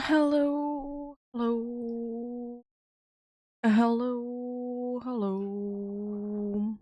Hello, hello, hello, hello.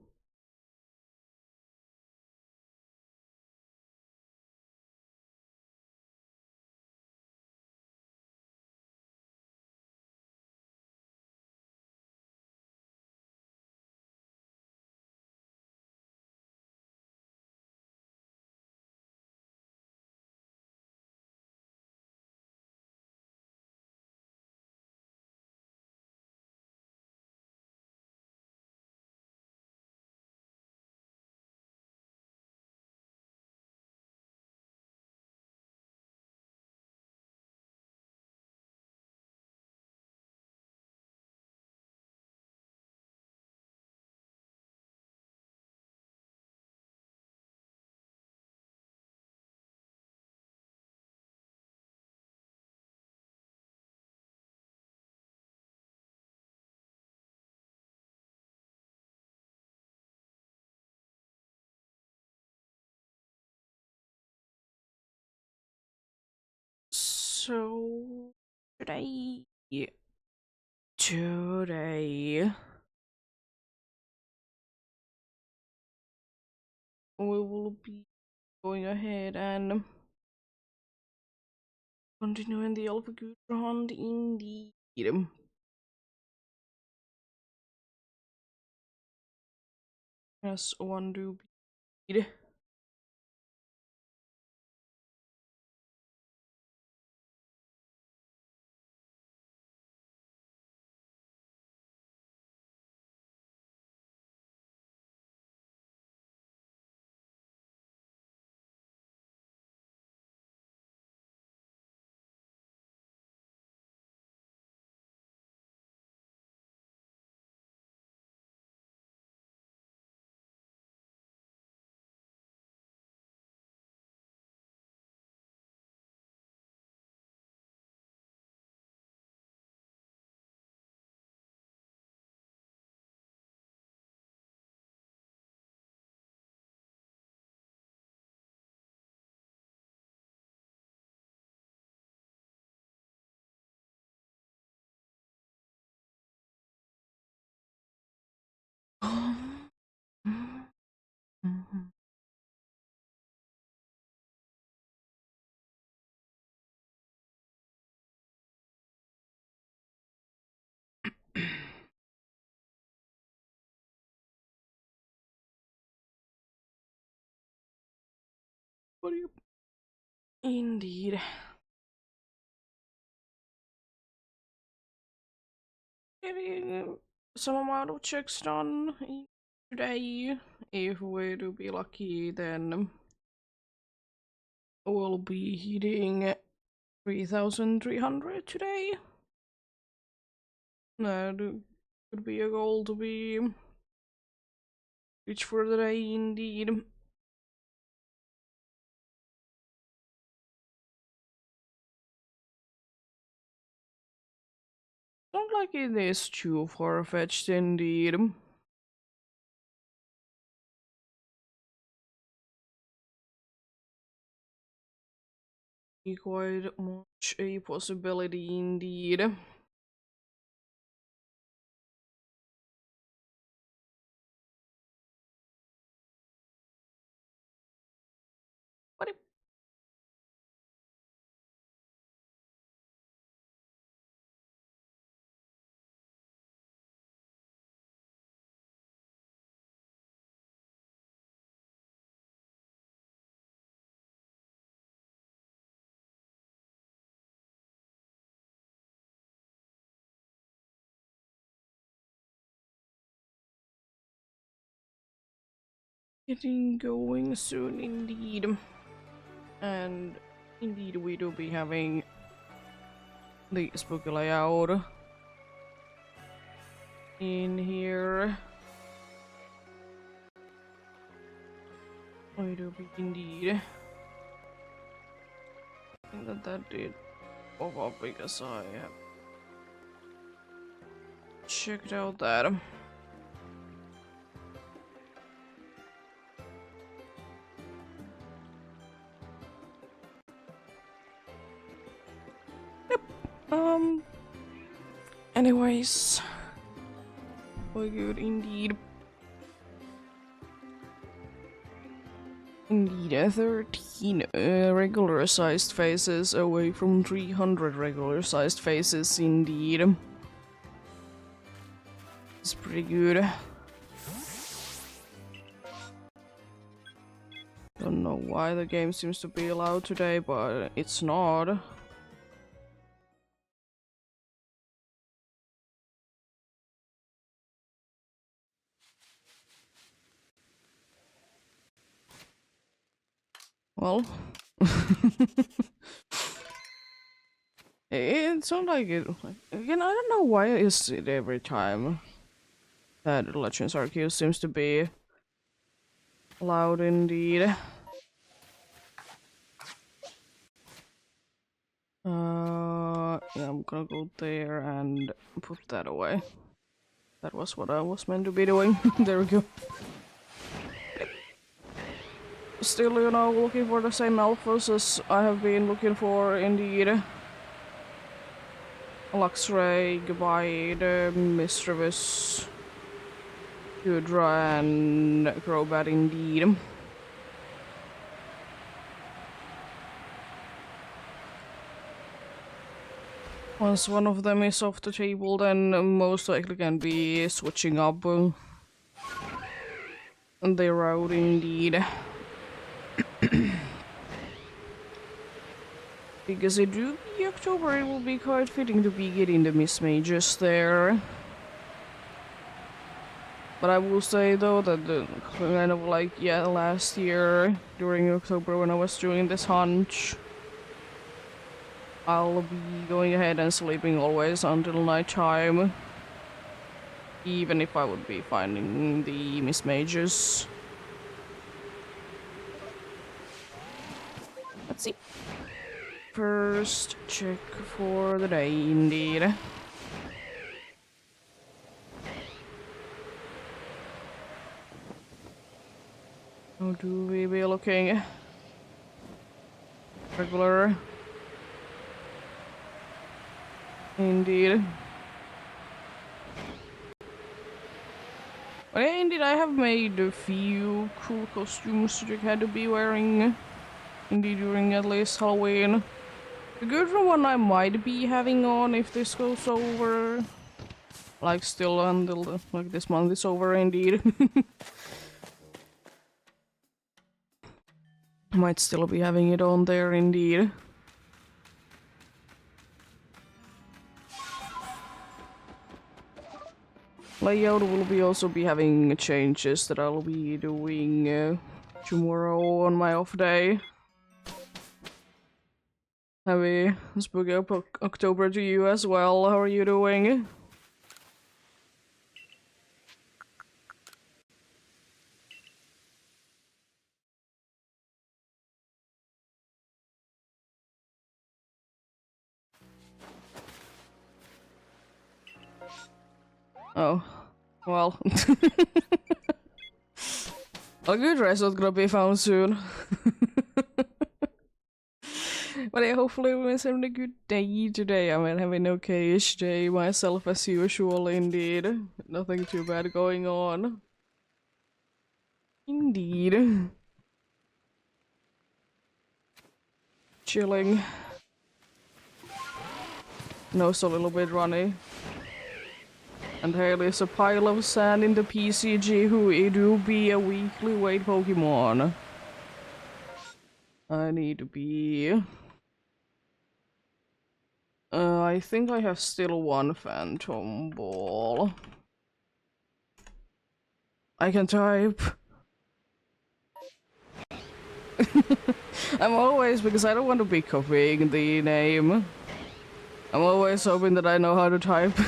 So today, today we will be going ahead and continuing the Alpha Good round indeed. As one do be. What do you? Indeed. Getting some amount of checks done today. If we do be lucky, then we'll be hitting 3,300 today. That could be a goal to be reached for the day, indeed. Not like it is too far-fetched, indeed. Quite much a possibility, indeed. But getting going soon, indeed. And indeed, we do be having the spooky layout in here. We do be indeed. I think that did pop up because I have checked out that. Yep. Anyways, we're good indeed. Indeed, 13 regular-sized faces away from 300 regular-sized faces, indeed. It's pretty good. Don't know why the game seems to be allowed today, but it's not. Well, it's not like it. Again, I don't know why is it every time that Legends Arceus seems to be loud indeed. Yeah, I'm gonna go there and put that away. That was what I was meant to be doing. There we go. Still, you know, looking for the same alphas as I have been looking for indeed. Luxray, Gabite, Mischievous, Hydra, and Crobat indeed. Once one of them is off the table, then most likely can be switching up their route indeed. Because it do be October, it will be quite fitting to be getting the Miss Mages there. But I will say though that kind of like, yeah, last year during October when I was doing this hunt, I'll be going ahead and sleeping always until nighttime. Even if I would be finding the Miss Mages. Let's see. First check for the day indeed. How do we be looking? Regular. Indeed. But yeah, indeed, I have made a few cool costumes that you had to be wearing. Indeed, during at least Halloween. A good one I might be having on if this goes over. Like, still until like this month is over, indeed. Might still be having it on there, indeed. Layout will be also be having changes that I'll be doing tomorrow on my off day. Happy spooky October to you as well. How are you doing? Oh, well. A good result gonna be found soon. But yeah, hopefully everyone's having a good day today. I'm having an okay-ish day myself as usual, indeed. Nothing too bad going on. Indeed. Chilling. Nose a little bit runny. And here is a pile of sand in the PCG who it will be a weekly weight Pokemon. I need to be... I think I have still one Phantom Ball. I can type. I'm always, because I don't want to be copying the name. I'm always hoping that I know how to type.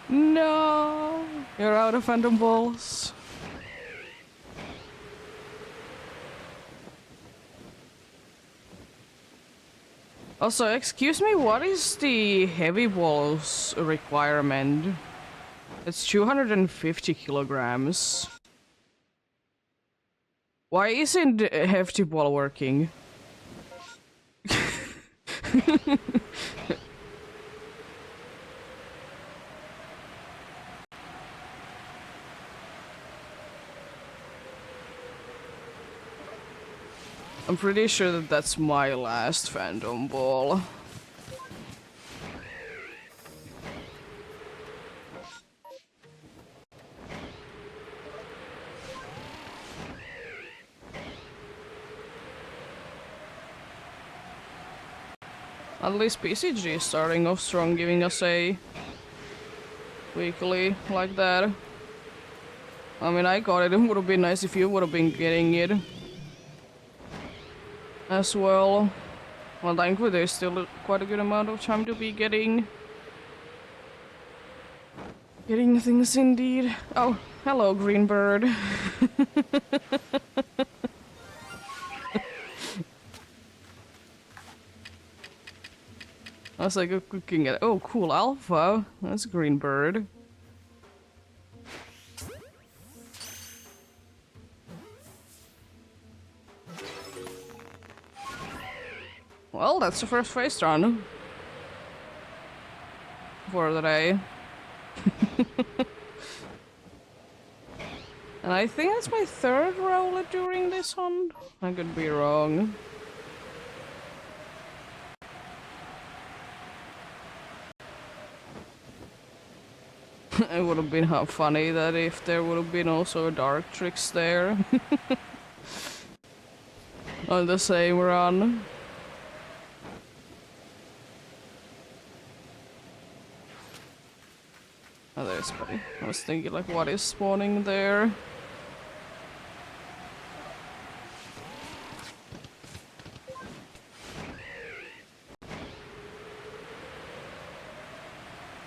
No! You're out of Phantom Balls. Also, excuse me, what is the heavy balls requirement? It's 250 kilograms. Why isn't hefty ball working? I'm pretty sure that that's my last Phantom Ball. At least PCG is starting off strong, giving us a weekly like that. I mean, I got it. It would have been nice if you would have been getting it as well. Well, thankfully there's still quite a good amount of time to be getting things indeed. Oh, hello, green bird. I was like looking at, oh, cool, alpha. That's a green bird. Well, that's the first face run for the day. And I think that's my third roll during this hunt. I could be wrong. It would have been how funny that if there would have been also dark tricks there. On the same run. Oh, there's Buddy. I was thinking, like, what is spawning there?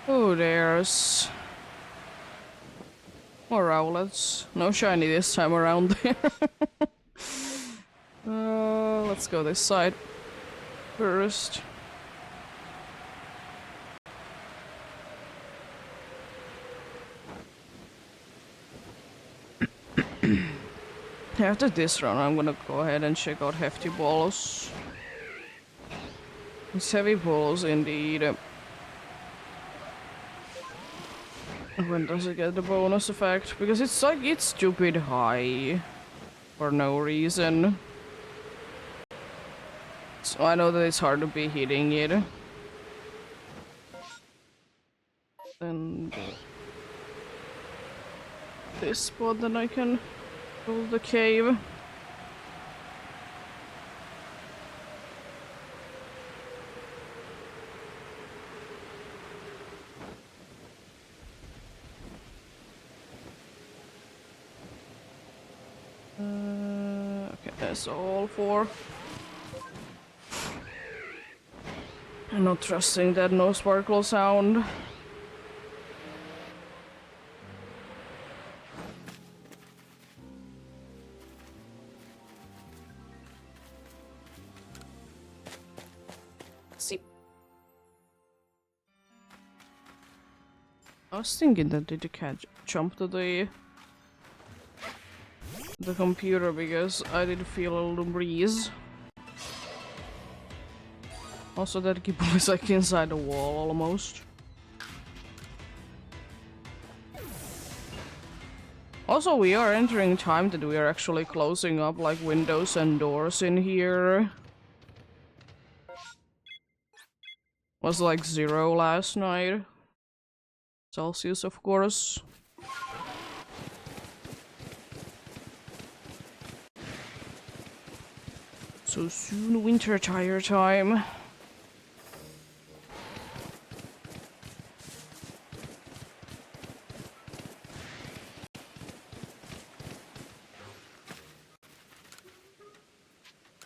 Oh, there's more owlets. No shiny this time around there. Let's go this side first. After this run, I'm gonna go ahead and check out Hefty Balls. It's heavy balls indeed. When does it get the bonus effect? Because it's like, it's stupid high. For no reason. So I know that it's hard to be hitting it. And this spot, then I can go to the cave. Okay, that's all four. I'm not trusting that no sparkle sound. See. I was thinking that did the cat jump to the computer because I did feel a little breeze. Also, that Gibble is like inside the wall almost. Also, we are entering time that we are actually closing up like windows and doors in here. Was like 0 last night. Celsius, of course. So soon winter tire time.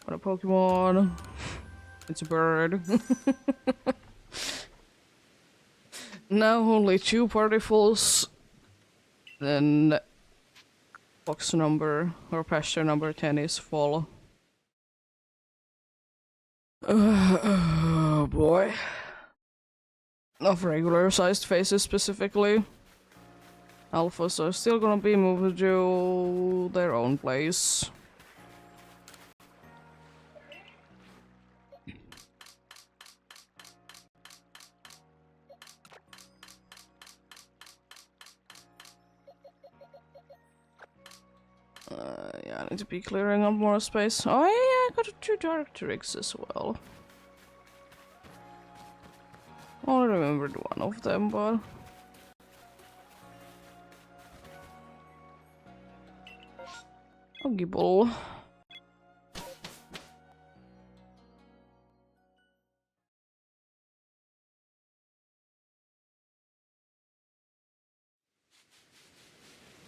What a Pokemon. It's a bird. Now only 2 partyfuls. Then box number or pasture number 10 is full. Oh boy. Of regular sized faces specifically. Alphas are still gonna be moved to their own place. Yeah, I need to be clearing up more space. Oh yeah, I got 2 dark tricks as well. I only remembered one of them, but... Pokeball.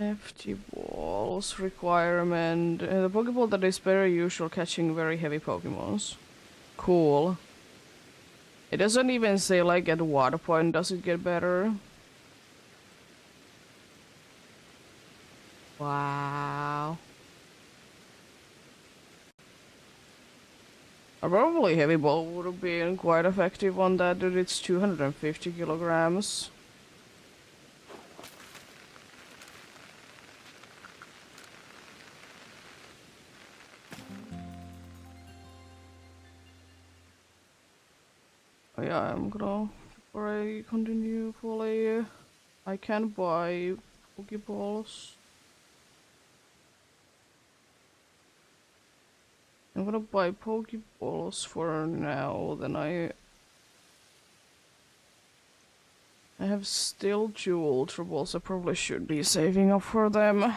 FT balls requirement. The Pokeball that is very usual catching very heavy Pokemons. Cool. It doesn't even say like at what point does it get better. Wow. Probably heavy ball would have been quite effective on that, dude. It's 250 kilograms. Oh yeah, I'm gonna, before I continue fully, I can buy Pokeballs. I'm gonna buy Pokeballs for now, then I have still 2 Ultra Balls, I probably should be saving up for them.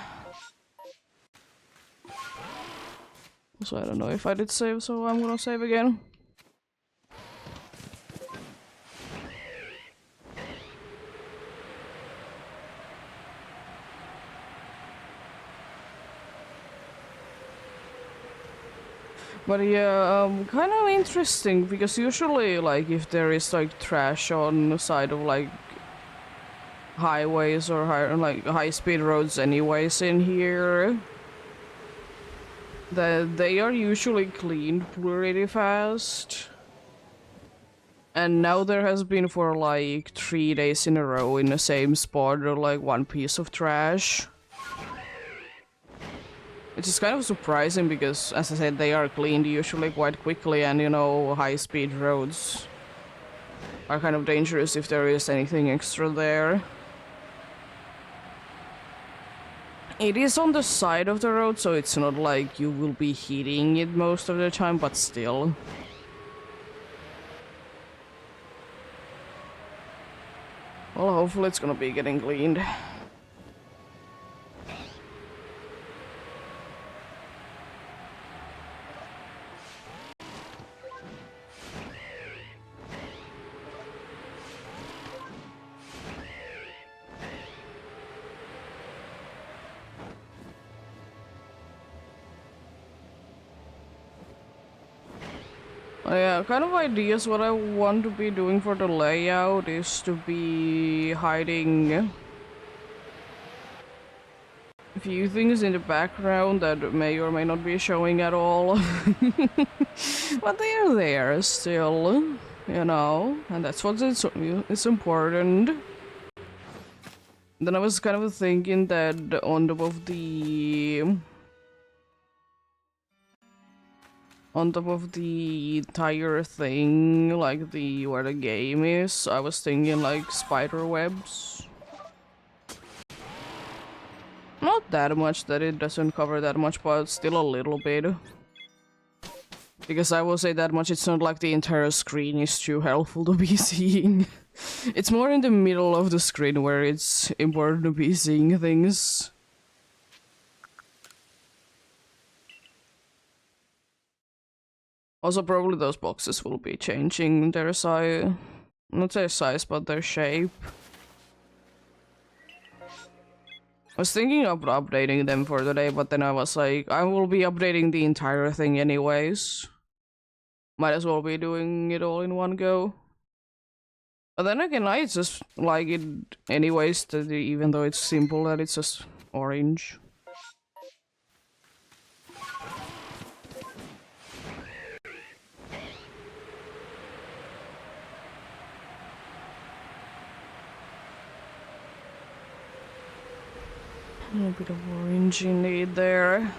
So I don't know if I did save, so I'm gonna save again. But yeah, kind of interesting, because usually, like, if there is, like, trash on the side of, like, highways or high-speed roads anyways in here, that they are usually cleaned pretty fast. And now there has been for, like, 3 days in a row in the same spot, or, like, 1 piece of trash. Which is kind of surprising because, as I said, they are cleaned usually quite quickly, and you know, high-speed roads are kind of dangerous if there is anything extra there. It is on the side of the road, so it's not like you will be hitting it most of the time, but still. Well, hopefully it's gonna be getting cleaned. Yeah, kind of ideas what I want to be doing for the layout is to be hiding a few things in the background that may or may not be showing at all. But they are there still, you know, and that's what it's important. Then I was kind of thinking that on top of the entire thing, like where the game is, I was thinking like spider webs. Not that much, that it doesn't cover that much, but still a little bit. Because I will say that much, it's not like the entire screen is too helpful to be seeing. It's more in the middle of the screen where it's important to be seeing things. Also, probably those boxes will be changing their size. Not their size, but their shape. I was thinking of updating them for today, but then I was like, I will be updating the entire thing anyways. Might as well be doing it all in one go. But then again, I just like it anyways, even though it's simple, that it's just orange. A little bit of orange in it there.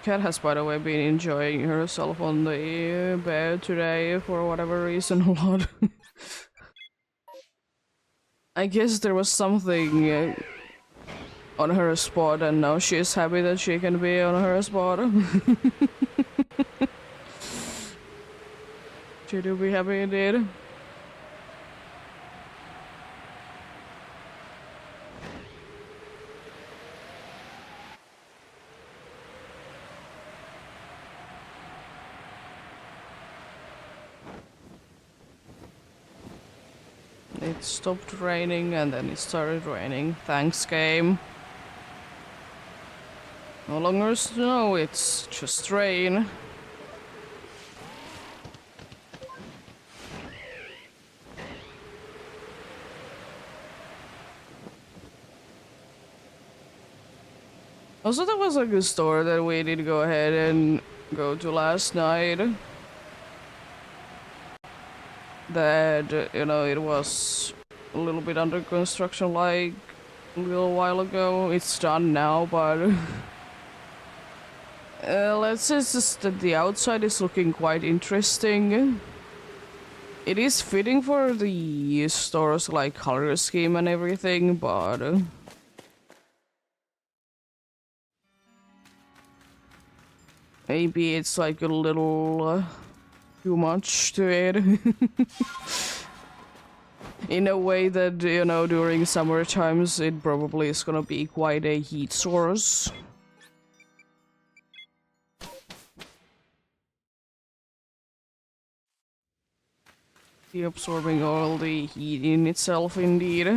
Cat has, by the way, been enjoying herself on the bed today for whatever reason a lot. I guess there was something on her spot, and now she's happy that she can be on her spot. She do be happy indeed. It stopped raining and then it started raining. Thanks, game. No longer snow, it's just rain. Also, there was like a store that we did go ahead and go to last night. That, you know, it was a little bit under construction like a little while ago. It's done now, but let's say just that the outside is looking quite interesting. It is fitting for the store's like color scheme and everything, but maybe it's like a little too much to it. In a way that, you know, during summer times it probably is gonna be quite a heat source. The absorbing all the heat in itself, indeed.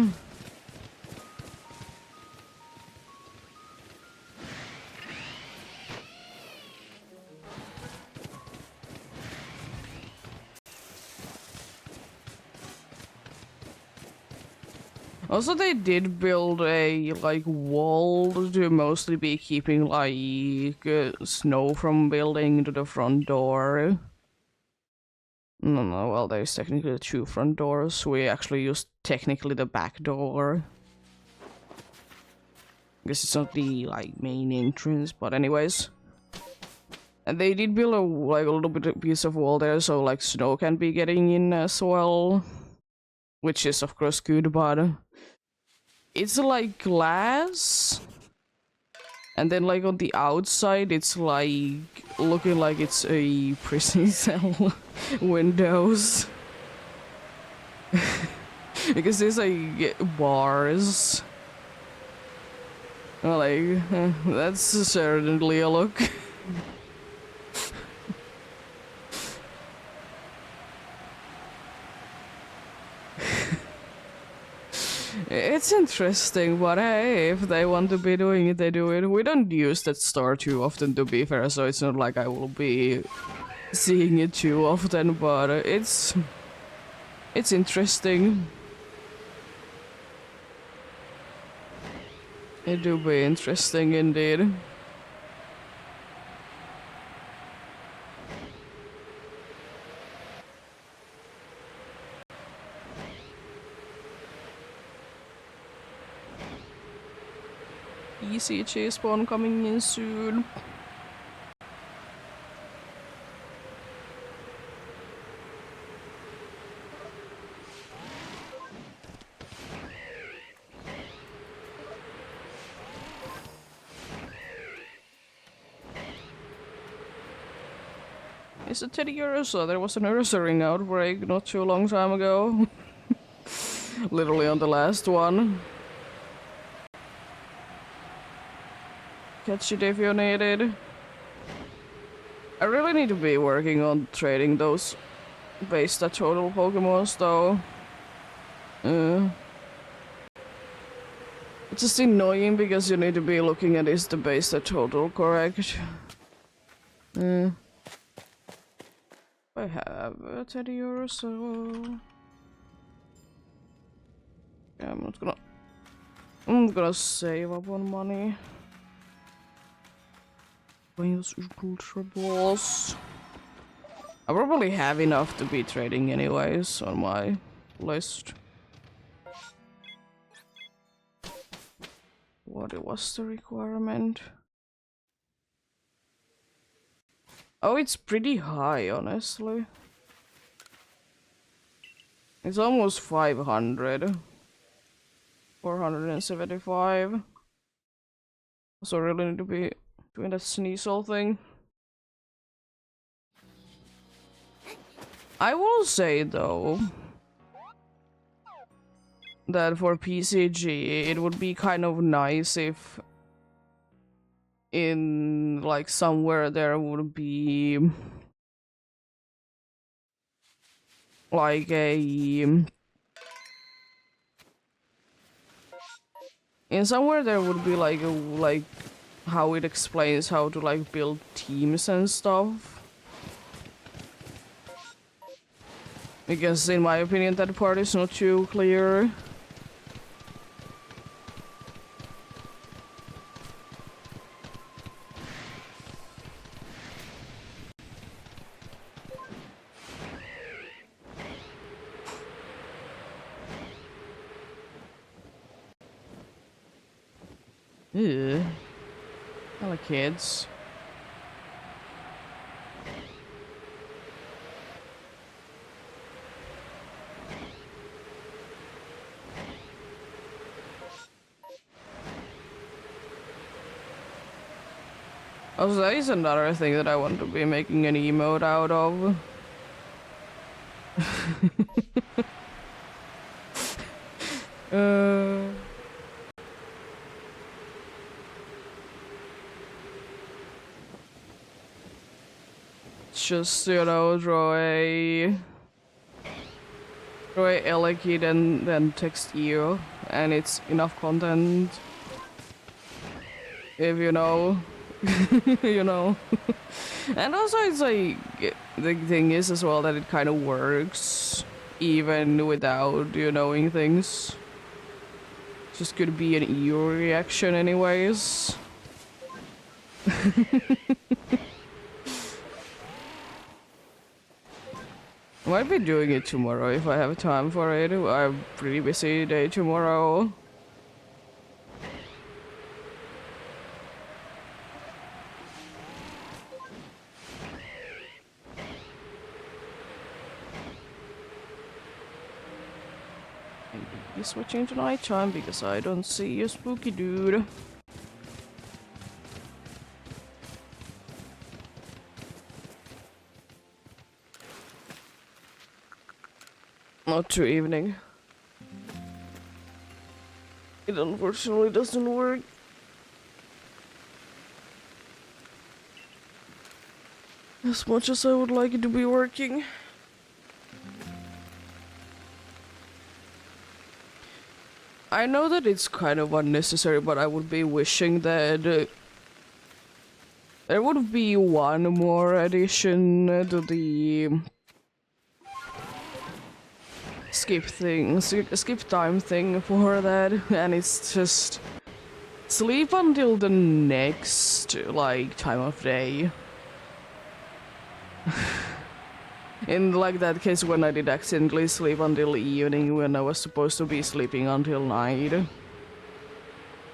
Also, they did build a, like, wall to mostly be keeping, like, snow from building to the front door. No, well, there's technically two front doors. We actually used technically the back door. I guess it's not the, like, main entrance, but anyways. And they did build a, like, a little bit of piece of wall there, so, like, snow can be getting in as well. Which is, of course, good, but it's like glass, and then like on the outside it's like looking like it's a prison cell windows. Because there's like bars. Well, like that's certainly a look. It's interesting, but hey, if they want to be doing it, they do it. We don't use that store too often, to be fair, so it's not like I will be seeing it too often, but it's interesting. It do be interesting indeed. ECH spawn coming in soon. Is it Teddy Ursa? There was an Ursa ring outbreak not too long time ago. Literally on the last one. Catch it if you need it. I really need to be working on trading those base stat total Pokemons though. It's just annoying because you need to be looking at is the base stat total correct. I have a Teddy or so. Yeah, I'm gonna save up on money. Use Ultra Balls. I probably have enough to be trading anyways on my list. What was the requirement? Oh, it's pretty high, honestly. It's almost 500. 475. So really need to be doing that sneasel thing. I will say though that for PCG it would be kind of nice if in like somewhere there would be like a in somewhere there would be like a like how it explains how to like build teams and stuff. Because in my opinion that part is not too clear. Ew. I like kids. Also, that is another thing that I want to be making an emote out of. uh... Just, you know, draw a L kid and then text you, and it's enough content. If you know. You know. And also it's like, the thing is as well that it kind of works even without you knowing things. Just could be an EU reaction anyways. I might be doing it tomorrow if I have time for it. I have a pretty busy day tomorrow. Maybe switching to nighttime because I don't see a spooky dude. Not to evening. It unfortunately doesn't work. As much as I would like it to be working. I know that it's kind of unnecessary, but I would be wishing that there would be one more addition to the skip time thing for that, and it's just sleep until the next like time of day. In like that case when I did accidentally sleep until evening when I was supposed to be sleeping until night.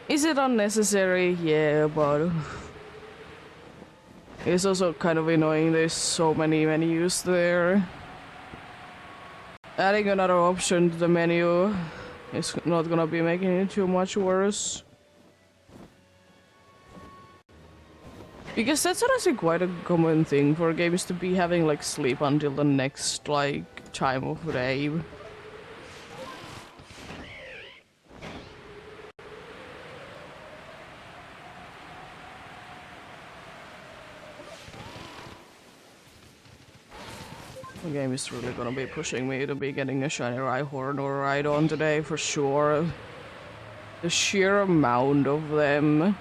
Is it unnecessary? Yeah, but it's also kind of annoying, there's so many menus there. Adding another option to the menu is not gonna be making it too much worse. Because that's honestly quite a common thing for games to be having like sleep until the next like time of day. The game is really gonna be pushing me to be getting a shiny Rhyhorn or Rhydon today for sure. The sheer amount of them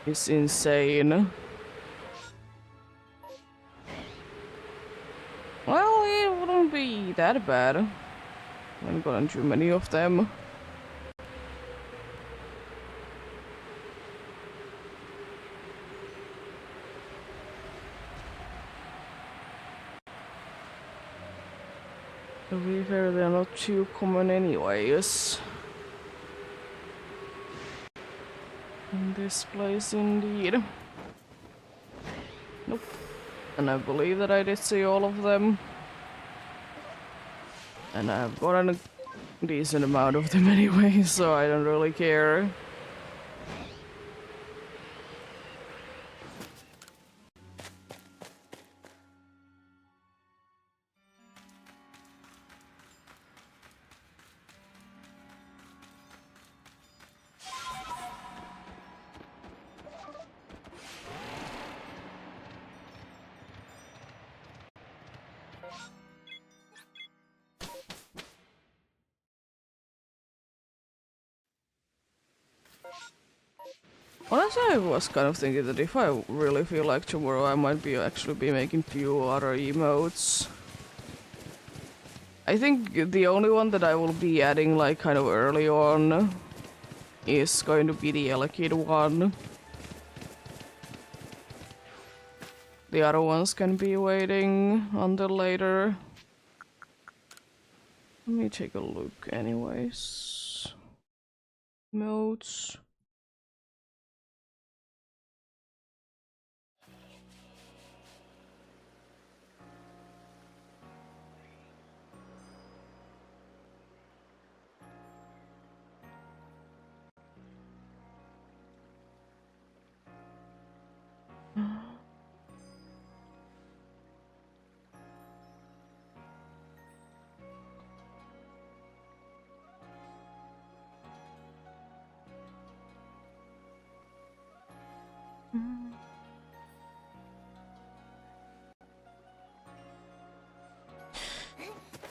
is insane. Well, it wouldn't be that bad. I haven't gotten too many of them. To be fair, they're not too common anyways. In this place indeed. Nope. And I believe that I did see all of them. And I've gotten decent amount of them anyway, so I don't really care. Honestly, I was kind of thinking that if I really feel like tomorrow, I might be actually be making few other emotes. I think the only one that I will be adding like kind of early on is going to be the Elekid one. The other ones can be waiting until later. Let me take a look anyways. Emotes.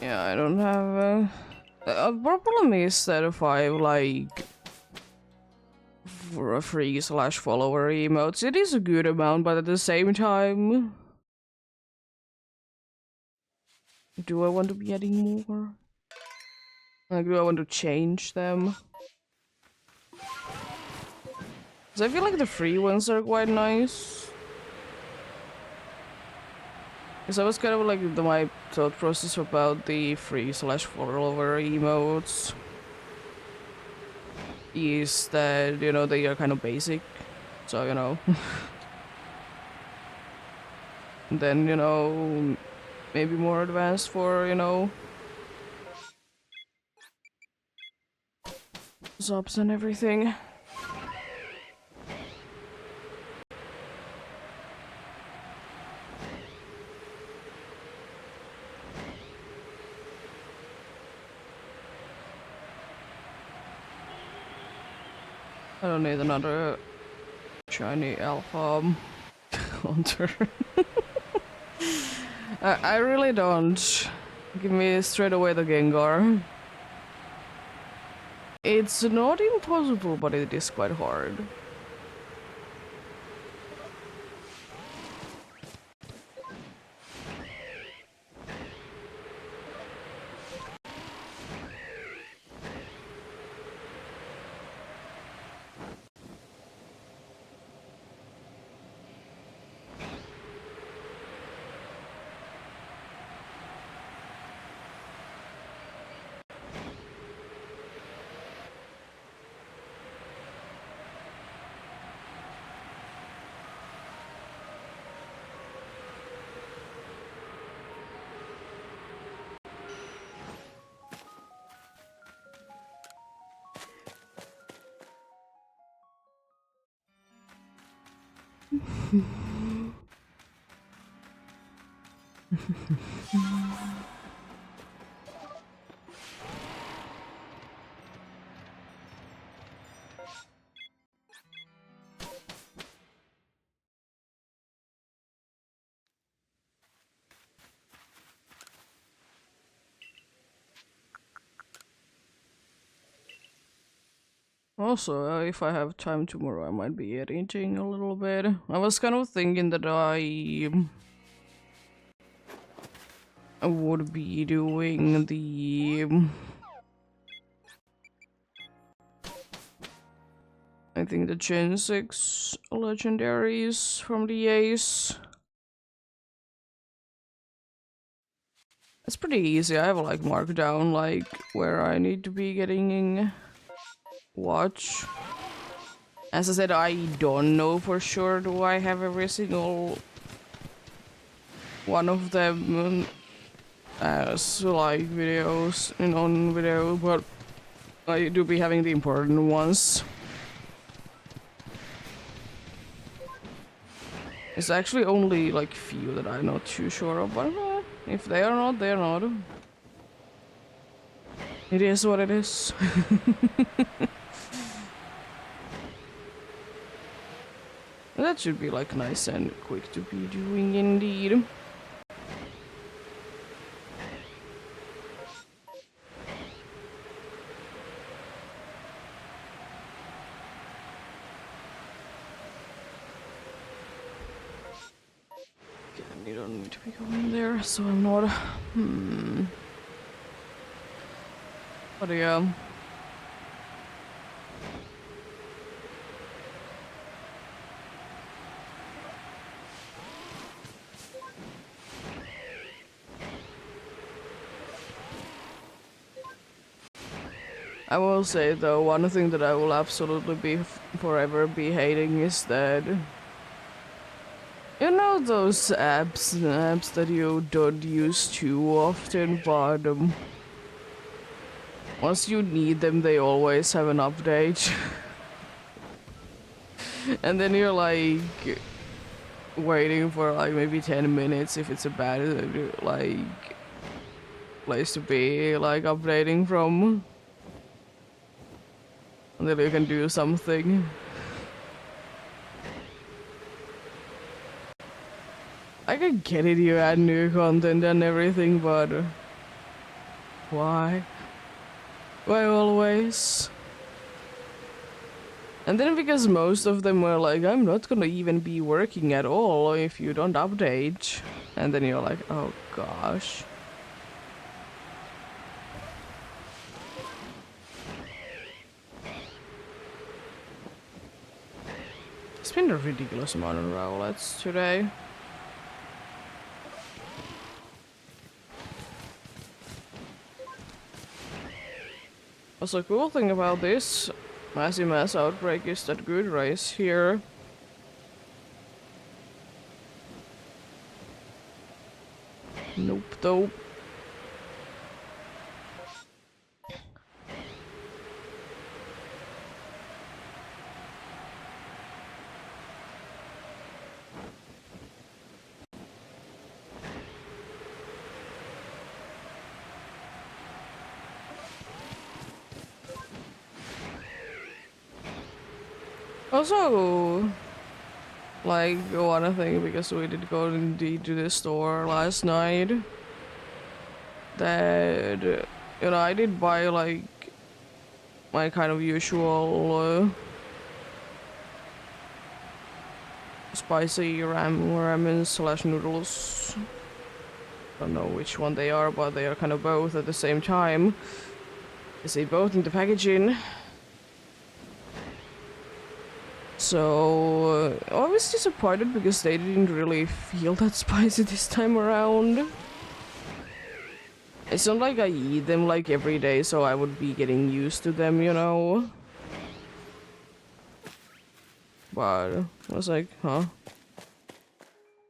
Yeah, I don't have the problem is that if I like for a free slash follower emotes, it is a good amount, but at the same time, do I want to be adding more? Like, do I want to change them? Because I feel like the free ones are quite nice. Because I was kind of like my thought process about the free slash follower emotes is that, you know, they are kind of basic. So, you know. Then, you know, maybe more advanced for, you know, subs and everything. I don't need another shiny alpha hunter. I really don't. Give me straight away the Gengar. It's not impossible, but it is quite hard. Also, if I have time tomorrow, I might be editing a little bit. I was kind of thinking that I would be doing the I think the Gen 6 legendaries from the EEST. It's pretty easy. I have like marked down like where I need to be getting watch. As I said, I don't know for sure do I have every single one of them as like videos and on video, but I do be having the important ones. It's actually only like few that I'm not too sure of, but if they are not, they are not. It is what it is. That should be like nice and quick to be doing indeed. You don't need to be going there, so I'm not. But yeah. I will say though, one thing that I will absolutely be forever be hating is that, you know, those apps that you don't use too often, but once you need them, they always have an update. And then you're like waiting for like maybe 10 minutes if it's a bad like place to be like updating from. Until you can do something. I can get it, you add new content and everything, but why? Why always? And then because most of them were like, I'm not gonna even be working at all if you don't update. And then you're like, oh gosh. It's been a ridiculous amount of rowlets today. Also, cool thing about this massive mass outbreak is that good race here. Nope, though. Also, like, one thing, because we did go indeed to the store last night, that, you know, I did buy, like, my kind of usual spicy ramen slash noodles. Don't know which one they are, but they are kind of both at the same time. I see both in the packaging. So I was disappointed because they didn't really feel that spicy this time around. It's not like I eat them like every day, so I would be getting used to them, you know. But I was like, huh?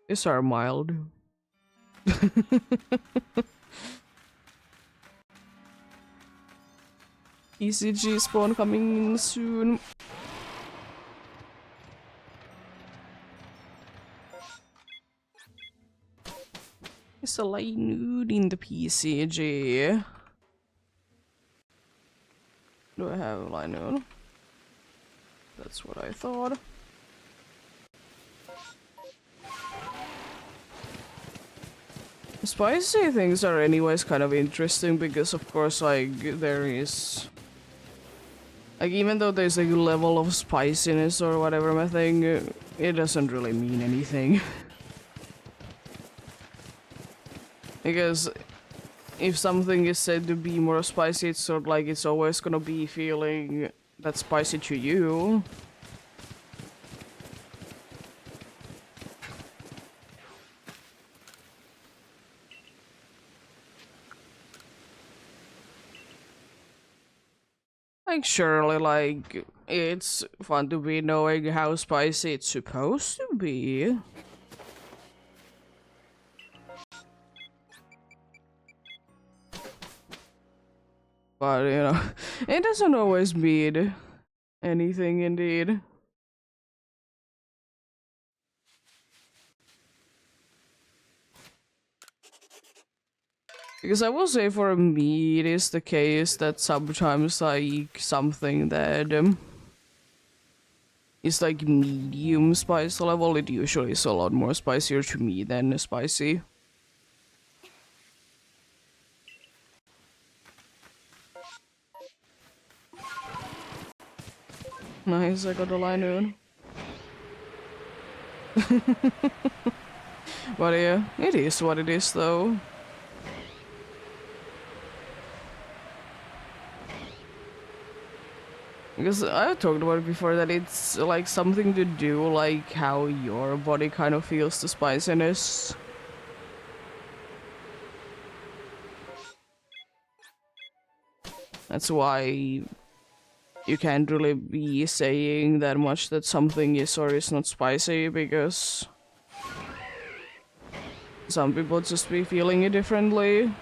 These are mild. ECG spawn coming in soon. It's a light nude in the PCG. Do I have a light nude? That's what I thought. Spicy things are anyways kind of interesting because of course like there is like even though there's a level of spiciness or whatever my thing, it doesn't really mean anything. Because if something is said to be more spicy, it's sort of like it's always gonna be feeling that spicy to you. Like surely like it's fun to be knowing how spicy it's supposed to be. But, you know, it doesn't always mean anything indeed. Because I will say for me, it is the case that sometimes like something that is like medium spice level, it usually is a lot more spicier to me than spicy. Nice, I got a line. But yeah, it is what it is though. Because I've talked about it before that it's like something to do like how your body kind of feels the spiciness. That's why you can't really be saying that much that something is or is not spicy, because some people just be feeling it differently.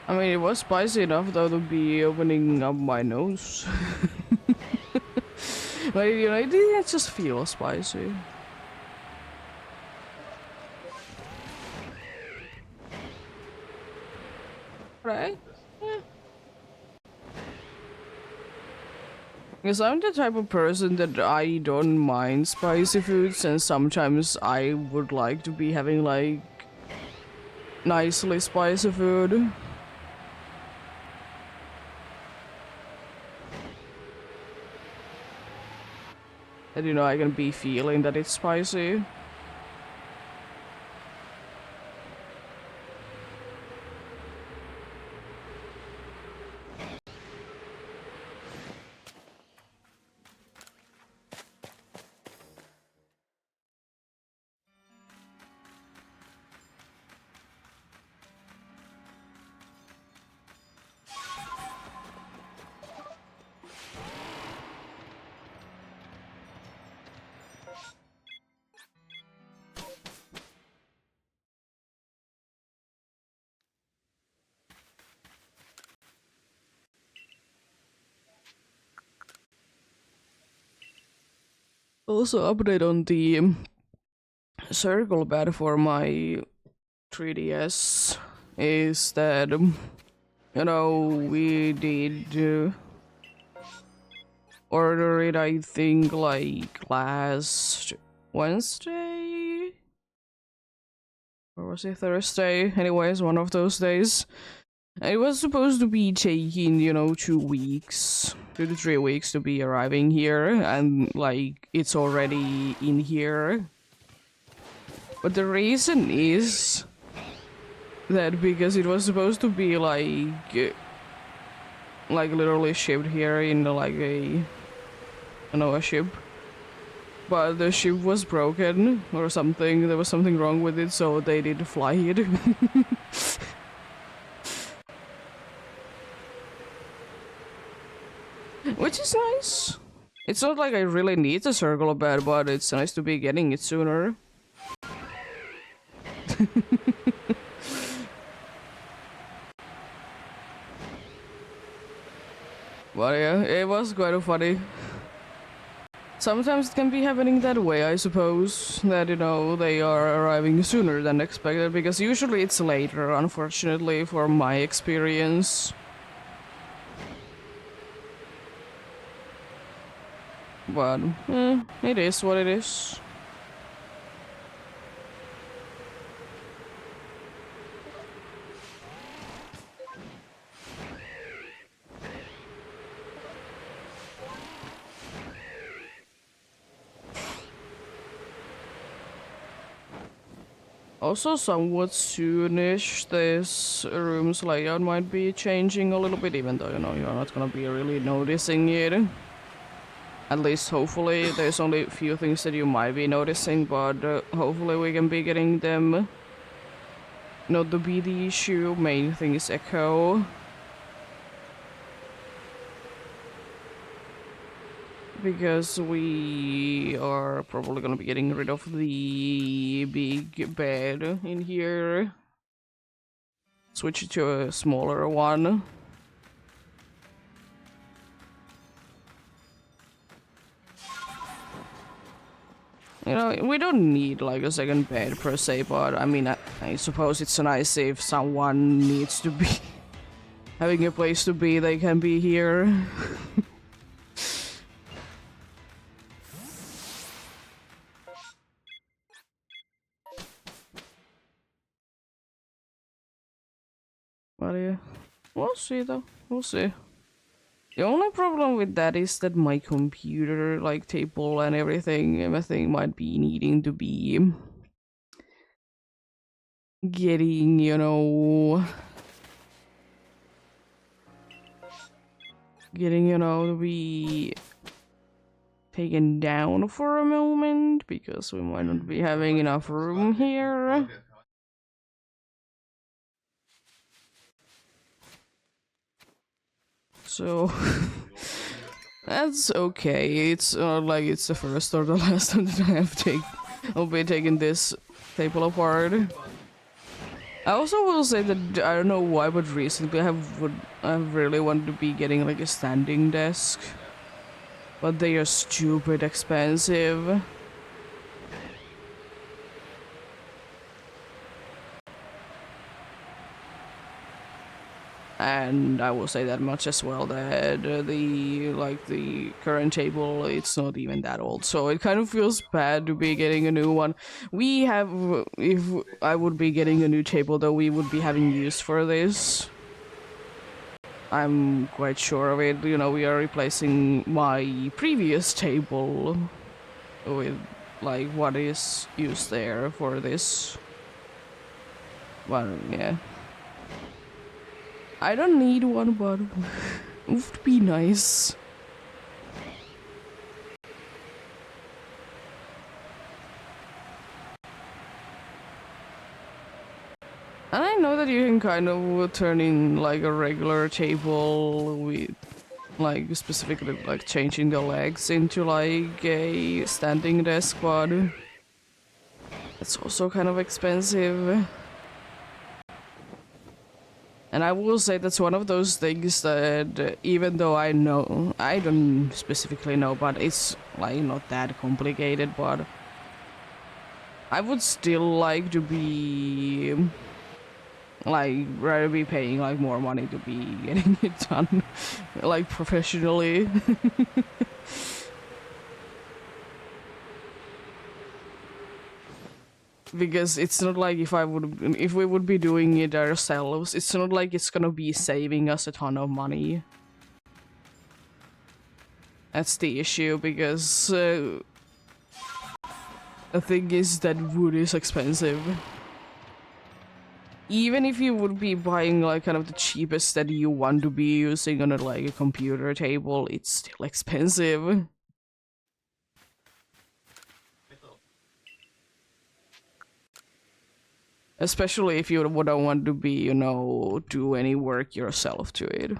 I mean, it was spicy enough though to be opening up my nose. Like, you know, it didn't just feel spicy. Right? Yeah. Because I'm the type of person that I don't mind spicy foods, and sometimes I would like to be having like nicely spicy food. And you know, I can be feeling that it's spicy. Also, update on the circle pad for my 3DS is that, you know, we did order it, I think, like last Wednesday? Or was it Thursday? Anyways, one of those days. It was supposed to be taking, you know, 2 weeks, 2 to 3 weeks to be arriving here, and like it's already in here. But the reason is that because it was supposed to be like literally shipped here in like a ship, but the ship was broken or something. There was something wrong with it, so they did fly it. Which is nice. It's not like I really need the circle bed, but it's nice to be getting it sooner. But yeah, it was quite funny. Sometimes it can be happening that way, I suppose. That, you know, they are arriving sooner than expected, because usually it's later, unfortunately, for my experience. But, it is what it is. Also, somewhat soonish, this room's layout might be changing a little bit, even though, you know, you're not gonna be really noticing it. At least, hopefully, there's only a few things that you might be noticing, but hopefully we can be getting them not to be the issue. Main thing is echo. Because we are probably gonna be getting rid of the big bed in here. Switch it to a smaller one. You know, we don't need like a second bed per se, but I mean, I suppose it's nice if someone needs to be having a place to be, they can be here. But yeah, we'll see though, we'll see. The only problem with that is that my computer, like table and everything might be needing to be getting, you know, to be taken down for a moment because we might not be having enough room here. So that's okay. It's not like it's the first or the last time that I'll be taking this table apart. I also will say that I don't know why, but recently I really wanted to be getting like a standing desk, but they are stupid expensive. And I will say that much as well, that the current table, it's not even that old, so it kind of feels bad to be getting a new one. We have, if I would be getting a new table though, we would be having use for this. I'm quite sure of it. You know, we are replacing my previous table with like what is used there for this. Well, yeah. I don't need one, but it would be nice. And I know that you can kind of turn in like a regular table with like specifically like changing the legs into like a standing desk, but it's also kind of expensive. And I will say that's one of those things that even though I don't specifically know, but it's like not that complicated, but I would still like to be like rather be paying like more money to be getting it done like professionally. Because it's not like if we would be doing it ourselves, it's not like it's gonna be saving us a ton of money. That's the issue, because the thing is that wood is expensive. Even if you would be buying like kind of the cheapest that you want to be using on like a computer table, it's still expensive. Especially if you don't want to be, you know, do any work yourself to it.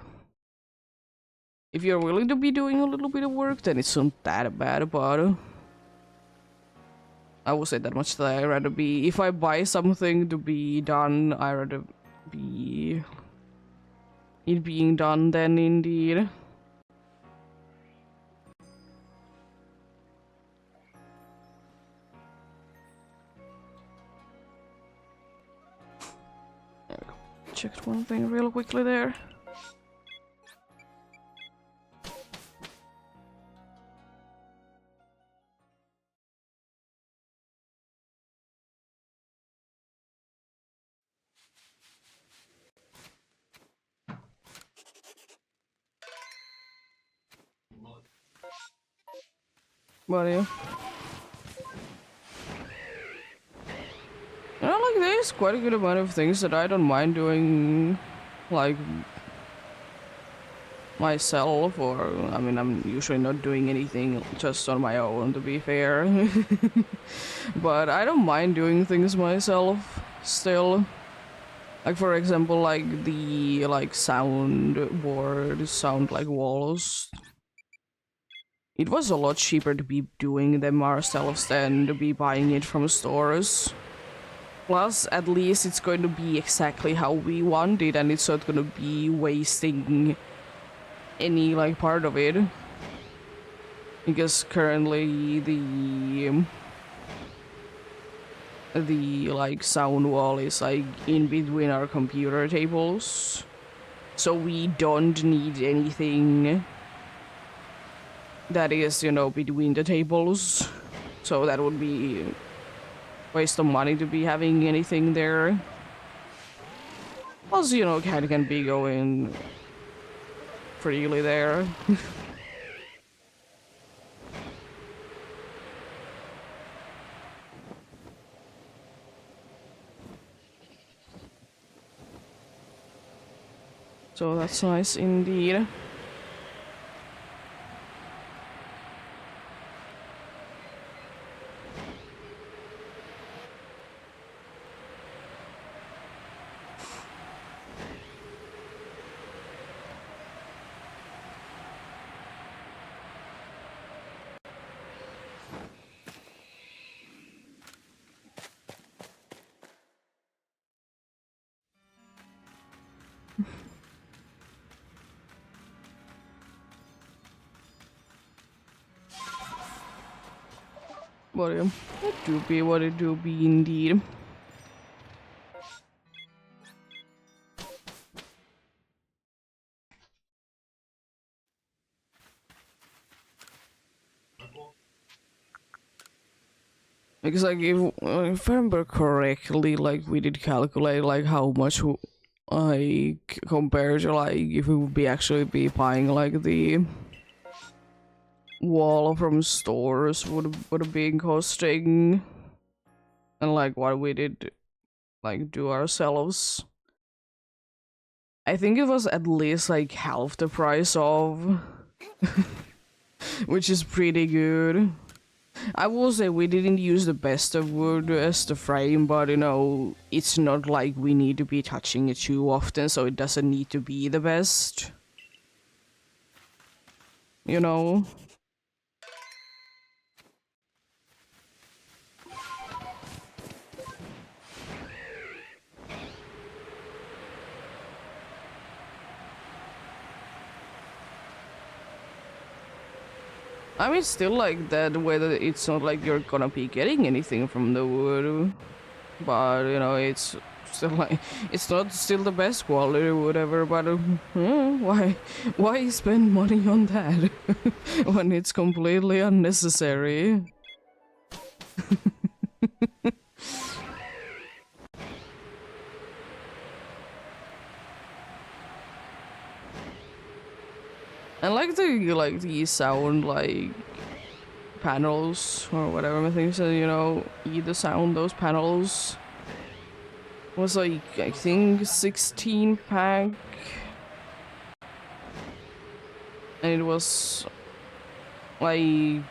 If you're willing to be doing a little bit of work, then it's not that bad, but I will say that much, that I'd rather be, if I buy something to be done, I'd rather be it being done than indeed. Checked one thing real quickly there. But yeah. You know, like, there's quite a good amount of things that I don't mind doing, like, myself, or, I mean, I'm usually not doing anything just on my own, to be fair. But I don't mind doing things myself, still. Like for example, like the sound board, sound like walls. It was a lot cheaper to be doing them ourselves than to be buying it from stores. Plus, at least it's going to be exactly how we want it, and it's not going to be wasting any like part of it. Because currently the like sound wall is like in between our computer tables, so we don't need anything that is, you know, between the tables. So that would be waste of money to be having anything there. Plus, you know, cat can be going freely there. So that's nice indeed. But it do be what it do be indeed. Because like if I remember correctly, like we did calculate like how much like compared to like if we would be actually be buying like the wall from stores would have been costing, and like what we did like do ourselves. I think it was at least like half the price of, which is pretty good. I will say we didn't use the best of wood as the frame, but you know, it's not like we need to be touching it too often, so it doesn't need to be the best. You know? I mean, still like that, whether it's not like you're gonna be getting anything from the wood, but you know, it's still like, it's not still the best quality or whatever, but why spend money on that when it's completely unnecessary? And like the sound like panels or whatever I think so, you know, either sound those panels was like I think 16 pack, and it was like, maybe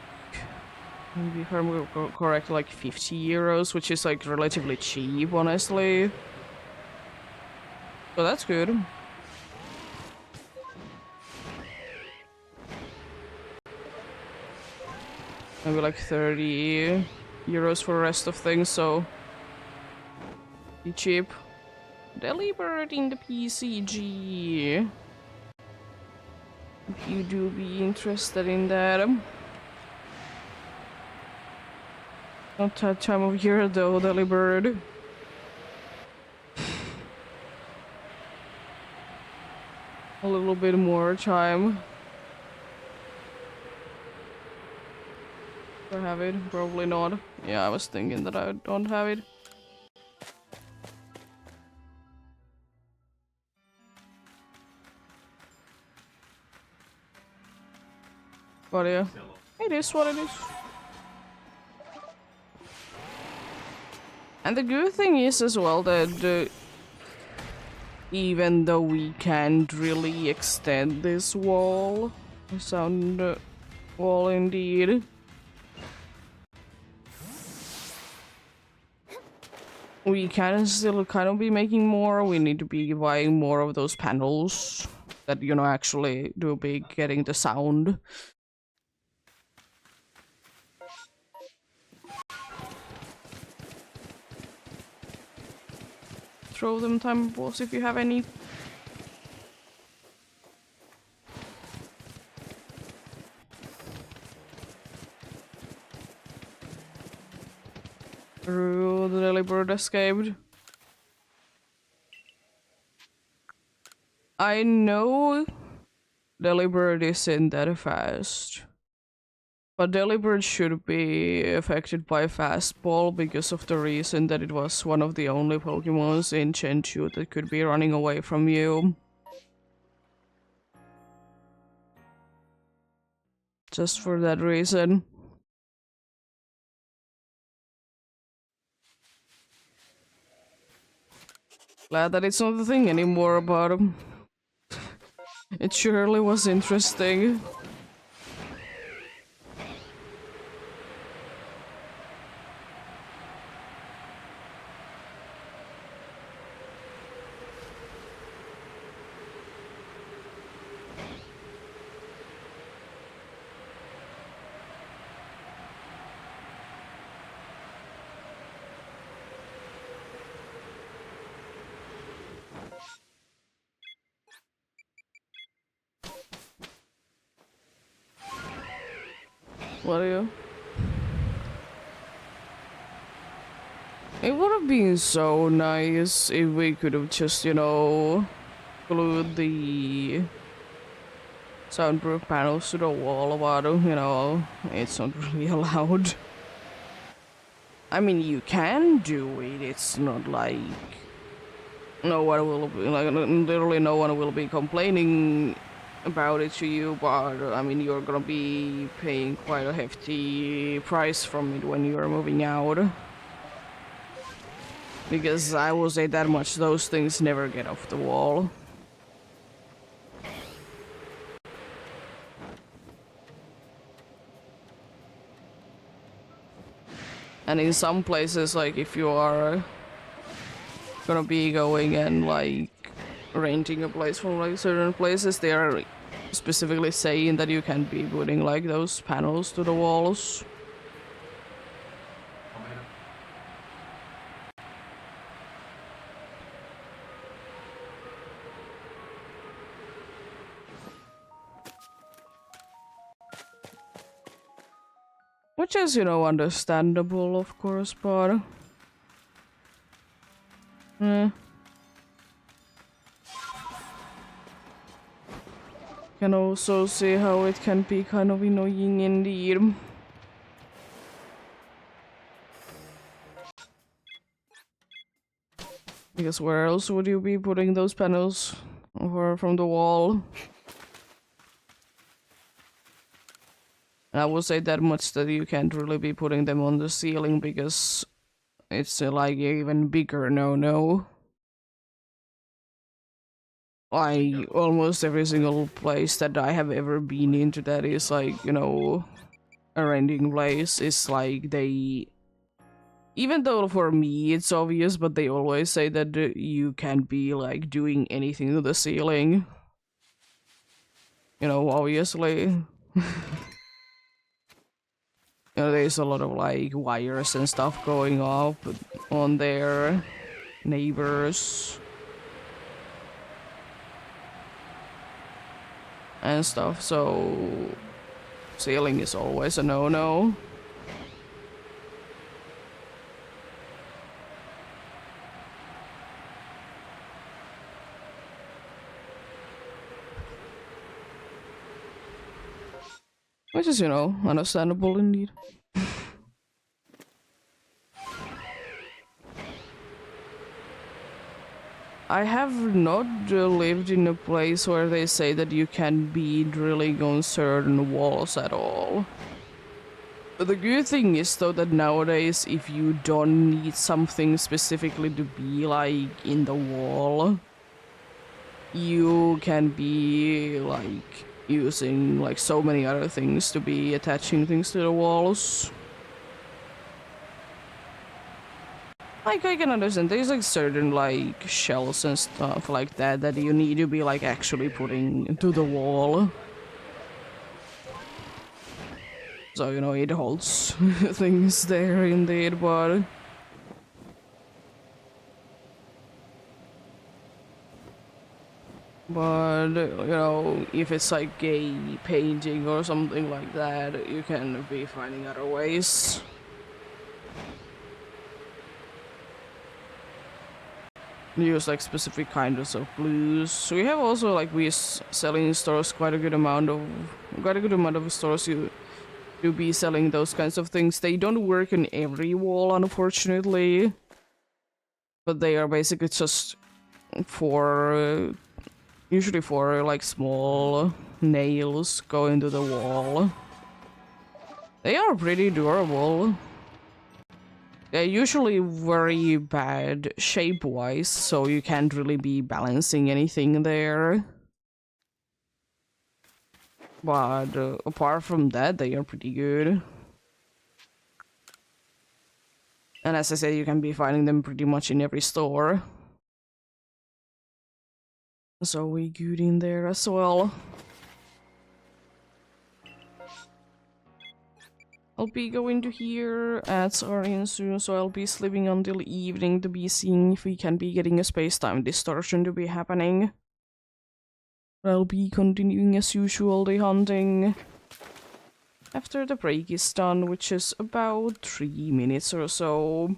if I remember correct, like 50 euros, which is like relatively cheap, honestly. So that's good. Maybe like 30 euros for the rest of things, so be cheap. Delivered in the PCG. If you do be interested in that. Not that time of year though, delivered. A little bit more time. Do I have it? Probably not. Yeah, I was thinking that I don't have it. But yeah, it is what it is. And the good thing is as well that even though we can't really extend this wall, sound wall indeed, we can still kind of be making more. We need to be buying more of those panels that, you know, actually do be getting the sound. Throw them time balls if you have any. The Delibird bird escaped. I know Delibird bird isn't that fast. But Delibird bird should be affected by fastball because of the reason that it was one of the only Pokemons in Gen 2 that could be running away from you. Just for that reason. Glad that it's not a thing anymore about him. It surely was interesting. What are you? It would have been so nice if we could have just, you know, glued the soundproof panels to the wall, but, you know, it's not really allowed. I mean, you can do it, it's not like no one will be, like, literally no one will be complaining about it to you, but I mean, you're gonna be paying quite a hefty price from it when you're moving out. Because I will say that much, those things never get off the wall. And in some places, like if you are gonna be going and like renting a place from like certain places, they are specifically saying that you can be putting like those panels to the walls. Which is, you know, understandable, of course, but... Can also see how it can be kind of annoying indeed. Because where else would you be putting those panels over from the wall? And I will say that much that you can't really be putting them on the ceiling because it's like even bigger no-no. Almost every single place that I have ever been into that is like, you know, a renting place is like they... Even though for me it's obvious, but they always say that you can't be like doing anything to the ceiling. You know, obviously. You know, there's a lot of like wires and stuff going up on their neighbors and stuff, so ceiling is always a no-no. Which is, you know, understandable indeed. I have not lived in a place where they say that you can be drilling on certain walls at all. But the good thing is though that nowadays if you don't need something specifically to be like in the wall, you can be like using like so many other things to be attaching things to the walls. Like, I can understand, there's like certain like shells and stuff like that that you need to be like actually putting into the wall. So, you know, it holds things there indeed, but... But, you know, if it's like a painting or something like that, you can be finding other ways. Use like specific kinds of blues. So we have also like we selling in stores quite a good amount of stores you do be selling those kinds of things. They don't work in every wall, unfortunately, but they are basically just for usually for like small nails going to the wall. They are pretty durable. They're usually very bad shape-wise, so you can't really be balancing anything there. But apart from that, they are pretty good. And as I said, you can be finding them pretty much in every store. So we good in there as well. I'll be going to here, ads are in soon, so I'll be sleeping until evening to be seeing if we can be getting a space-time distortion to be happening. I'll be continuing as usual the hunting after the break is done, which is about 3 minutes or so.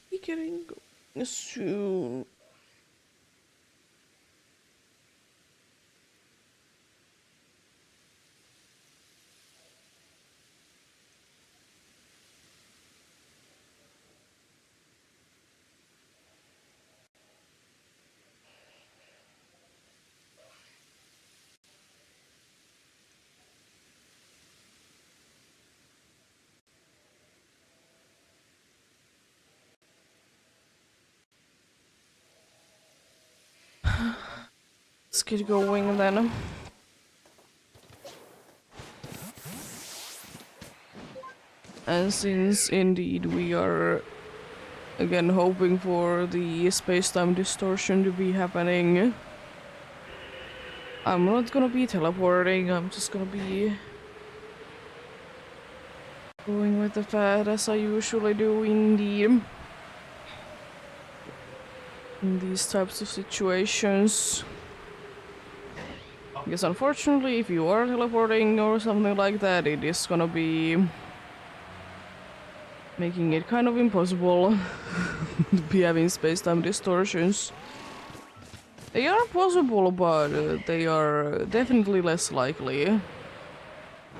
Be getting soon. Let's get going then. And since indeed we are Again, hoping for the space-time distortion to be happening. I'm not gonna be teleporting, I'm just gonna be going with the pad as I usually do indeed. In these types of situations. Because unfortunately, if you are teleporting or something like that, it is gonna be making it kind of impossible to be having space-time distortions. They are possible, but they are definitely less likely. I'll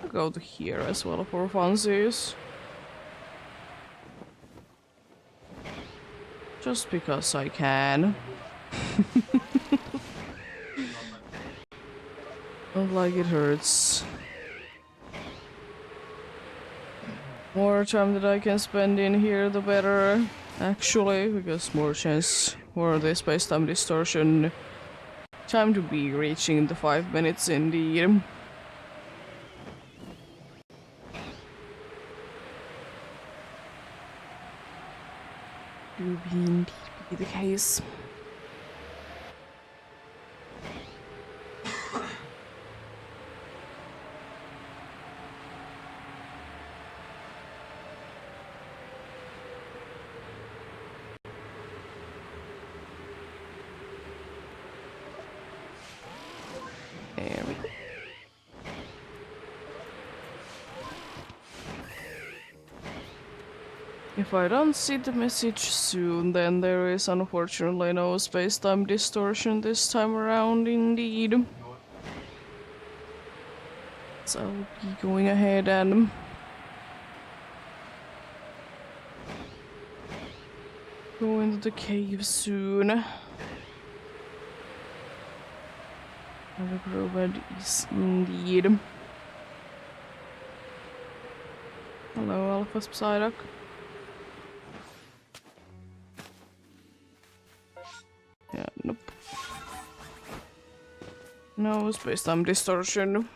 go to here as well for funsies. Just because I can. Not like it hurts. More time that I can spend in here, the better. Actually, because more chance for the space-time distortion time to be reaching the 5 minutes indeed. Do indeed be the case. There we go. If I don't see the message soon, then there is unfortunately no space-time distortion this time around indeed. So I'll be going ahead and go into the cave soon. The robot is indeed. Hello, Alpha Psyduck. Yeah, nope. No space-time distortion.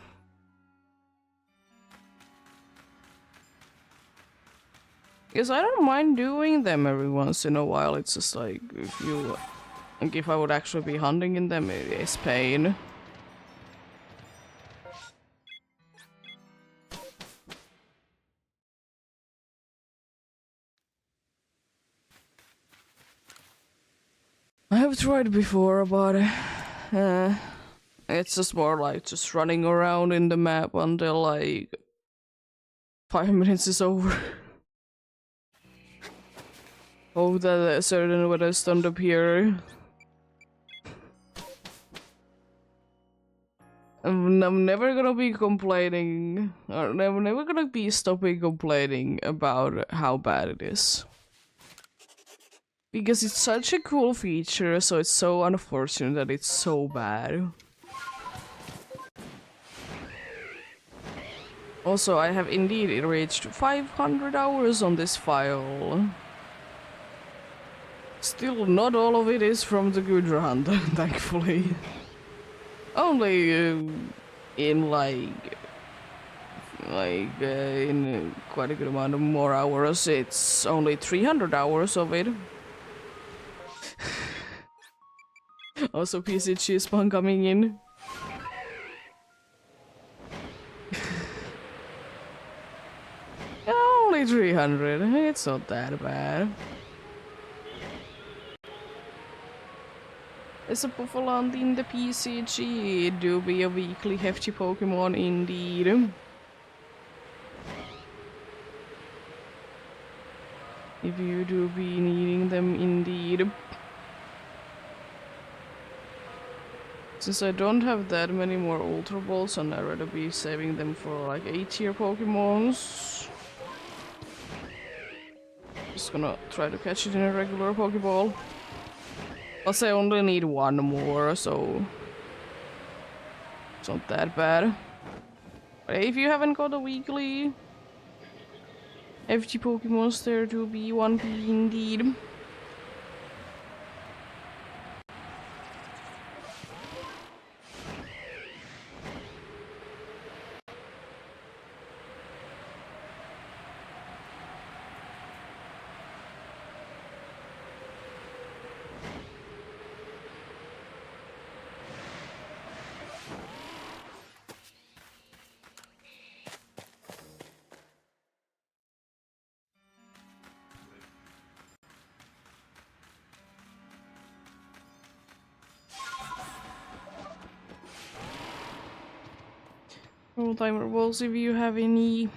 Because I don't mind doing them every once in a while. It's just like if I would actually be hunting in them, it is pain. I have tried before, but it's just more like just running around in the map until like 5 minutes is over. Hope that a certain weathers don't appear. I'm never gonna be complaining, or I'm never gonna be stopping complaining about how bad it is. Because it's such a cool feature, so it's so unfortunate that it's so bad. Also, I have indeed reached 500 hours on this file. Still, not all of it is from the good run, thankfully. Only in in quite a good amount of more hours. It's only 300 hours of it. Also, PC cheese spawn coming in. Only 300. It's not that bad. It's a Puffaland in the PCG. It do be a weekly hefty Pokemon indeed. If you do be needing them indeed. Since I don't have that many more Ultra Balls, and I'd rather be saving them for like 8-tier Pokemons. Just gonna try to catch it in a regular Pokeball. Plus I only need one more, so it's not that bad. But if you haven't got a weekly FG Pokemons, there to be 1P indeed. Full timer balls if you have any.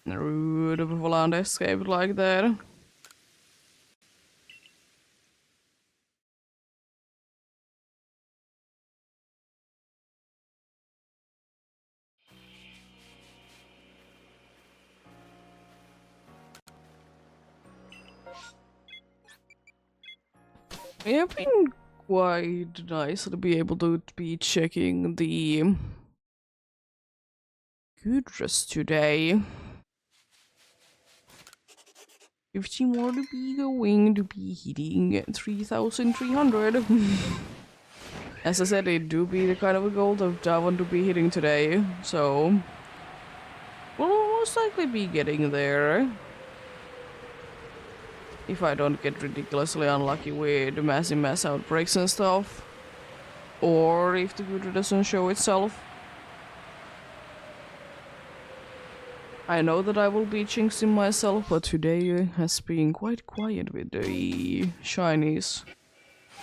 Rude of a land escape like that. It have been quite nice to be able to be checking the good dress today. 50 more to be going to be hitting 3,300. As I said, it do be the kind of a goal that I want to be hitting today, so we'll most likely be getting there. If I don't get ridiculously unlucky with massive mass outbreaks and stuff. Or if the good doesn't show itself. I know that I will be jinxing myself, but today has been quite quiet with the shinies.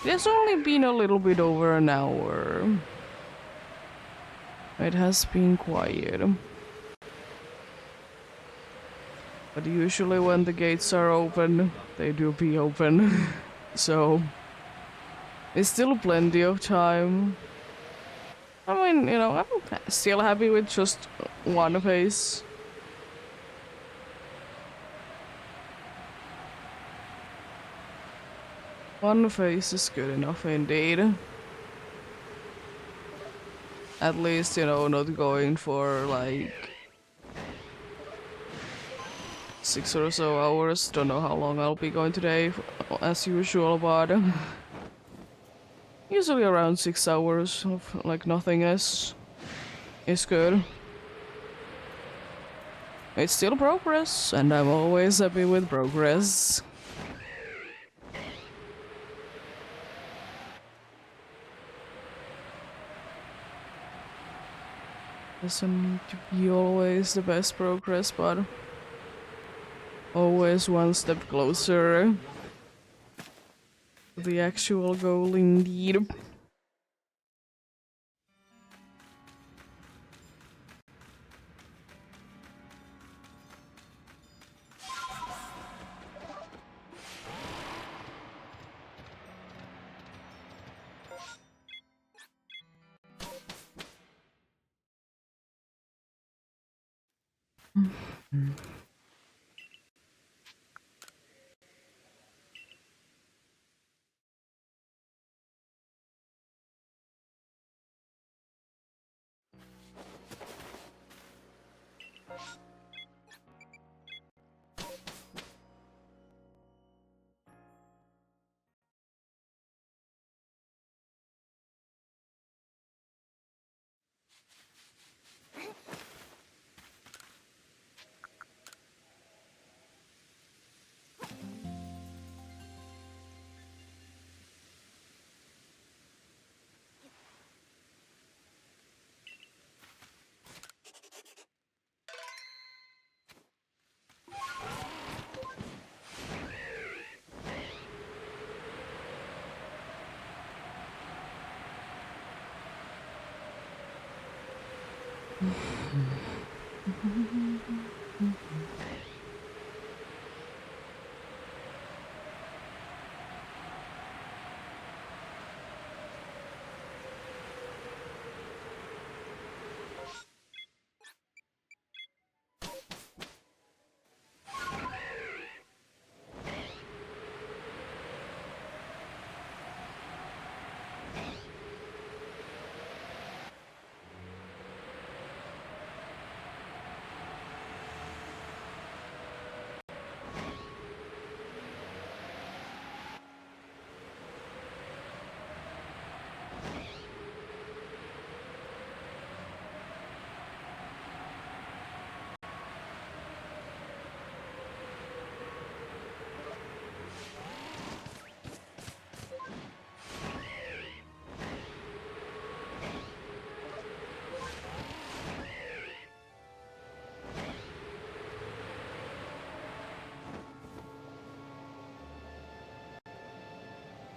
It has only been a little bit over an hour. It has been quiet. But usually when the gates are open, they do be open. So, it's still plenty of time. I mean, you know, I'm still happy with just one face. One face is good enough indeed. At least, you know, not going for like 6 or so hours. Don't know how long I'll be going today, as usual, but usually around 6 hours of like nothingness is good. It's still progress, and I'm always happy with progress. Doesn't need to be always the best progress, but always one step closer to the actual goal indeed.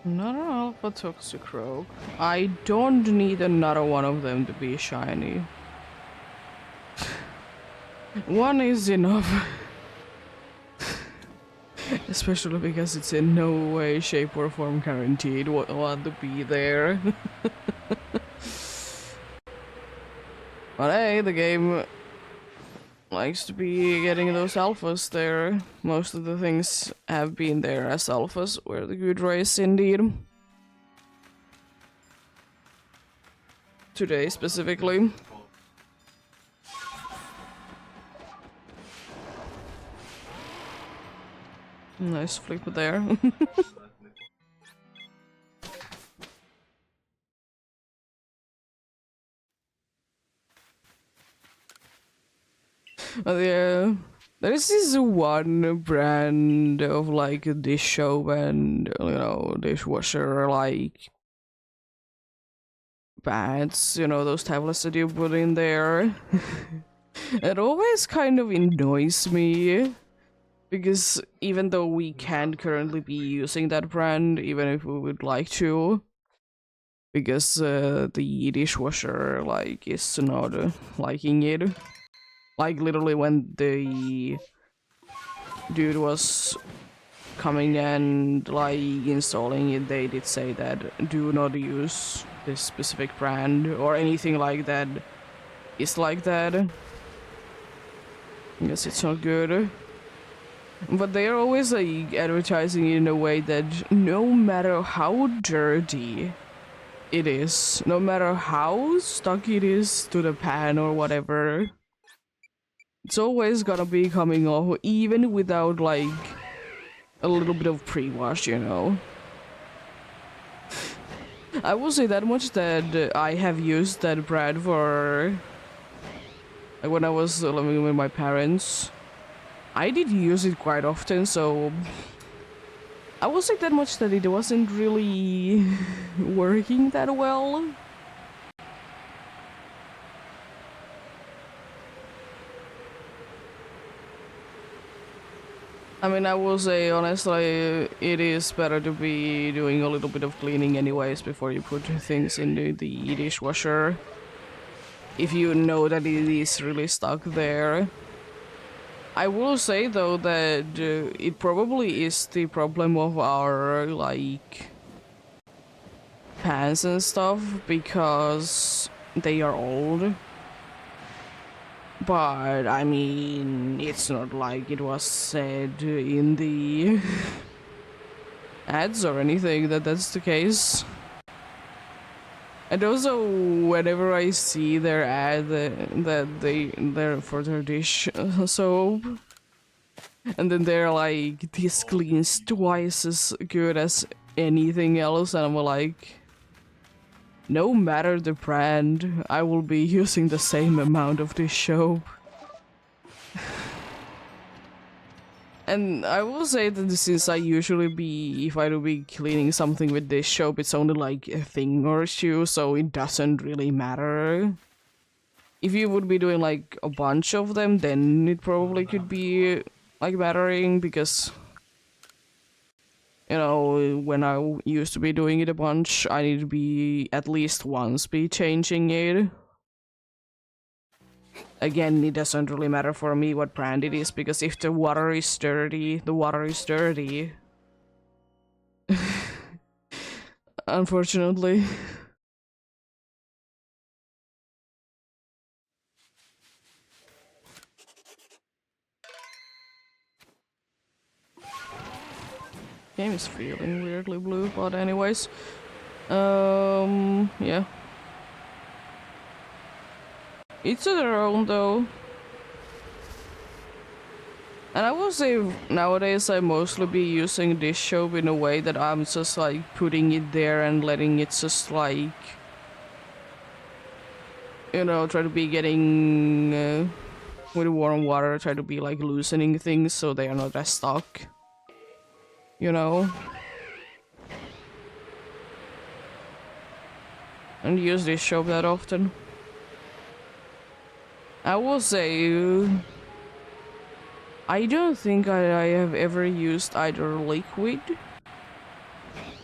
Not an alpha toxicroak. I don't need another one of them to be shiny. One is enough. Especially because it's in no way, shape or form guaranteed what to be there. But hey, the game likes to be getting those alphas there. Most of the things have been there as alphas, were the good race indeed. Today specifically. Nice flip there. But yeah, there's this one brand of like dish soap and, you know, dishwasher like pads, you know, those tablets that you put in there. It always kind of annoys me because even though we can't currently be using that brand, even if we would like to, because the dishwasher like is not liking it. Like literally when the dude was coming and like installing it, they did say that do not use this specific brand or anything like that is like that. I guess it's not good. But they're always like advertising in a way that no matter how dirty it is, no matter how stuck it is to the pan or whatever, it's always gonna be coming off even without like a little bit of pre-wash, you know. I will say that much that I have used that brand for like when I was living with my parents. I did use it quite often, so I will say that much that it wasn't really working that well. I mean, I will say honestly, it is better to be doing a little bit of cleaning anyways before you put things into the dishwasher. If you know that it is really stuck there. I will say though that it probably is the problem of our like pans and stuff because they are old. But I mean, it's not like it was said in the ads or anything that that's the case. And also, whenever I see their ad that they're for their dish soap, and then they're like, this cleans twice as good as anything else, and I'm like, no matter the brand, I will be using the same amount of this soap. And I will say that since I usually be, if I do be cleaning something with this soap, it's only like a thing or two, so it doesn't really matter. If you would be doing like a bunch of them, then it probably could be like mattering because, you know, when I used to be doing it a bunch, I need to be at least once be changing it. Again, it doesn't really matter for me what brand it is, because if the water is dirty, the water is dirty. Unfortunately. Game is feeling weirdly blue, but anyways. Yeah. Each to their own though. And I will say nowadays I mostly be using this soap in a way that I'm just like putting it there and letting it just like, you know, try to be getting with warm water, try to be like loosening things so they are not as stuck. You know? And use this soap that often. I will say I don't think I have ever used either liquid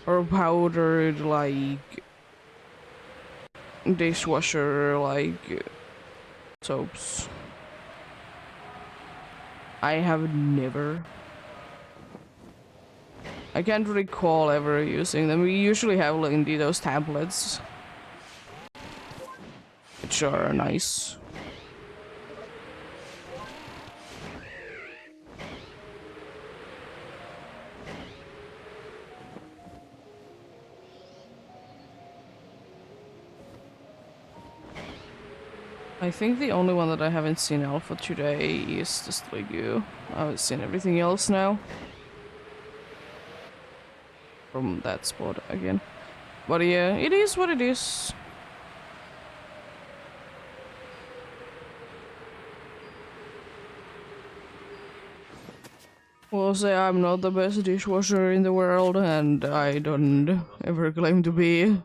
or powdered like dishwasher like soaps. I have never. I can't recall ever using them. We usually have like indeed those tablets, which are nice. I think the only one that I haven't seen alpha today is just like you. I've seen everything else now. From that spot again. But yeah, it is what it is. Will say I'm not the best dishwasher in the world, and I don't ever claim to be.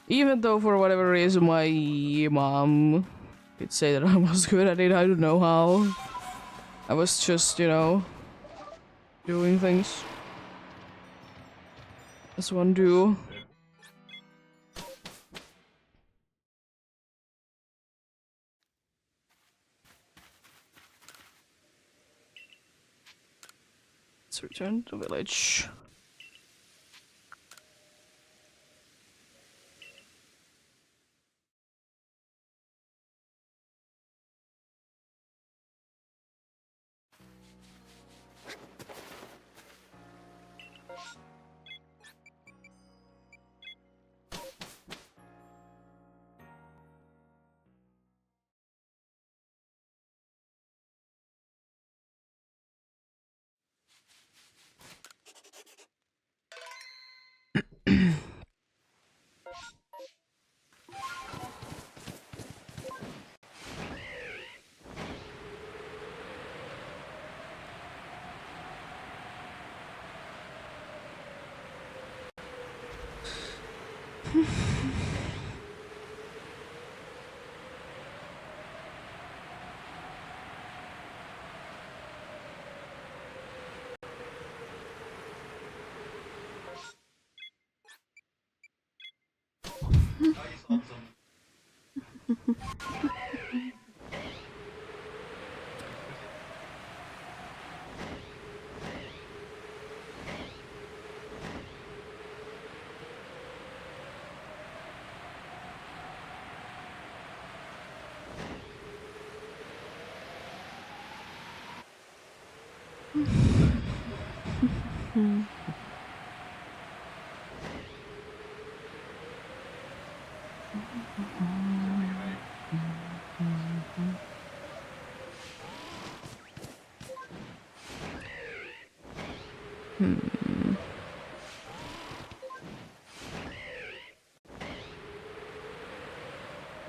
Even though for whatever reason my mom did say that I was good at it, I don't know how. I was just, you know, doing things as one do. Let's return to village.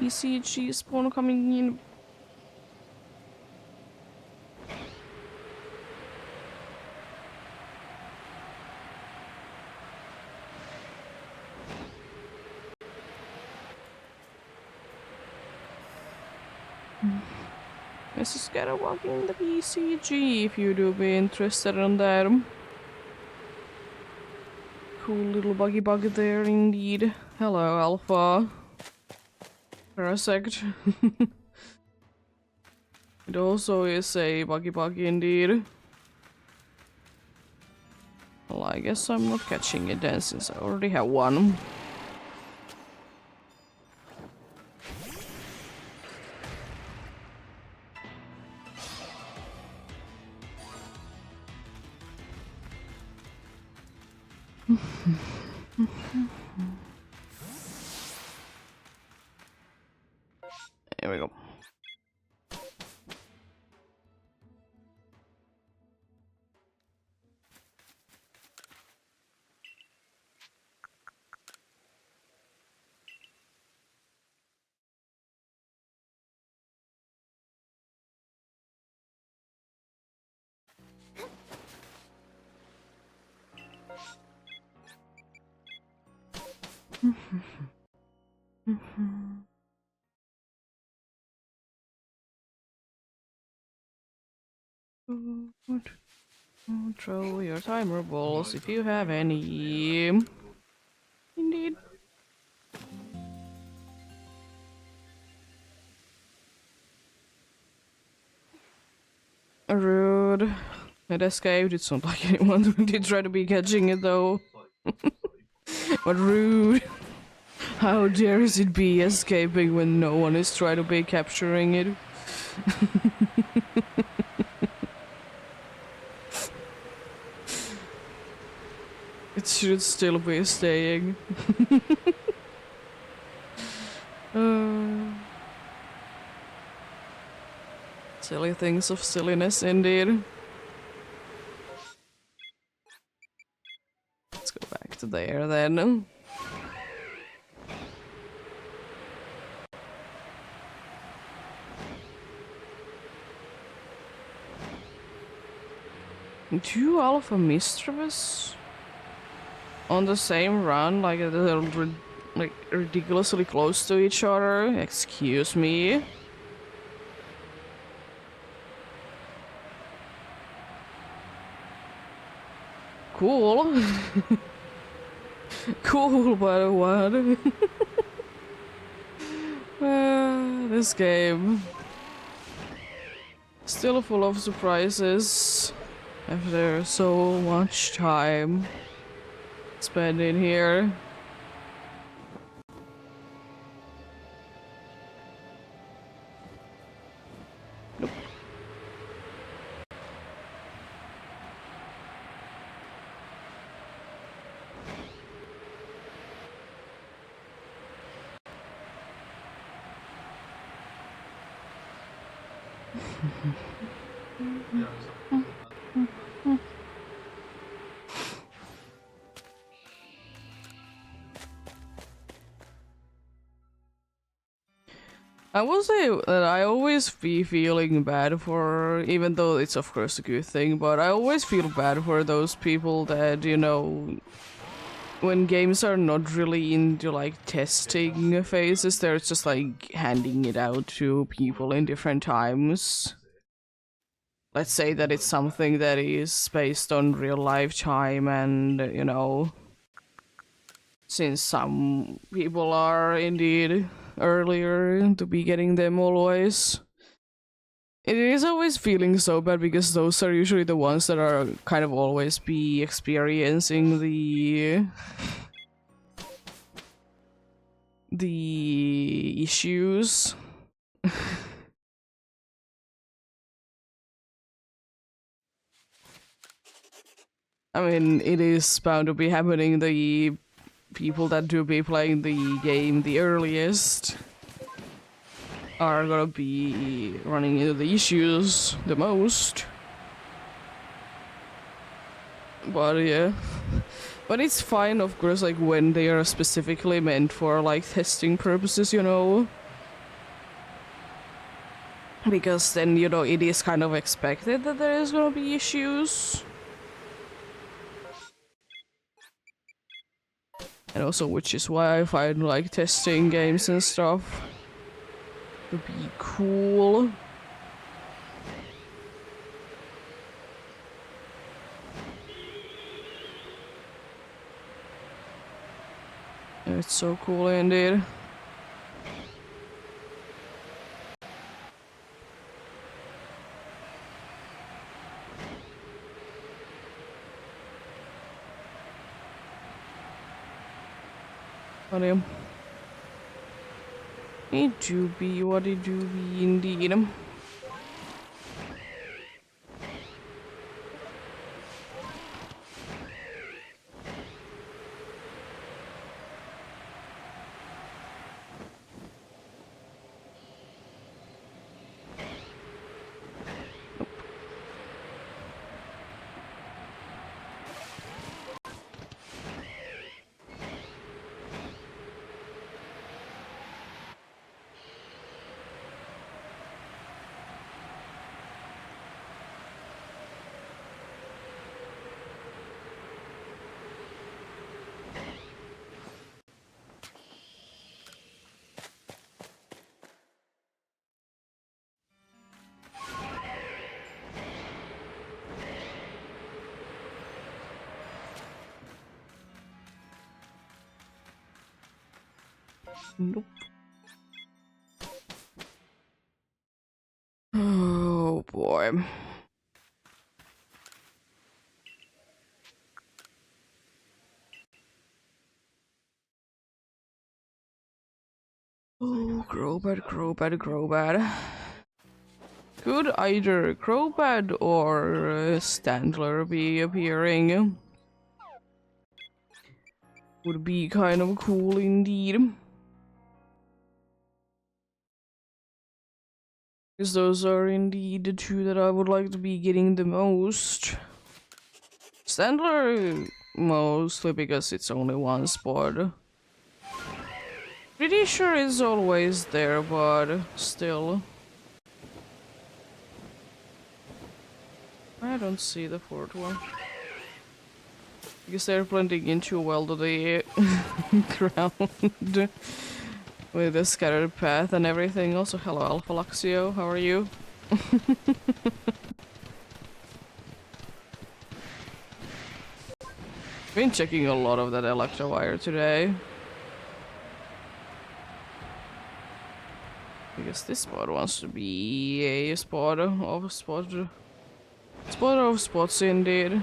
ECG spawn coming in. Mrs. Gotta walk in the BCG if you do be interested in that. Cool little buggy bug there indeed. Hello, Alpha. Parasect. It also is a buggy bug indeed. Well, I guess I'm not catching it then since I already have one. Here we go. What? Throw your timer balls if you have any. Indeed. Rude. It escaped. It's not like anyone did try to be catching it though. But rude. How dares it be escaping when no one is trying to be capturing it? It should still be staying. Silly things of silliness indeed. Let's go back to there then. Two Alpha Mischievous on the same run, like they're like ridiculously close to each other. Excuse me. Cool. Cool, but what? This game. Still full of surprises. After so much time spent in here. Nope. I will say that I always be feeling bad for, even though it's of course a good thing, but I always feel bad for those people that, you know, when games are not really into like testing phases, they're just like handing it out to people in different times. Let's say that it's something that is based on real life time and, you know, since some people are indeed earlier to be getting them always. It is always feeling so bad because those are usually the ones that are kind of always be experiencing the issues. I mean, it is bound to be happening. The people that do be playing the game the earliest are gonna be running into the issues the most. But yeah. But it's fine, of course, like when they are specifically meant for like testing purposes, you know. Because then, you know, it is kind of expected that there is gonna be issues. And also, which is why I find like testing games and stuff to be cool. It's so cool indeed. Funny. It do be what it do be indeed. Nope. Oh boy. Oh, Crowbat, Crowbat, Crowbat. Could either Crowbat or Standler be appearing? Would be kind of cool indeed. Because those are indeed the two that I would like to be getting the most. Standler mostly because it's only one spot. Pretty sure it's always there, but still. I don't see the fourth one. Because they're blending in too well to the ground. With the scattered path and everything. Also, hello Alpha Luxio, how are you? Been checking a lot of that Electrovire today. Because this spot wants to be a spot of spots indeed.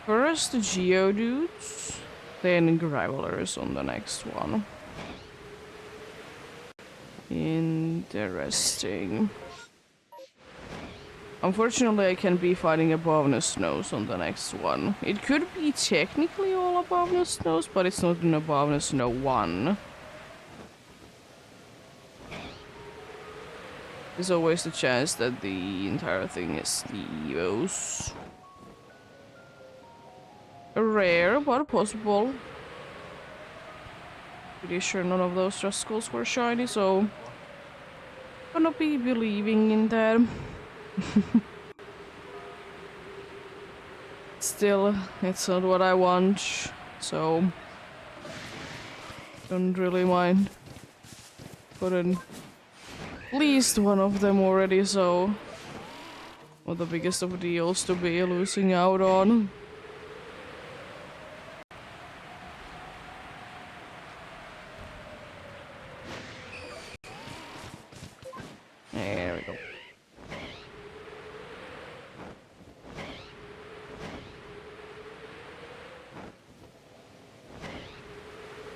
First the Geodudes, then Gravelers on the next one. Interesting. Unfortunately, I can be fighting above the snows on the next one. It could be technically all above the snows, but it's not an above the snow one. There's always the chance that the entire thing is the EVOs. Rare, but possible. Pretty sure none of those Rascals were shiny, so gonna be believing in that. Still, it's not what I want, so don't really mind. But at least one of them already, so not the biggest of deals to be losing out on. There we go.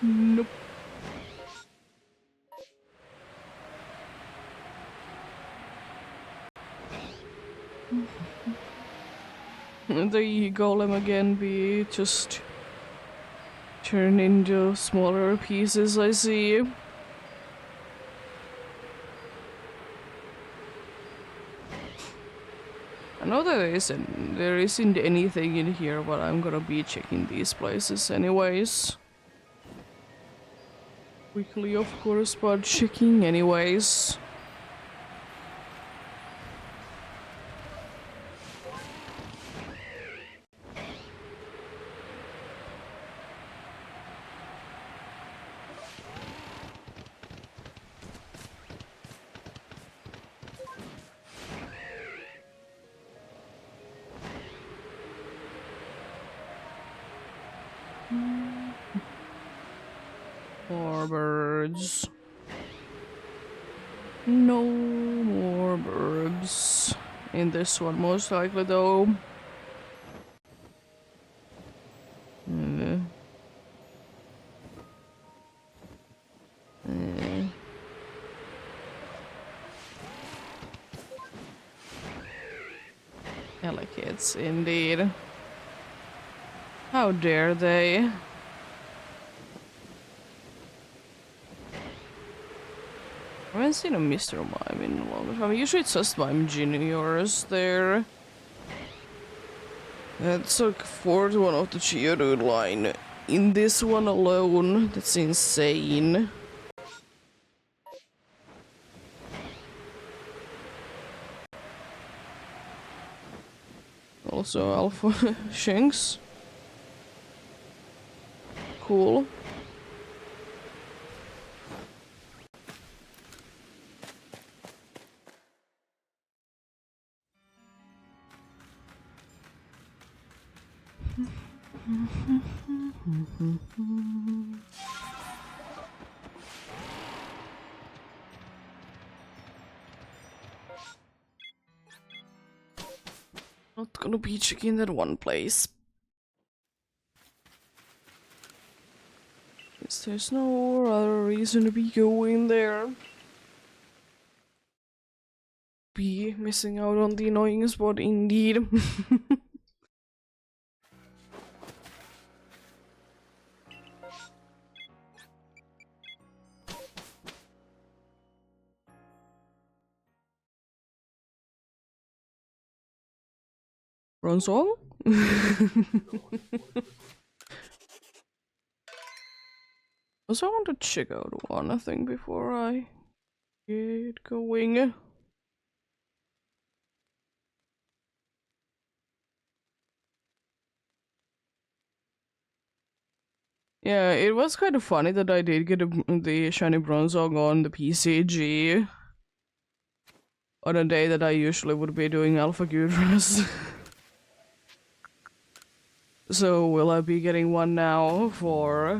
Nope. The golem again be just turned into smaller pieces, I see. I know there isn't anything in here, but I'm gonna be checking these places anyways. Quickly, of course, but checking anyways. More birds. No more birds. In this one, most likely, though. Helikids, indeed. How dare they? I haven't seen a Mr. Mime in a long time. Usually it's just Mime Juniors there. That's like fourth one of the Geodude line. In this one alone, that's insane. Also Alpha Shanks. Cool. Not gonna be checking that one place. Guess there's no other reason to be going there. Be missing out on the annoying spot indeed. Ronsong? Also, I want to check out one thing before I get going. Yeah, it was kind of funny that I did get the shiny Bronzong on the PCG on a day that I usually would be doing Alpha Gudras. So will I be getting one now for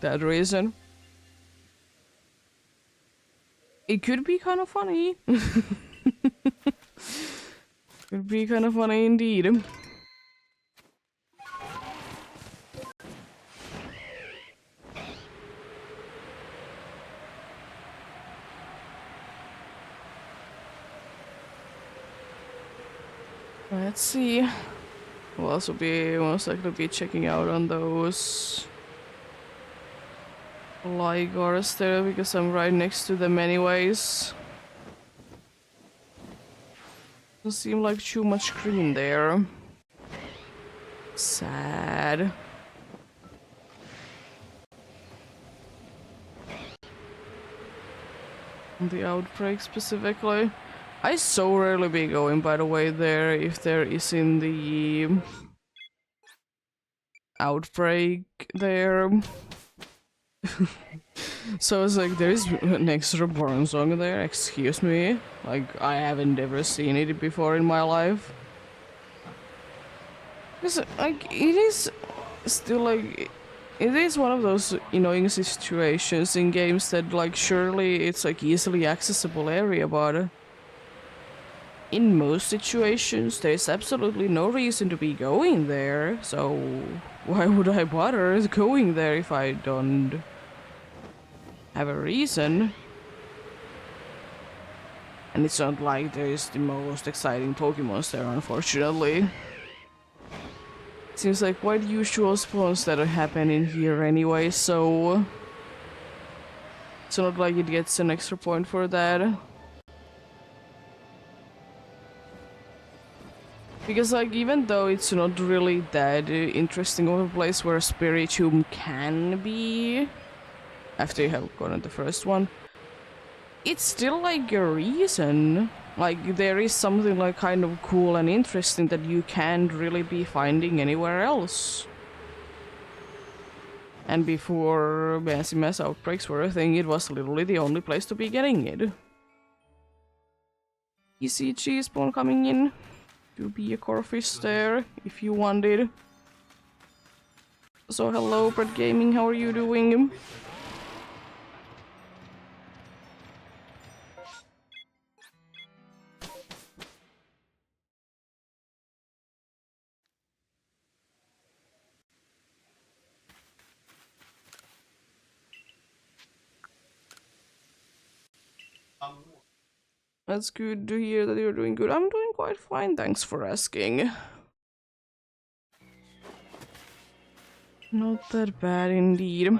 that reason? It could be kind of funny. Could be kind of funny indeed. Let's see. We'll also be most likely be checking out on those Ligars there because I'm right next to them anyways. Doesn't seem like too much green there. Sad. The outbreak specifically. I so rarely be going, by the way, there if there is in the outbreak there. So it's like there's an extra Bronzong there, excuse me. Like I haven't ever seen it before in my life. Because like it is still like it is one of those annoying situations in games that like surely it's like easily accessible area, but in most situations there's absolutely no reason to be going there, so why would I bother going there if I don't have a reason? And it's not like there's the most exciting Pokemons there, unfortunately. Seems like quite usual spawns that happen in here anyway, so it's not like it gets an extra point for that. Because like even though it's not really that interesting of a place where a Spiritomb can be after you have gotten the first one, it's still like a reason. Like there is something like kind of cool and interesting that you can't really be finding anywhere else. And before massive mass outbreaks were a thing, it was literally the only place to be getting it. ECG spawn coming in. To be a Corfish there, if you wanted. So hello, Brett Gaming, how are you doing? That's good to hear that you're doing good. I'm doing quite fine, thanks for asking. Not that bad indeed.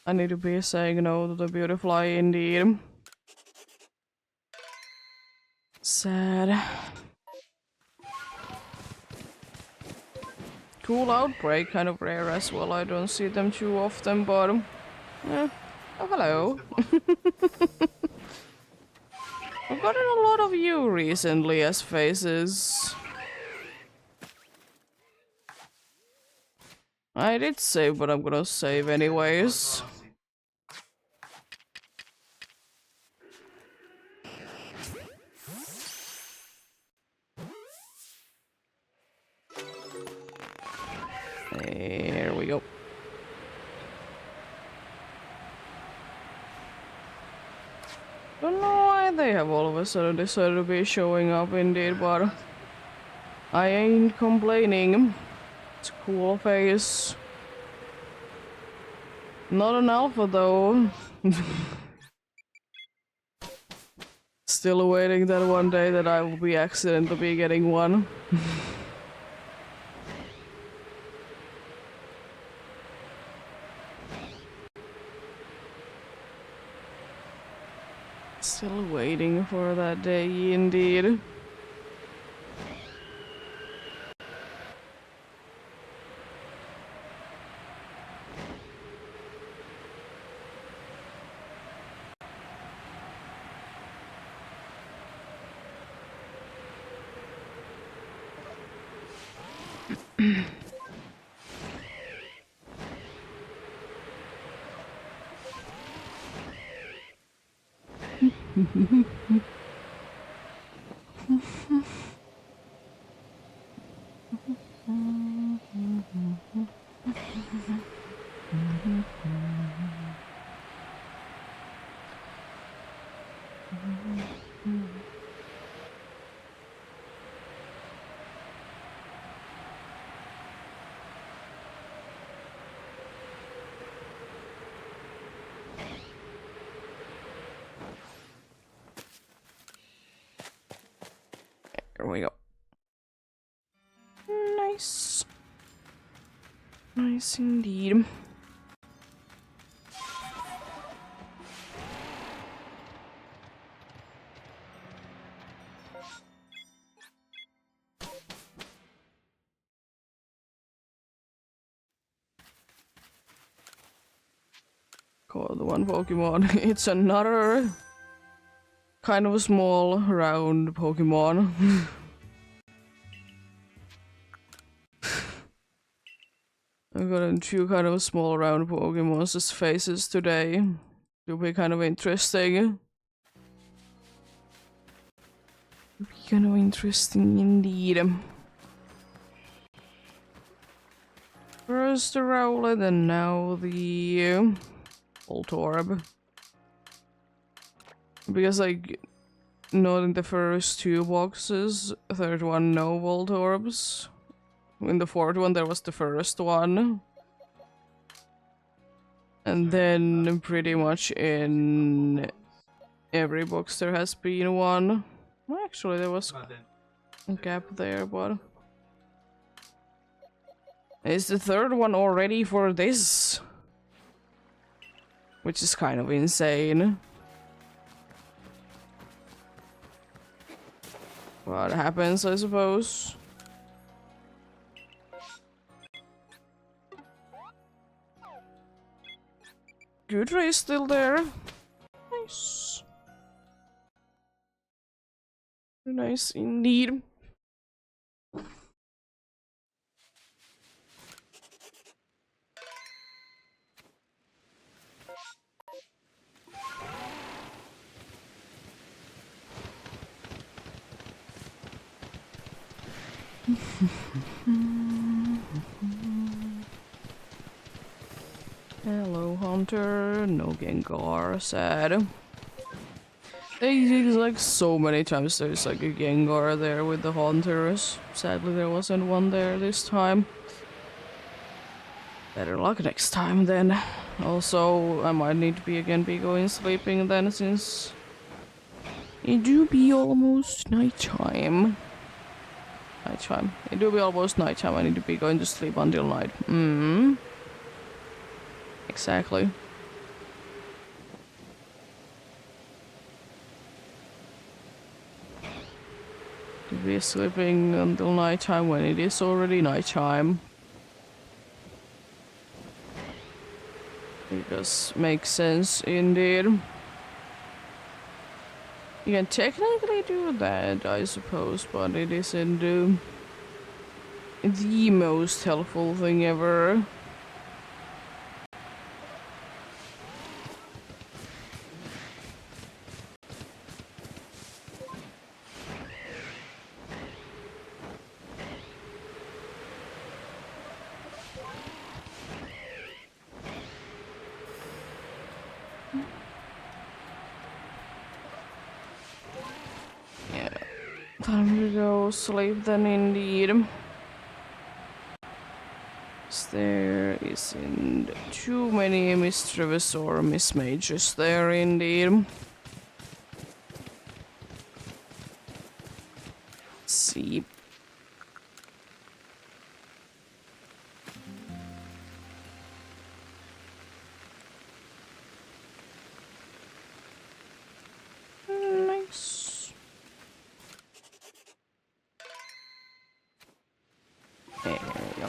I need to be saying no to the beautiful indeed. Sad. Cool outbreak, kind of rare as well. I don't see them too often, but yeah. Oh, hello. I've gotten a lot of you recently as faces. I did save, but I'm gonna save anyways. There we go. Don't know why they have all of a sudden decided to be showing up indeed, but I ain't complaining. It's a cool face. Not an alpha though. Still waiting that one day that I will be accidentally getting one. Still waiting for that day indeed. Here we go. Nice. Nice indeed. Call the one Pokemon. It's another kind of a small, round Pokemon. I've gotten two kind of small, round Pokemon's faces today. It'll be kind of interesting. It'll be kind of interesting indeed. First the Rowlet and now the Voltorb. Because like not in the first two boxes, third one no Voltorbs. In the fourth one there was the first one. And then pretty much in every box there has been one. Well, actually there was a gap there, but is the third one already for this? Which is kind of insane. What happens, I suppose. Good race still there. Nice. Nice indeed. Hello, Hunter. No Gengar. Sad. It's like so many times there's like a Gengar there with the Hunters. Sadly, there wasn't one there this time. Better luck next time then. Also, I might need to be going sleeping then, since it do be almost nighttime. It do be almost nighttime. I need to be going to sleep until night. Exactly. to be sleeping until nighttime when it is already nighttime. It does make sense indeed. You can technically do that, I suppose, but it isn't the most helpful thing ever. Time to go sleep then indeed. There isn't too many mischievous or mismages there indeed. Let's see. Nice. There we go.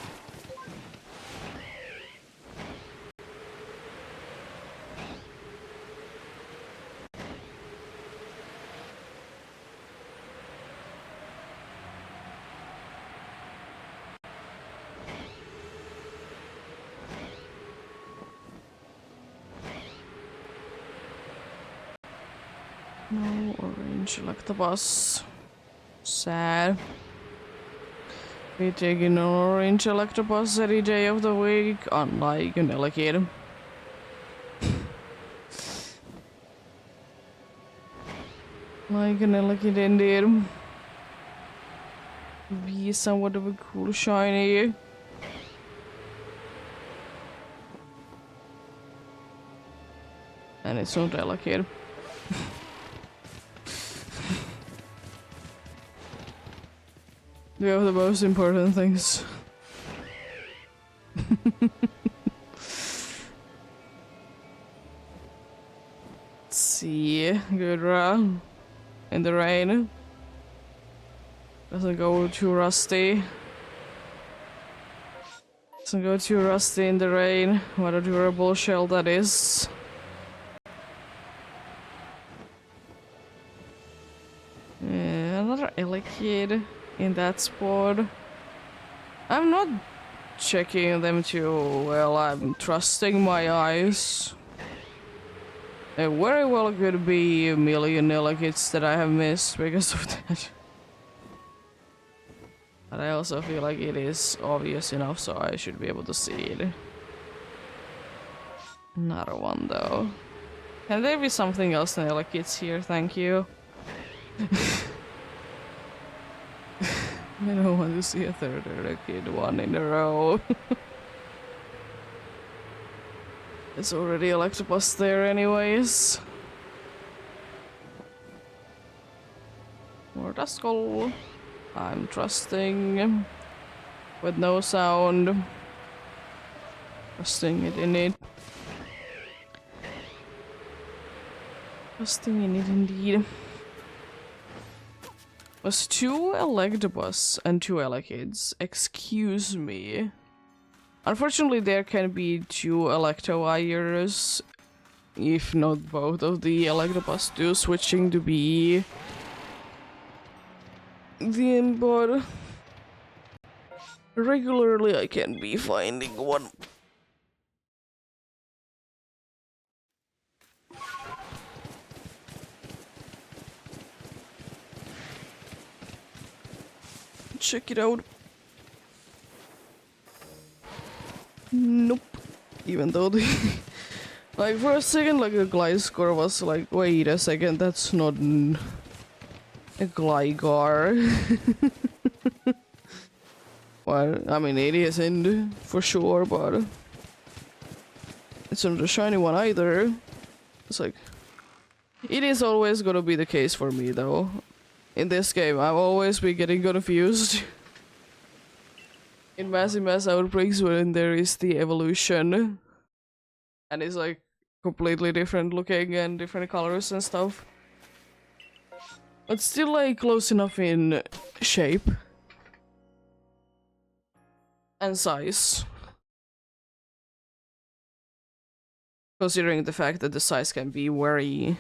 No orange like the bus. Sad. We taking an orange electrobus every day of the week, unlike an alligator. Like an alligator indeed. Be somewhat of a cool shiny. And it's not alligator. We have the most important things. Let's see. Good run. In the rain. Doesn't go too rusty. Doesn't go too rusty in the rain. What a durable shell that is. Yeah, another Elekid in that spot. I'm not checking them too well. I'm trusting my eyes. It very well could be a million Elekids that I have missed because of that. But I also feel like it is obvious enough, so I should be able to see it. Another one though. Can there be something else than Elekids here? Thank you. I don't want to see a third Elekid one in a row. It's already Electabuzz there anyways. More Duskull. I'm trusting. With no sound. Trusting it in it. Trusting in it indeed. Was 2 Electabuzz and 2 Elekids. Excuse me. Unfortunately, there can be 2 Electivires, if not both of the Electabuzz do switching to be the inbot. Regularly, I can be finding one. Check it out. Nope. Even though the like for a second, like the glide score was like, wait a second, that's not a Gligar. Well, I mean it isn't for sure, but it's not a shiny one either. It's like it is always gonna be the case for me though. In this game, I've always been getting confused. In massive mass outbreaks when there is the evolution and it's like completely different looking and different colors and stuff. But still like close enough in shape and size. Considering the fact that the size can be worrying.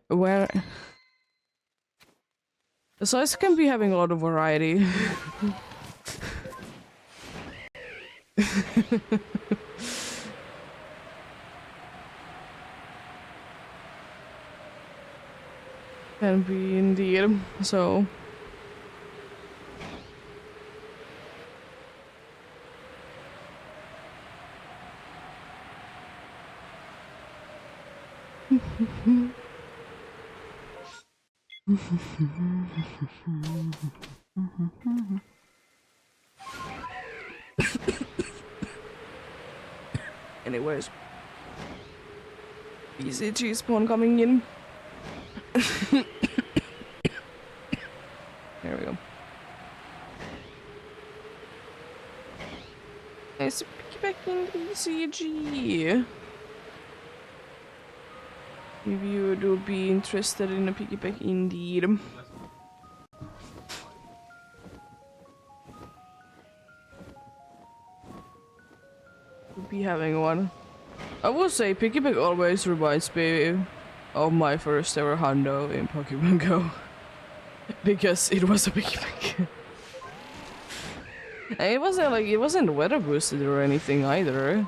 Where the size can be having a lot of variety. Can be indeed. So anyways, BCG spawn coming in. There we go. Nice to pick back in BCG. If you would be interested in a piggyback indeed. Would be having one. I will say piggyback always reminds me of my first ever hundo in Pokemon Go. Because it was a piggyback. And it wasn't weather boosted or anything either.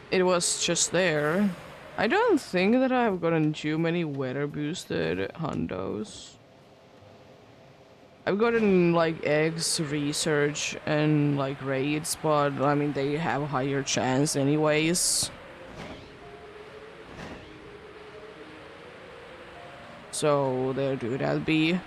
It was just there. I don't think that I've gotten too many weather boosted hundos. I've gotten like eggs, research, and like raids, but I mean they have a higher chance anyways. So there do that be.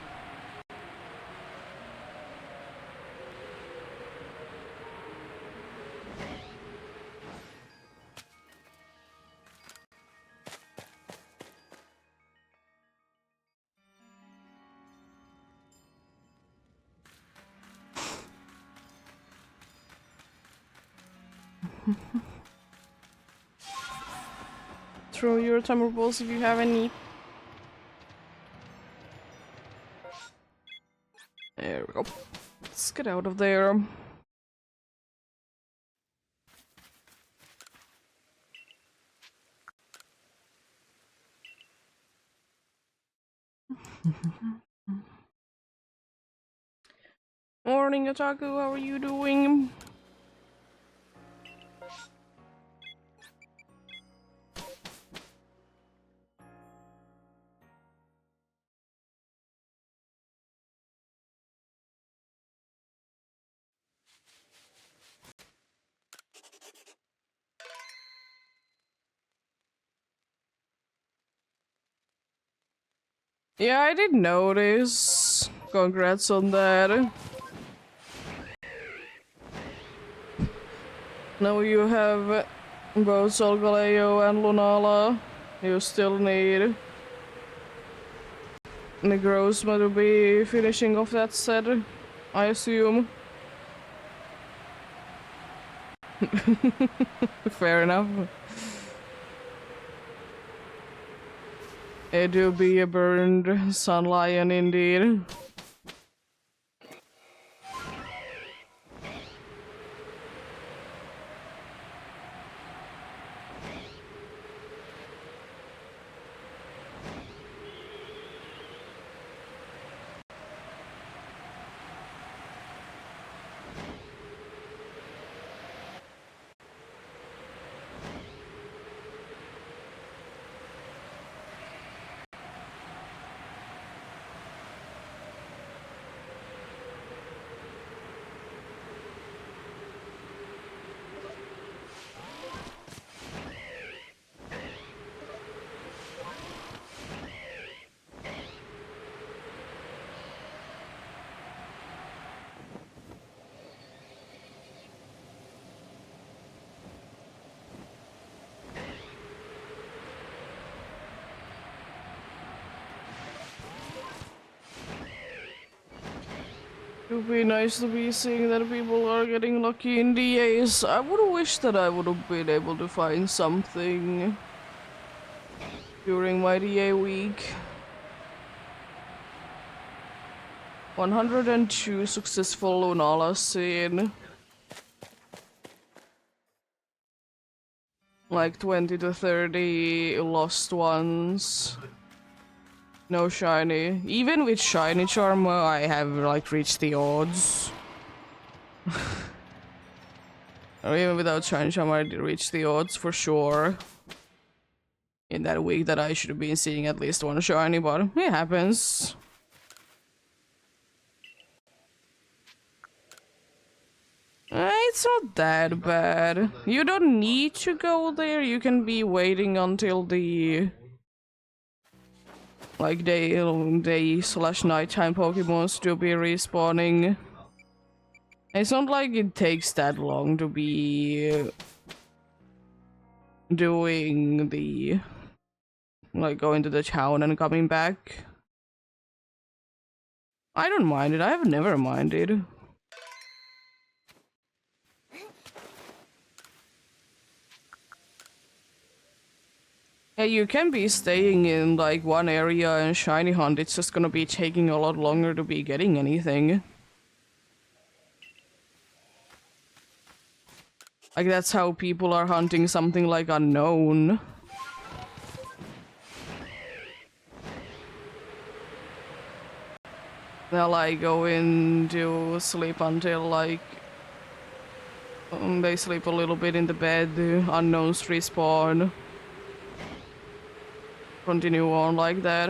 Throw your timer balls if you have any. There we go. Let's get out of there. Morning, Otaku, how are you doing? Yeah, I did notice. Congrats on that. Now you have both Solgaleo and Lunala. You still need Negrosma to be finishing off that set, I assume. Fair enough. It will be a burned Sun Lion indeed. It would be nice to be seeing that people are getting lucky in DAs. I would wish that I would have been able to find something during my DA week. 102 successful Lunala seen. Like 20 to 30 lost ones. No shiny. Even with shiny charm, I have like reached the odds. Or even without shiny charm, I did reach the odds for sure. In that week that I should have been seeing at least one shiny, but it happens. It's not that bad. You don't need to go there. You can be waiting until the like day/nighttime Pokemons to be respawning. It's not like it takes that long to be doing the like going to the town and coming back. I don't mind it. I have never minded. Yeah, you can be staying in like one area and shiny hunt. It's just gonna be taking a lot longer to be getting anything. Like that's how people are hunting something like unknown. They'll like go into sleep until like they sleep a little bit in the bed, unknowns respawn. Continue on like that.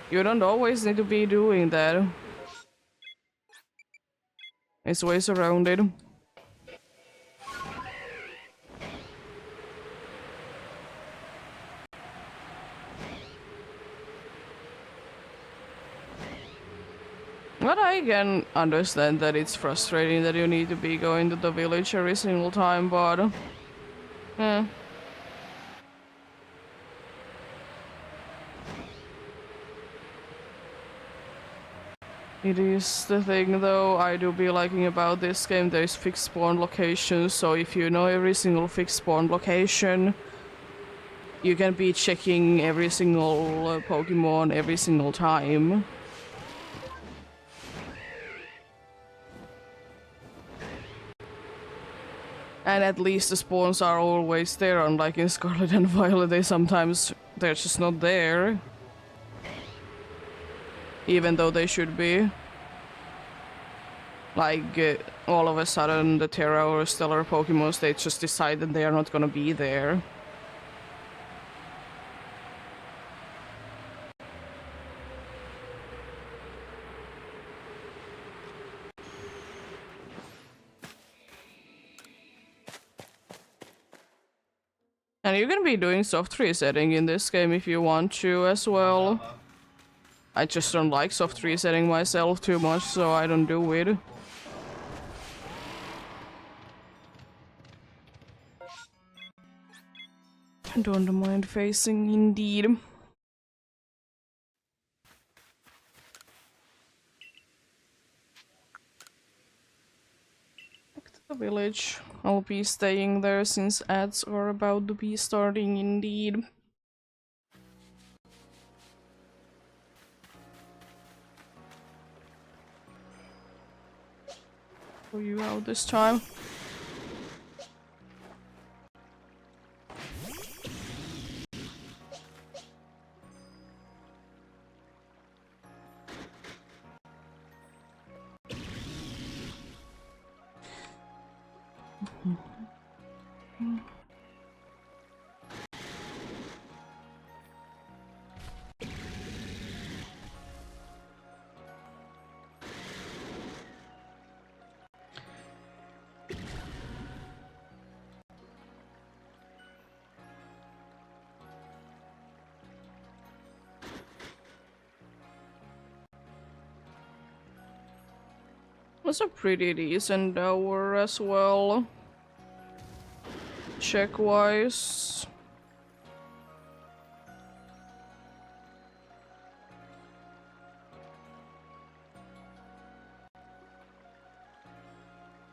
You don't always need to be doing that. It's ways around it. But I can understand that it's frustrating that you need to be going to the village every single time, but... It is the thing though, I do be liking about this game, there's fixed spawn locations, so if you know every single fixed spawn location, you can be checking every single Pokemon every single time. And at least the spawns are always there, unlike in Scarlet and Violet, they're just not there. Even though they should be. Like, all of a sudden the Terra or Stellar Pokemons, they just decide that they are not gonna be there. And you can be doing soft resetting in this game if you want to as well. I just don't like soft resetting myself too much, so I don't do it. Don't mind facing, indeed. Back to the village. I'll be staying there since ads are about to be starting, indeed. For you out this time. Was a pretty decent hour as well. Check-wise.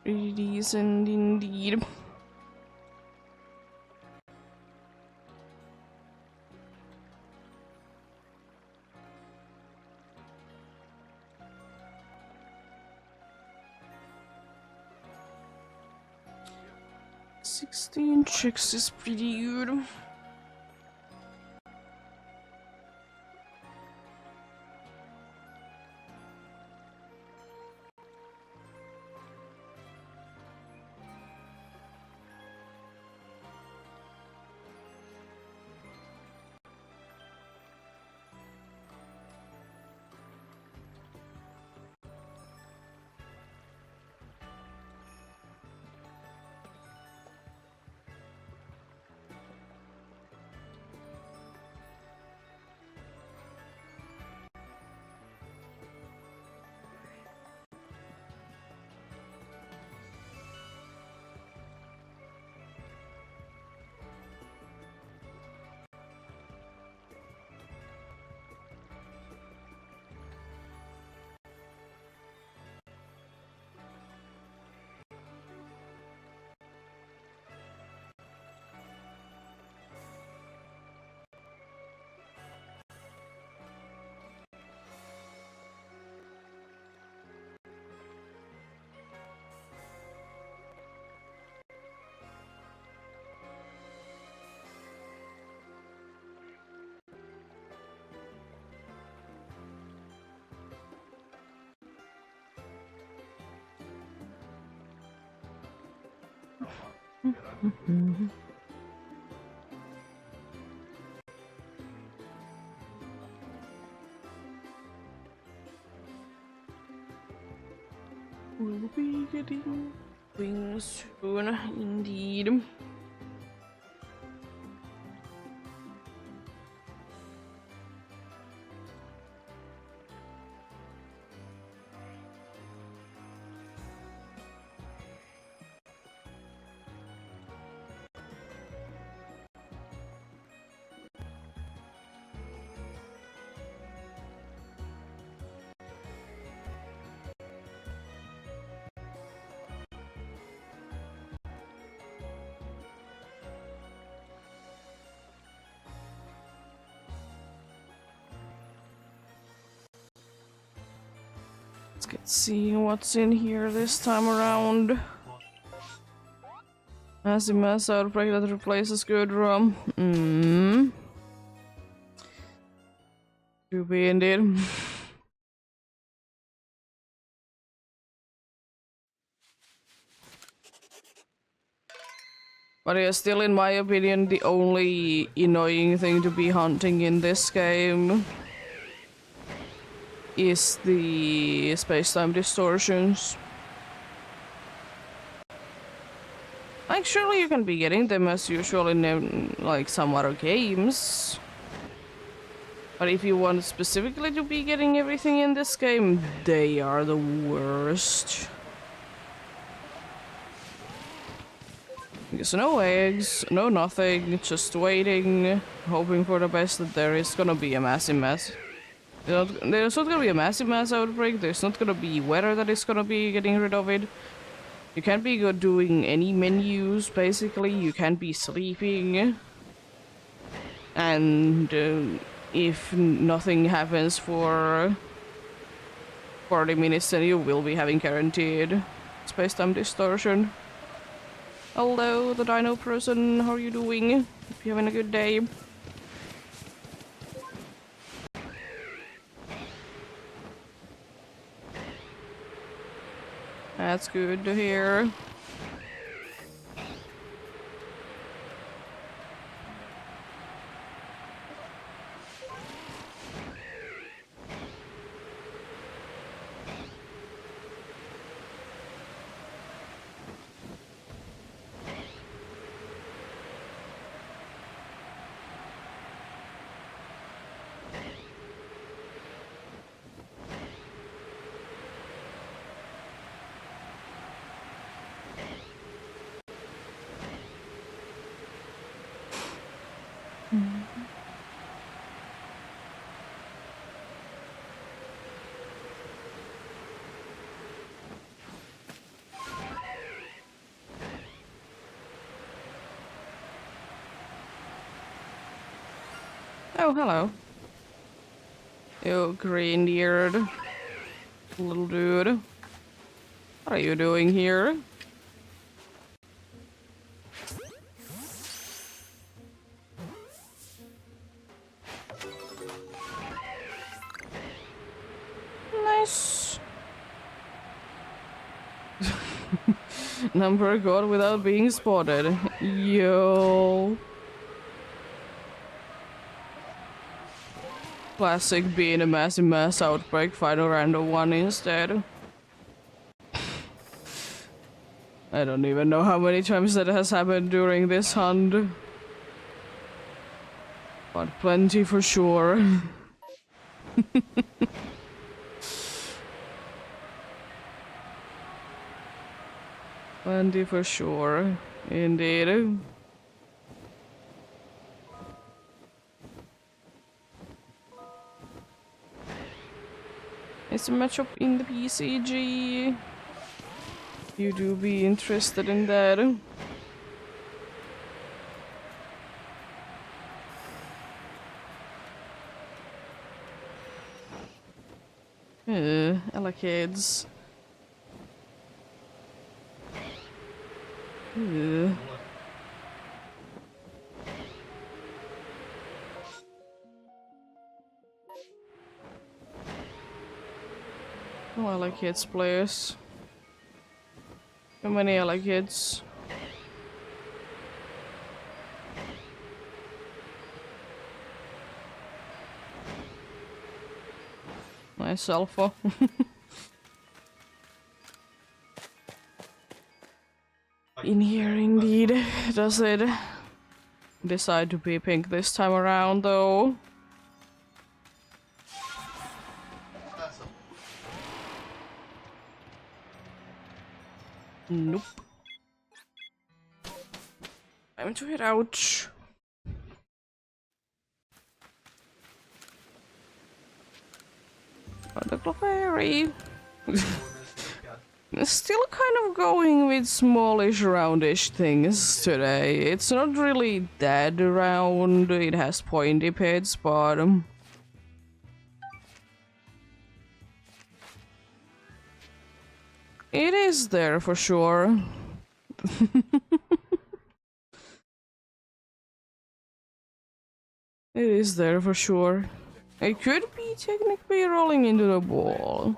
Pretty decent indeed. 16 checks is pretty good. We'll be getting wings soon, indeed. Let's get seeing what's in here this time around. Massive mass outbreak that replaces good rum. To be indeed. But yeah, still in my opinion, the only annoying thing to be hunting in this game is the space-time distortions. Like, surely you can be getting them as usual in like some other games. But if you want specifically to be getting everything in this game, they are the worst. Because no eggs, no nothing, just waiting, hoping for the best that there is gonna be a massive mess. There's not gonna be a massive mass outbreak, there's not gonna be weather that is gonna be getting rid of it. You can't be doing any menus, basically, you can't be sleeping. And if nothing happens for 40 minutes, then you will be having guaranteed space-time distortion. Hello, the dino person, how are you doing? Hope you're having a good day. That's good to hear. Oh, hello. You green-eared little dude. What are you doing here? Nice. Number got without being spotted. Yo. Classic being a massive mass outbreak, find a random one instead. I don't even know how many times that has happened during this hunt. But plenty for sure. Plenty for sure. Indeed. It's a matchup in the PCG. You do be interested in that. Ella kids. Oh, I like kids players. How many I like kids? Nice alpha. In here indeed. Does it decide to be pink this time around though? Nope. Time to head out. The Clefairy. Still kind of going with smallish, roundish things today. It's not really that round. It has pointy pits, but it is there for sure. It is there for sure. It could be technically rolling into the ball.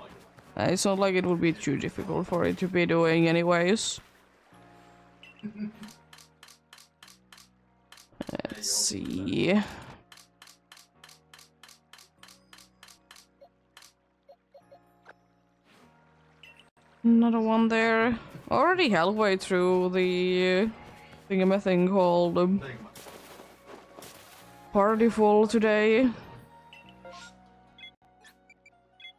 It's not like it would be too difficult for it to be doing anyways. Let's see. Another one there. Already halfway through the thing called Party Full today.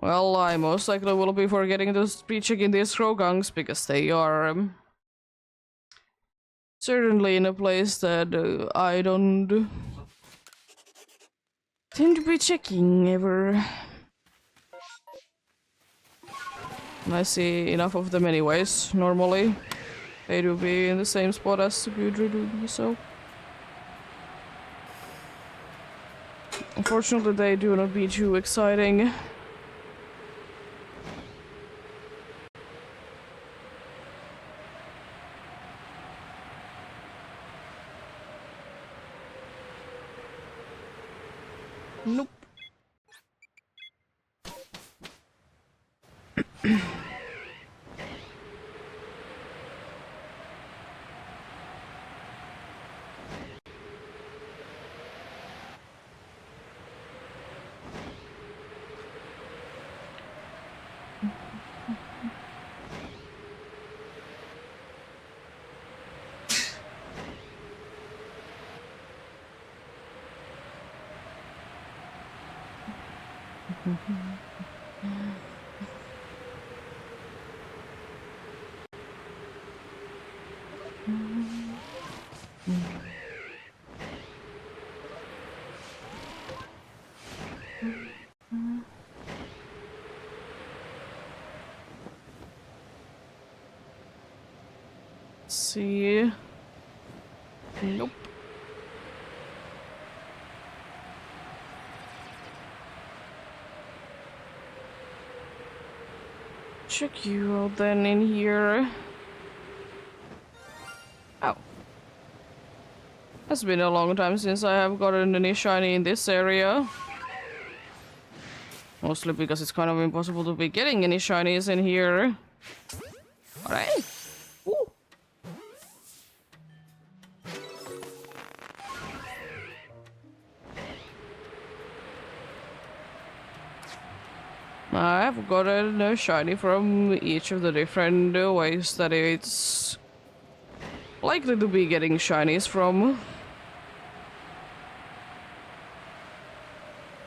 Well, I most likely will be forgetting to be checking these Krogungs because they are certainly in a place that I don't tend to be checking ever. And I see enough of them anyways, normally. They do be in the same spot as the Gudra do be, so. Unfortunately, they do not be too exciting. Nope. Let's see. Nope. Check you out then in here. Oh. It's been a long time since I have gotten any shiny in this area. Mostly because it's kind of impossible to be getting any shinies in here. Alright. Ooh. I've gotten a shiny from each of the different ways that it's likely to be getting shinies from.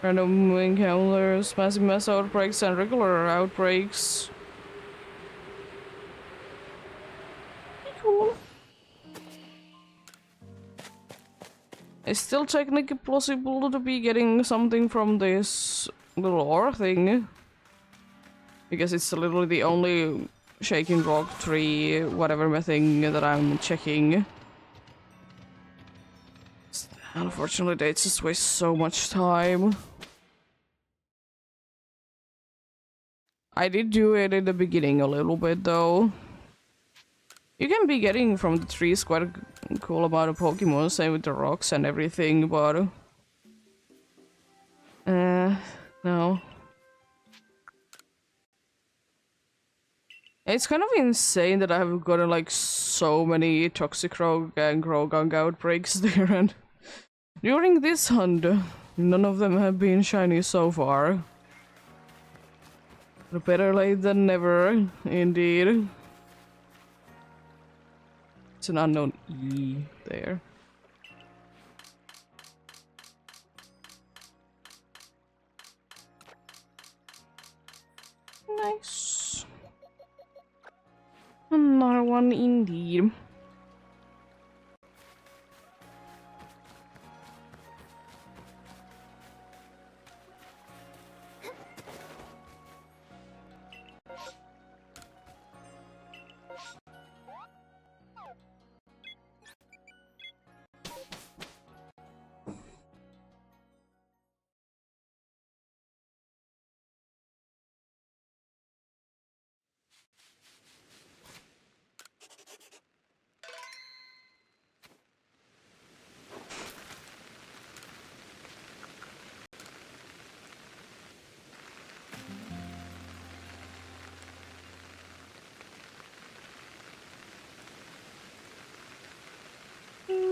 Random encounters, massive mass outbreaks, and regular outbreaks. Cool. It's still technically possible to be getting something from this little ore thing. Because it's literally the only shaking rock tree, whatever thing that I'm checking. Unfortunately, they just waste so much time. I did do it in the beginning a little bit though. You can be getting from the trees quite a cool amount of Pokemon, same with the rocks and everything, but... no. It's kind of insane that I have gotten like so many Toxicroak and Grogang outbreaks there, and during this hunt, none of them have been shiny so far. But better late than never, indeed. It's an unknown E there. Nice. Another one indeed.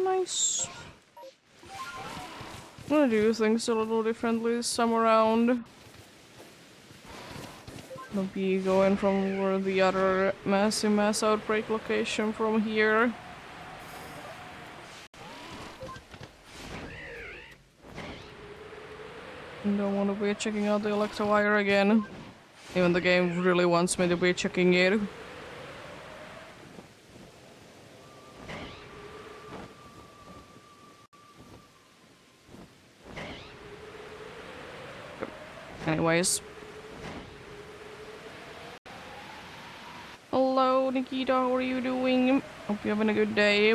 Nice. I'm gonna do things a little differently this time around. I'll be going from where the other massive mass outbreak location from here. Don't want to be checking out the Electivire again. Even the game really wants me to be checking it. Anyways. Hello, Nikita, how are you doing? Hope you're having a good day.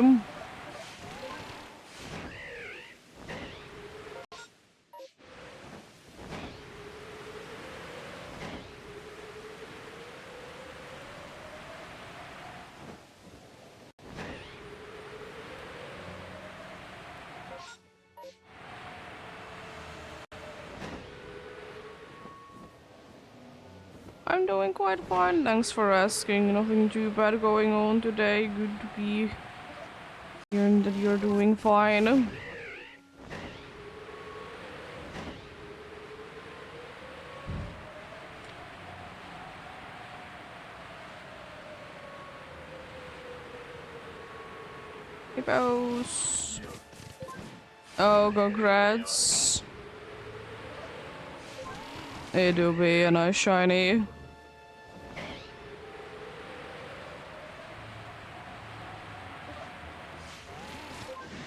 I'm doing quite fine, thanks for asking. Nothing too bad going on today. Good to be hearing that you're doing fine. Hippos. Oh, congrats. It'll be a nice shiny.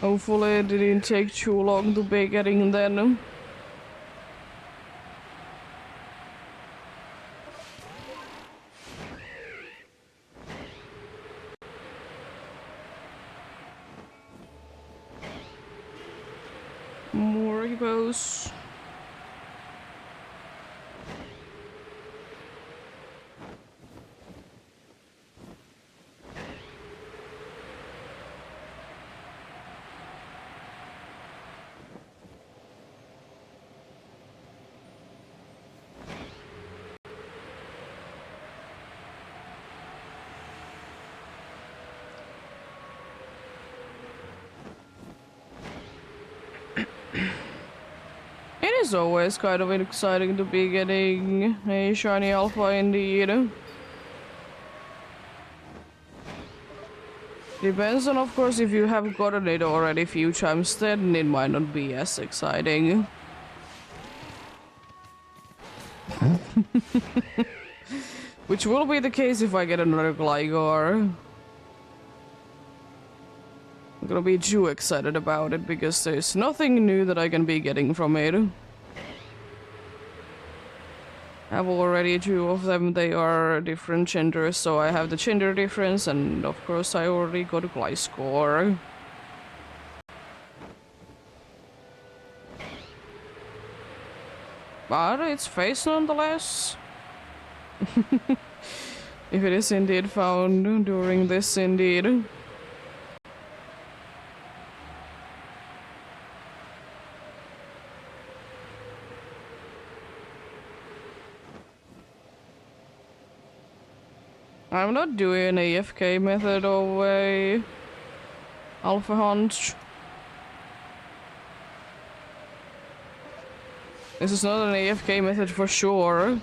Hopefully it didn't take too long to be getting then. More hippos. is always kind of exciting to be getting a shiny alpha indeed. Depends on, of course, if you have gotten it already a few times, then it might not be as exciting. Which will be the case if I get another Gligar. I'm gonna be too excited about it because there's nothing new that I can be getting from it. I have already two of them, they are different genders, so I have the gender difference, and of course I already got a Gliscor. But it's face nonetheless. If it is indeed found during this indeed. I'm not doing AFK method of a alpha hunt. This is not an AFK method for sure.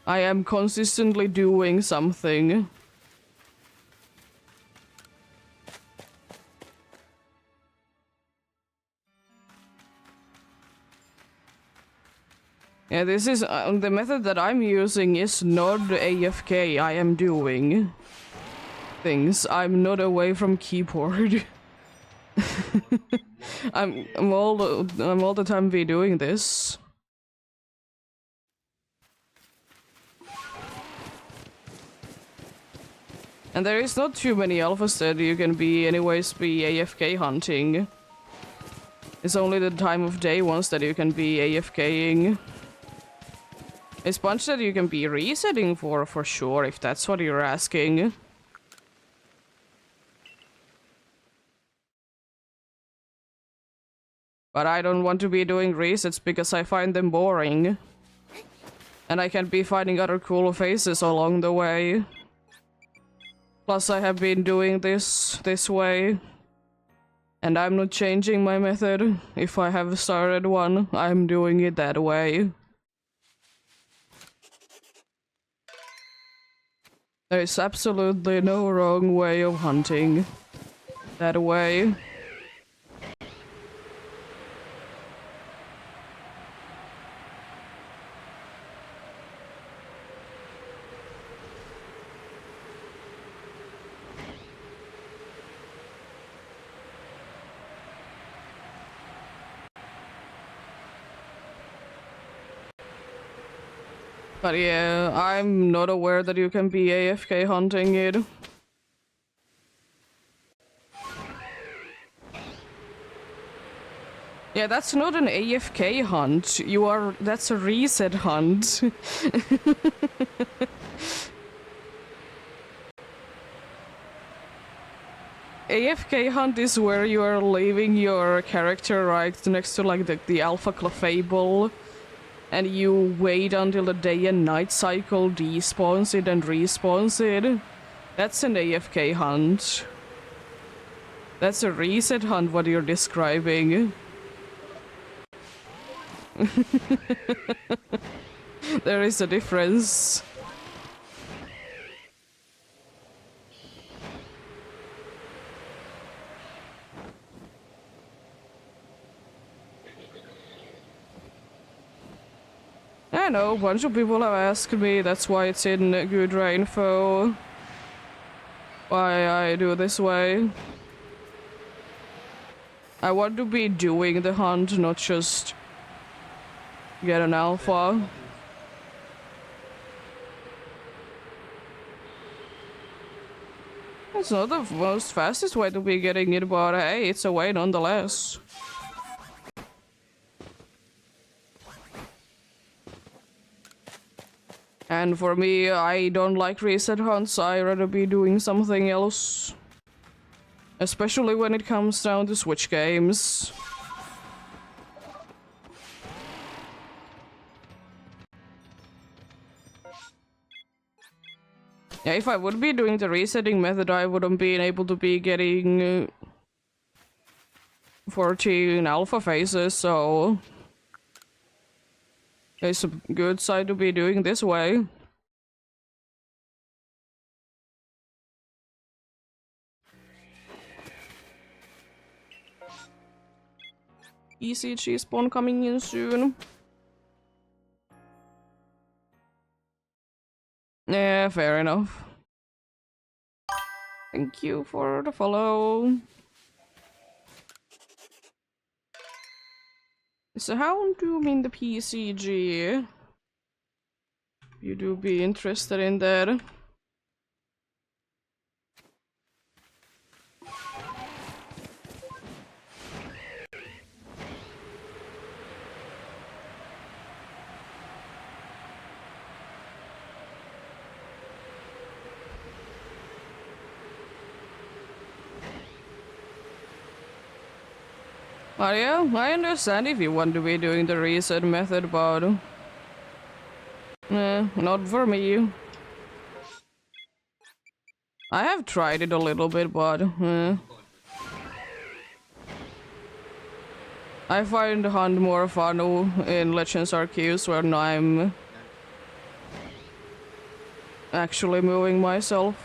I am consistently doing something. Yeah, this is the method that I'm using is not AFK. I am doing things. I'm not away from keyboard. I'm all the time be doing this. And there is not too many alphas that you can be anyways be AFK hunting. It's only the time of day ones that you can be AFKing. It's a bunch that you can be resetting for sure, if that's what you're asking. But I don't want to be doing resets because I find them boring. And I can be finding other cool faces along the way. Plus I have been doing this way. And I'm not changing my method. If I have started one, I'm doing it that way. There's absolutely no wrong way of hunting that way. But yeah, I'm not aware that you can be AFK hunting it. Yeah, that's not an AFK hunt. That's a reset hunt. AFK hunt is where you are leaving your character right next to like the Alpha Clefable. And you wait until the day and night cycle despawns it and respawns it. That's an AFK hunt. That's a reset hunt, what you're describing. There is a difference. I know, a bunch of people have asked me, that's why it's in good info. Why I do this way. I want to be doing the hunt, not just get an alpha. It's not the most fastest way to be getting it, but hey, it's a way nonetheless. And for me, I don't like reset hunts, I'd rather be doing something else. Especially when it comes down to Switch games. Yeah, if I would be doing the resetting method, I wouldn't be able to be getting 14 alpha phases, so it's a good side to be doing this way. ECG spawn coming in soon. Yeah, fair enough. Thank you for the follow. So how do you mean the PCG? You do be interested in that. But yeah, I understand if you want to be doing the reset method, but not for me. I have tried it a little bit, but I find the hunt more fun in Legends Arceus when I'm actually moving myself.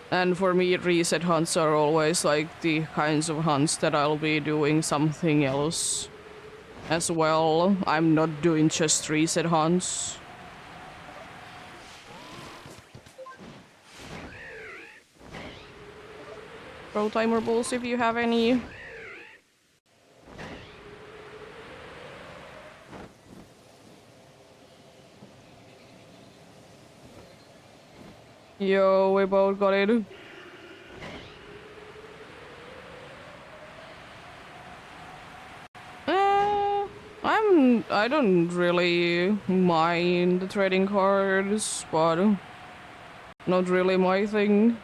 And for me, reset hunts are always like the kinds of hunts that I'll be doing something else as well. I'm not doing just reset hunts. Pro timer balls if you have any. Yo, we both got it. I don't really mind the trading cards, but not really my thing.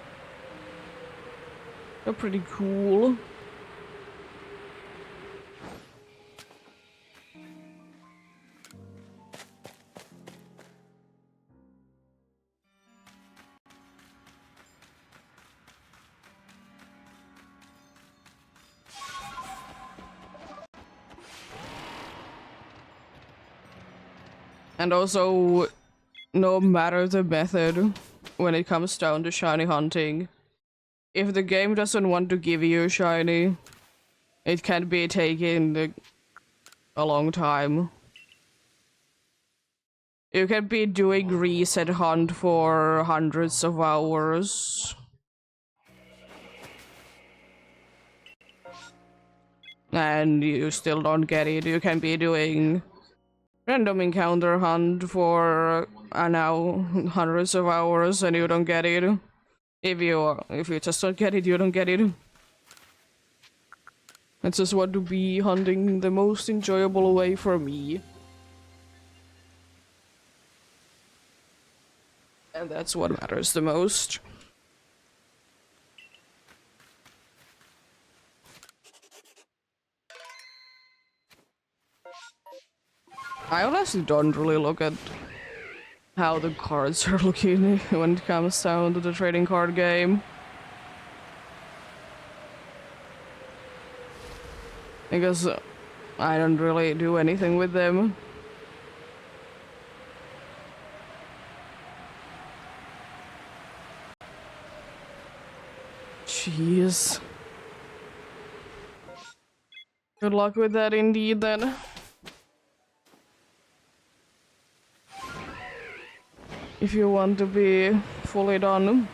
They're pretty cool. And also, no matter the method, when it comes down to shiny hunting, if the game doesn't want to give you shiny, it can be taking a long time. You can be doing reset hunt for hundreds of hours. And you still don't get it. You can be doing random encounter hunt for now hundreds of hours and you don't get it. If you just don't get it, you don't get it. It's just what to be hunting the most enjoyable way for me. And that's what matters the most. I honestly don't really look at how the cards are looking when it comes down to the trading card game. Because I don't really do anything with them. Jeez. Good luck with that indeed then. If you want to be fully done.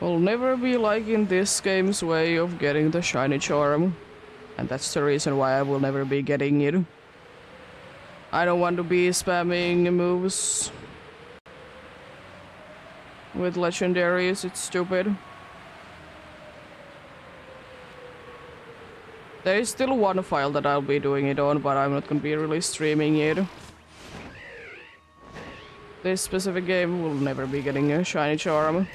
Will never be like in this game's way of getting the shiny charm. And that's the reason why I will never be getting it. I don't want to be spamming moves with legendaries, it's stupid. There is still one file that I'll be doing it on, but I'm not gonna be really streaming it. This specific game will never be getting a shiny charm.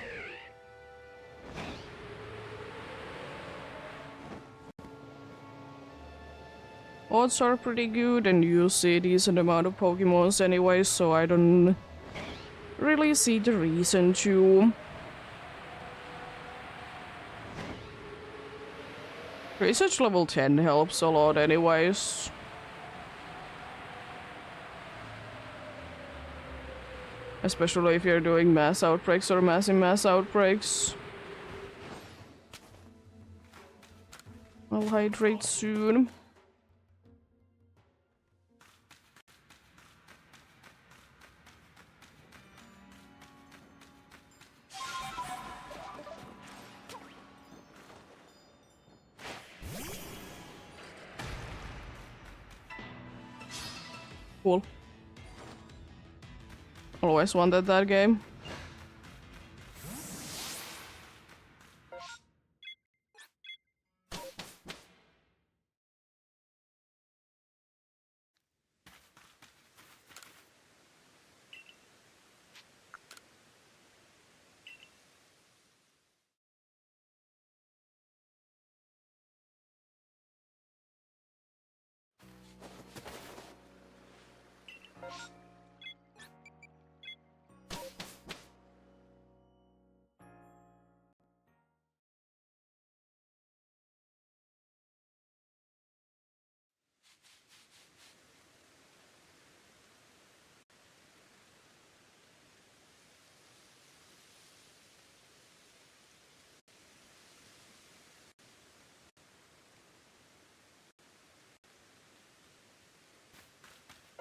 Odds are pretty good and you see a decent amount of Pokemons anyway, so I don't really see the reason to. Research level 10 helps a lot anyways. Especially if you're doing mass outbreaks or massive mass outbreaks. I'll hydrate soon. Cool. Always wanted that game.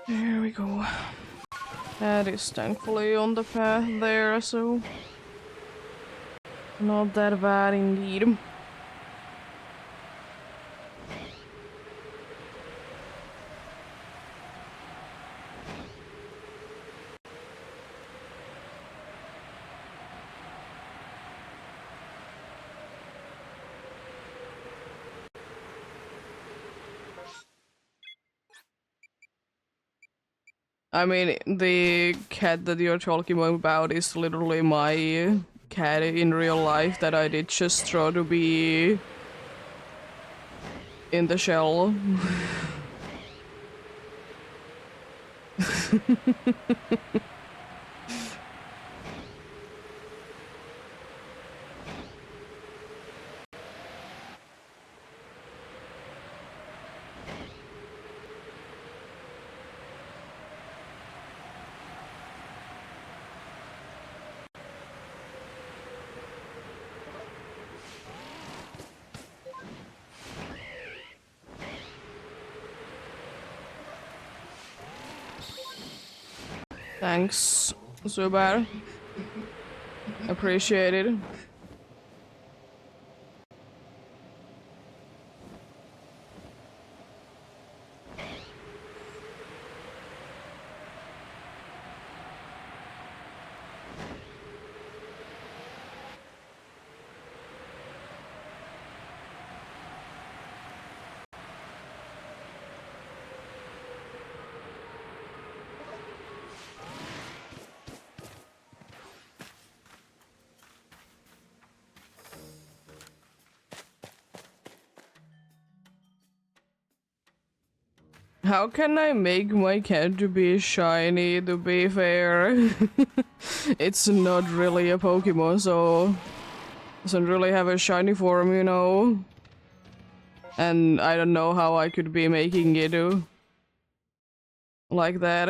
There we go. That is thankfully on the path there, so not that bad indeed. I mean, the cat that you're talking about is literally my cat in real life that I did just try to be in the shell. Thanks, Zubar. Appreciate it. How can I make my cat to be shiny, to be fair? It's not really a Pokemon, so doesn't really have a shiny form, you know? And I don't know how I could be making it do like that.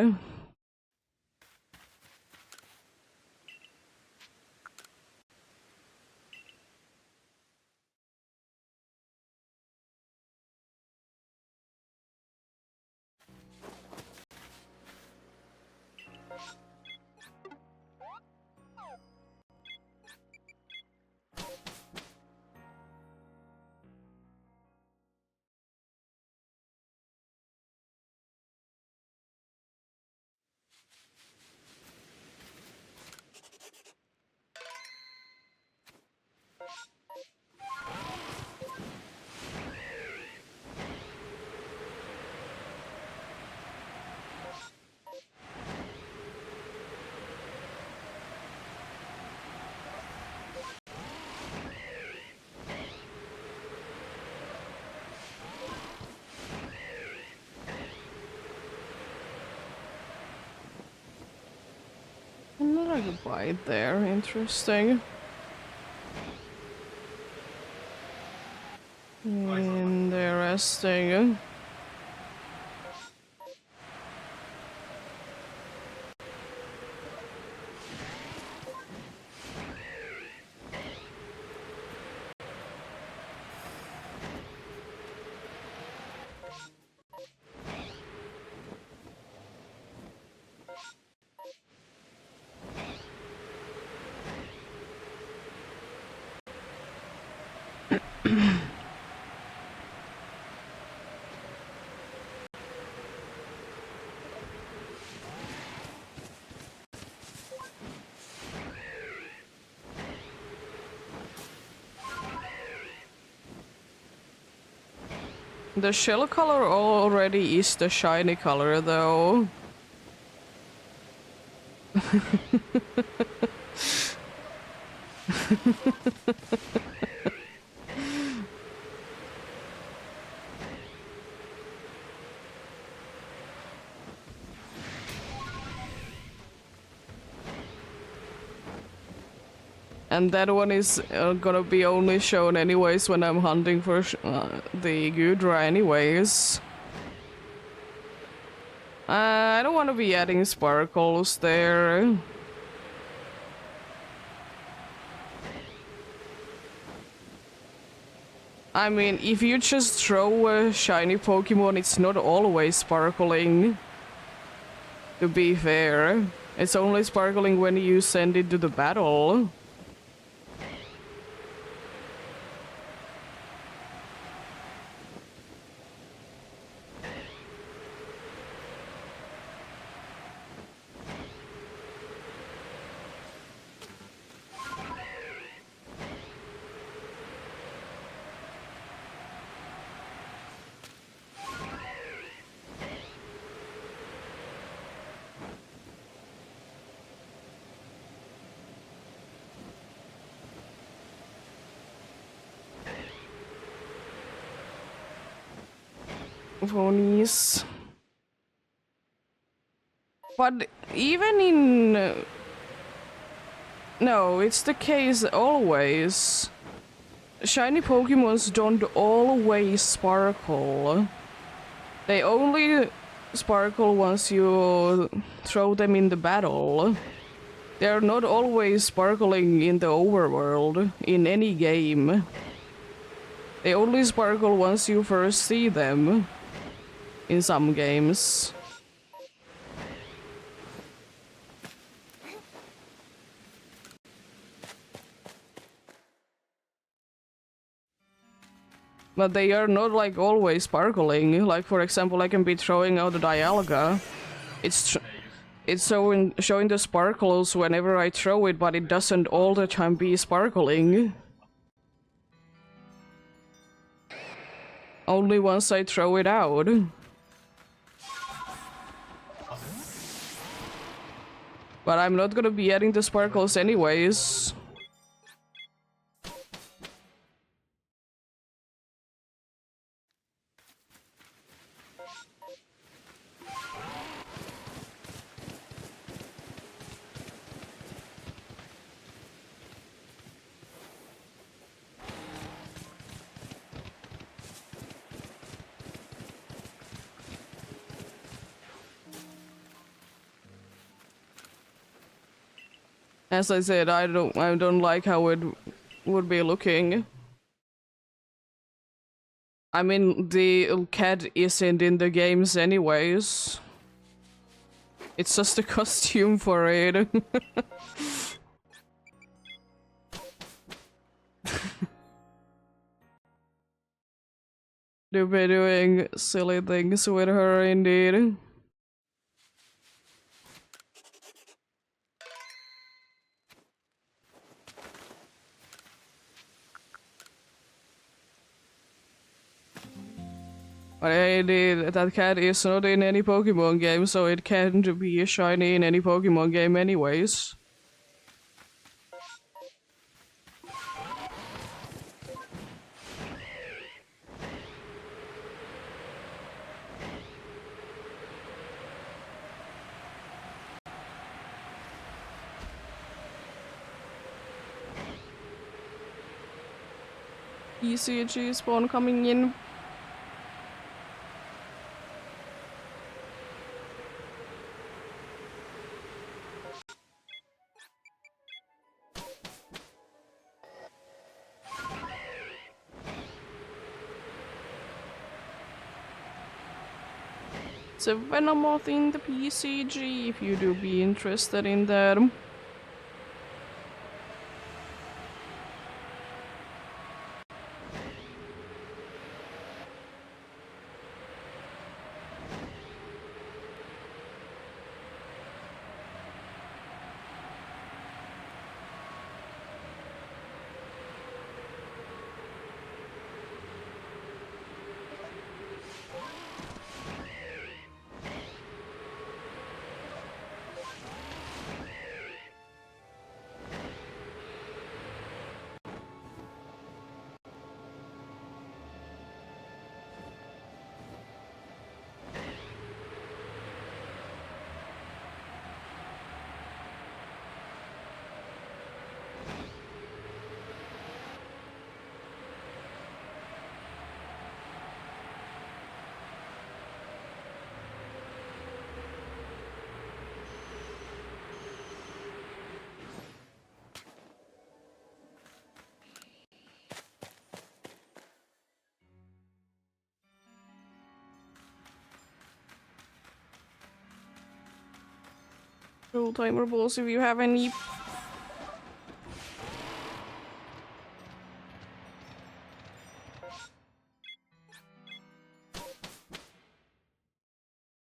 like a bite there. Interesting. Interesting. The shell color already is the shiny color, though. And that one is gonna be only shown anyways when I'm hunting for the Gudra anyways. I don't want to be adding sparkles there. I mean, if you just throw a shiny Pokemon, it's not always sparkling. To be fair. It's only sparkling when you send it to the battle. Ponies. But even in... no, it's the case always. Shiny Pokemons don't always sparkle. They only sparkle once you throw them in the battle. They're not always sparkling in the overworld, in any game. They only sparkle once you first see them. In some games. But they are not like always sparkling. Like for example, I can be throwing out a Dialga. It's showing the sparkles whenever I throw it, but it doesn't all the time be sparkling. Only once I throw it out. But I'm not gonna be adding the sparkles anyways. As I said, I don't like how it would be looking. I mean, the cat isn't in the games anyways. It's just a costume for it. They'll be doing silly things with her indeed. But indeed, that cat is not in any Pokemon game, so it can't be shiny in any Pokemon game anyways. PCG spawn coming in. It's a Venomoth in the PCG if you do be interested in that. Roll timer balls if you have any.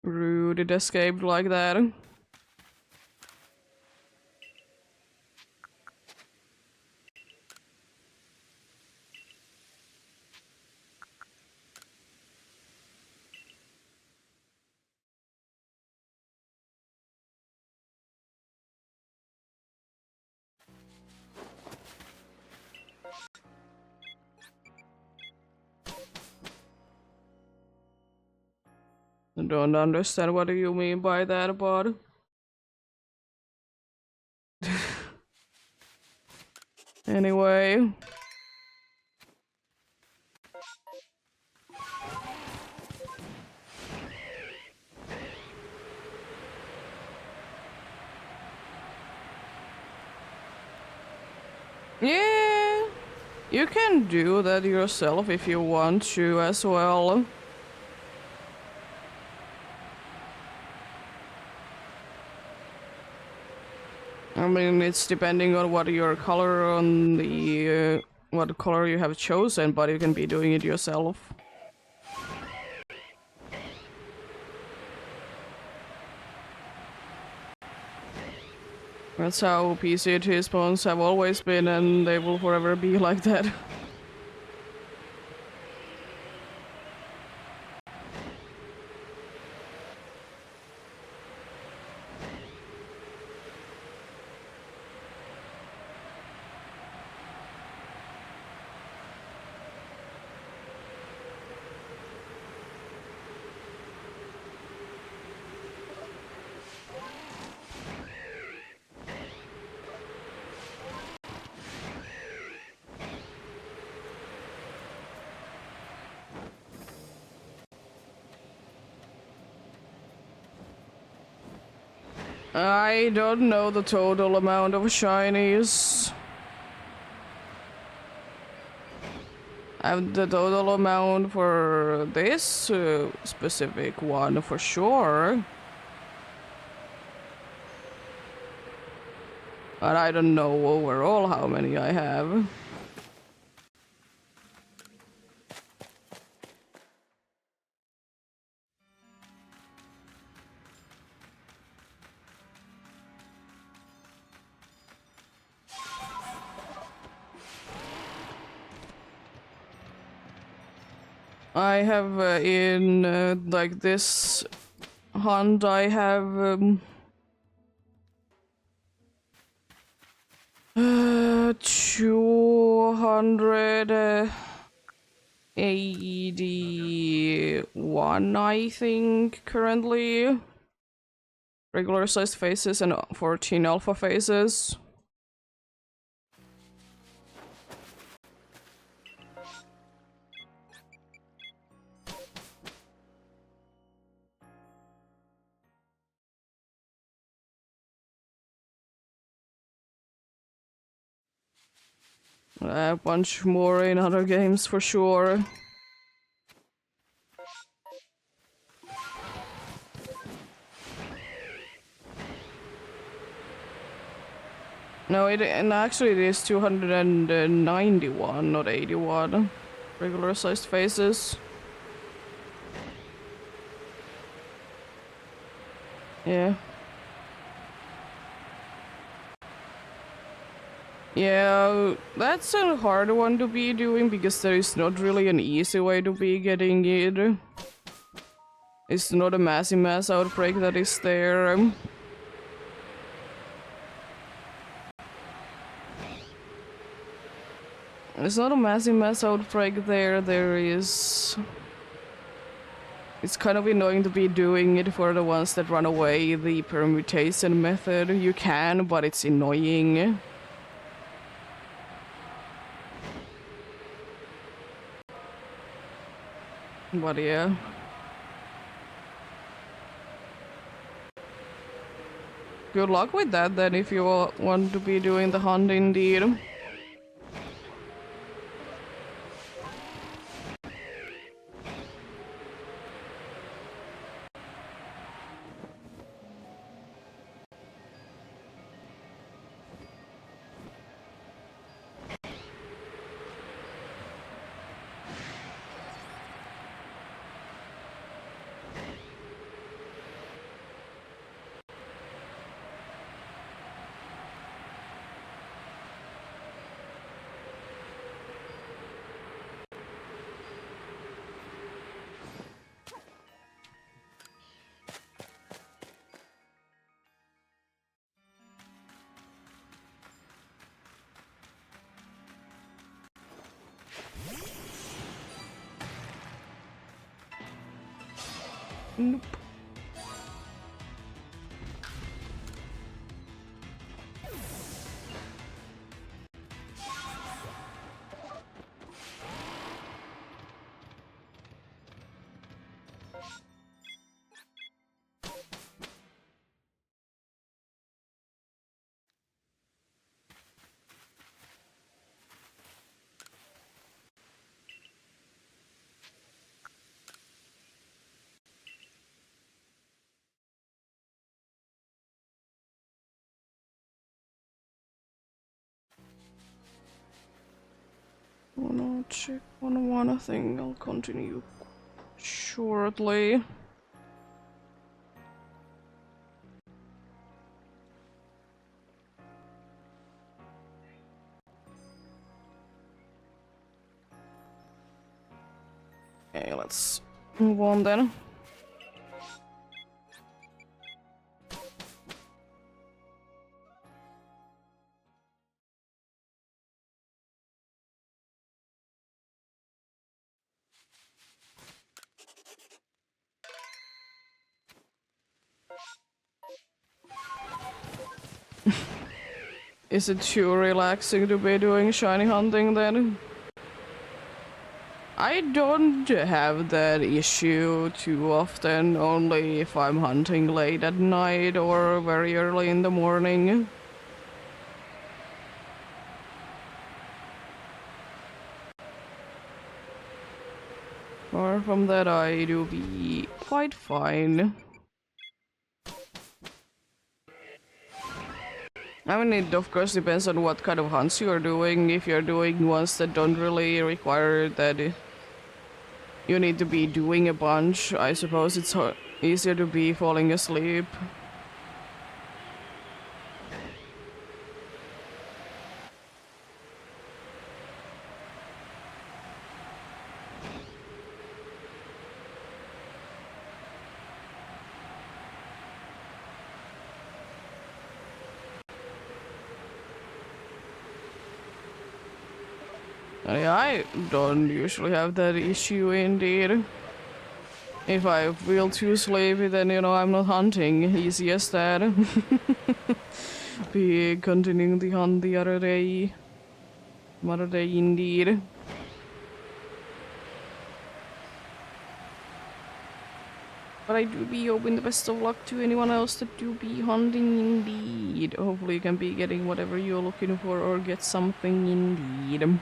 Rude, it escaped like that. I don't understand what do you mean by that, but anyway. Yeah, you can do that yourself if you want to as well. I mean, it's depending on what your color on the what color you have chosen, but you can be doing it yourself. That's how PCT spawns have always been, and they will forever be like that. I don't know the total amount of shinies. I have the total amount for this specific one for sure. But I don't know overall how many I have. I have in like this hunt I have 281 I think currently. Regular sized faces and 14 alpha faces. A bunch more in other games for sure. No, and actually it is 291, not 81. Regular sized faces. Yeah. Yeah, that's a hard one to be doing because there is not really an easy way to be getting it. It's not a massive mass outbreak that is there. It's not a massive mass outbreak there, there is... It's kind of annoying to be doing it for the ones that run away, the permutation method. You can, but it's annoying. But yeah. Good luck with that then if you want to be doing the hunt indeed. Nope. Wanna check on one thing, I'll continue shortly. Okay, let's move on then. Is it too relaxing to be doing shiny hunting then? I don't have that issue too often, only if I'm hunting late at night or very early in the morning. Apart from that, I do be quite fine. I mean, it of course depends on what kind of hunts you're doing. If you're doing ones that don't really require that you need to be doing a bunch, I suppose it's easier to be falling asleep. I don't usually have that issue indeed. If I feel too sleepy, then you know I'm not hunting. Easy as that. Be continuing the hunt the other day. Another day indeed. But I do be hoping the best of luck to anyone else that do be hunting indeed. Hopefully you can be getting whatever you're looking for or get something indeed.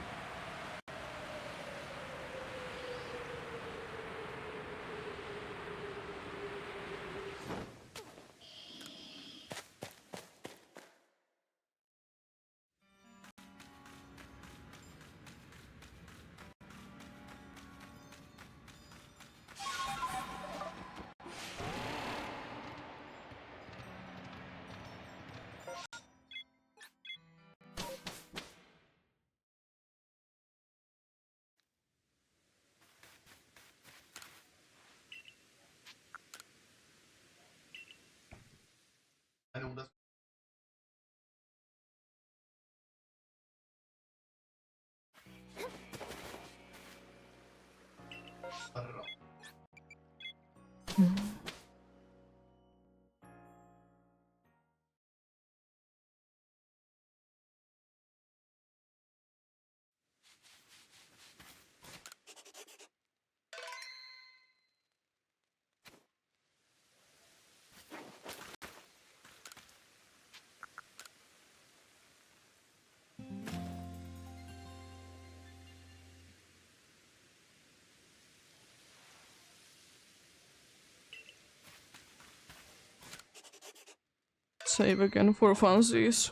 Save again for funsies.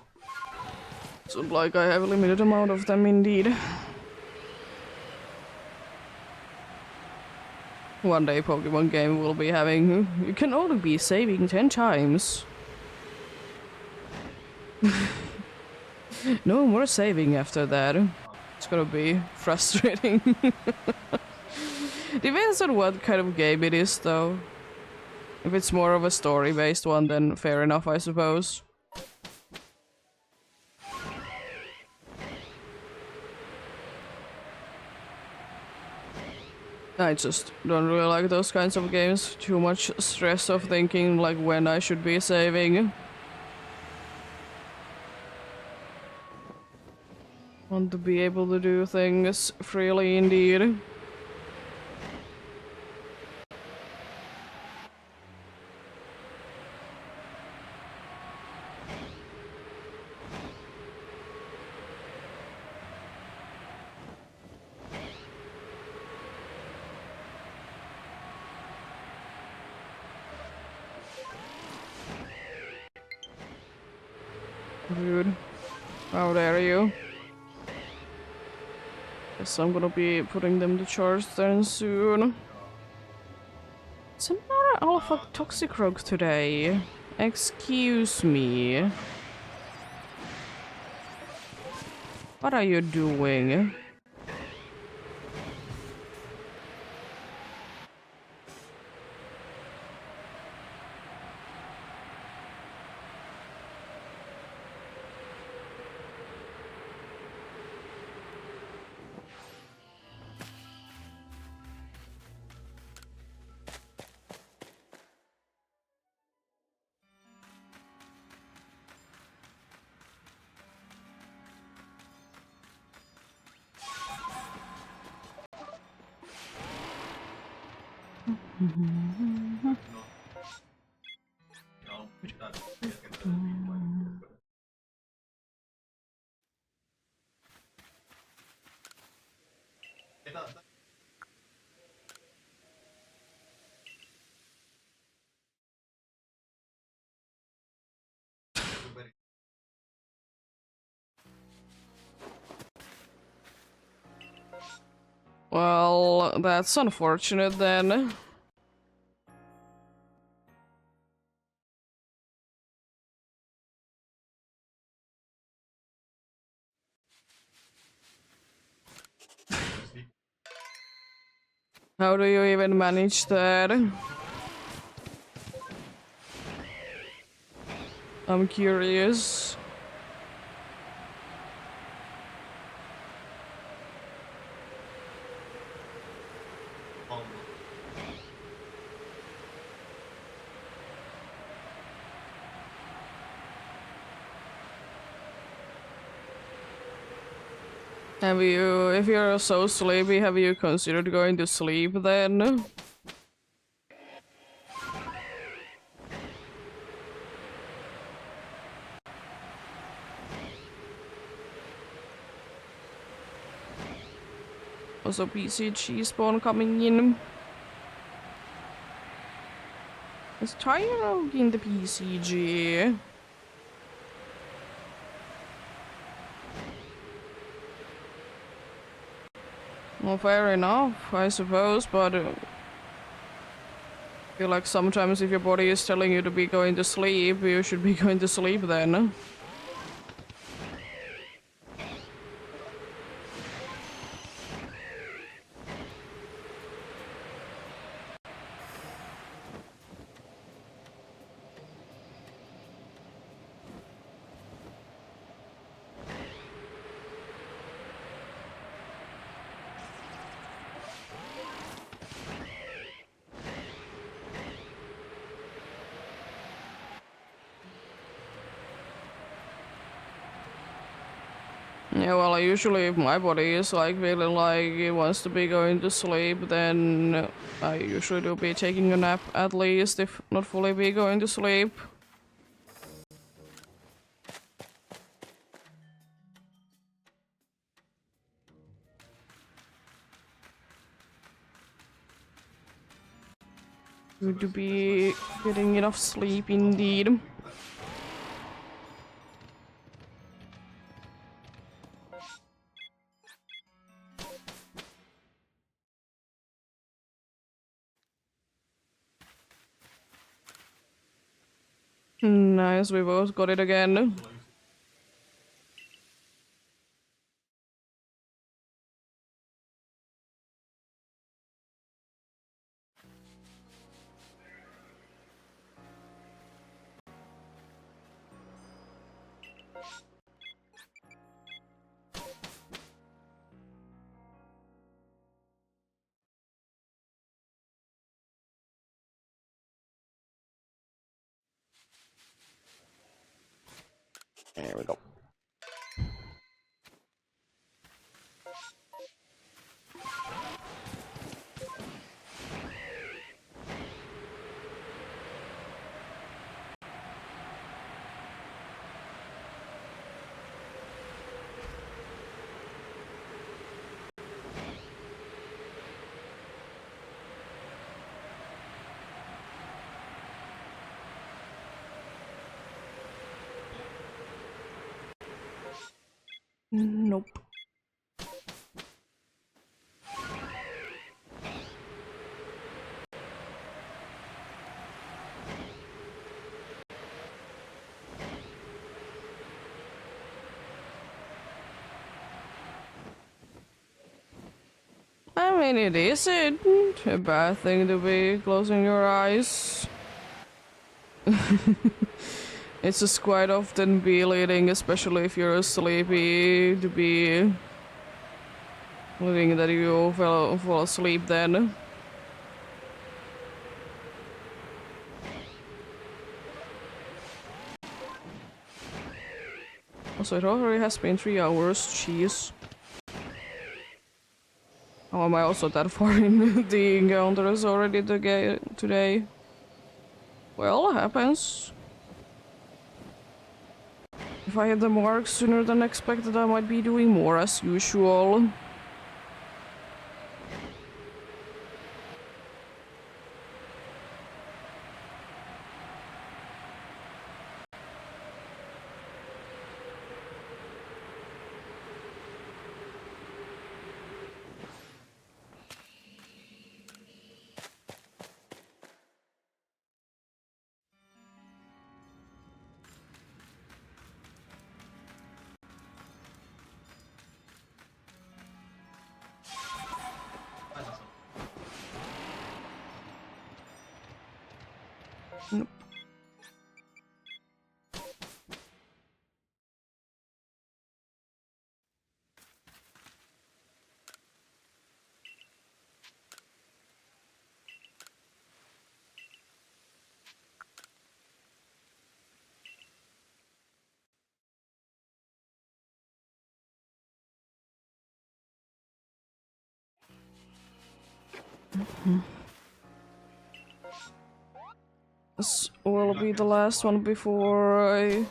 So like I have a limited amount of them indeed. One day Pokemon game will be having... You can only be saving 10 times. No more saving after that. It's gonna be frustrating. Depends on what kind of game it is though. If it's more of a story-based one, then fair enough, I suppose. I just don't really like those kinds of games. Too much stress of thinking like when I should be saving. Want to be able to do things freely indeed. Rude. How dare you? Guess I'm gonna be putting them to charge then soon. It's another Alpha Toxicroak today. Excuse me. What are you doing? Well, that's unfortunate then. How do you even manage that? I'm curious. Have you, if you're so sleepy, have you considered going to sleep then? Also PCG spawn coming in. It's tired of in the PCG. Well, fair enough, I suppose, but I feel like sometimes if your body is telling you to be going to sleep, you should be going to sleep then. Yeah, well, usually if my body is like feeling like it wants to be going to sleep, then I usually do be taking a nap at least, if not fully be going to sleep. Good to be getting enough sleep indeed. Nice, we both got it again. There we go. Nope. I mean, it isn't a bad thing to be closing your eyes. It's just quite often be leading, especially if you're sleepy, to be leading that you fall asleep then. Also, it already has been 3 hours, jeez. How am I also that far in the encounters already today? Well, happens. If I hit the mark sooner than expected, I might be doing more as usual. Nope. This will be the last one before I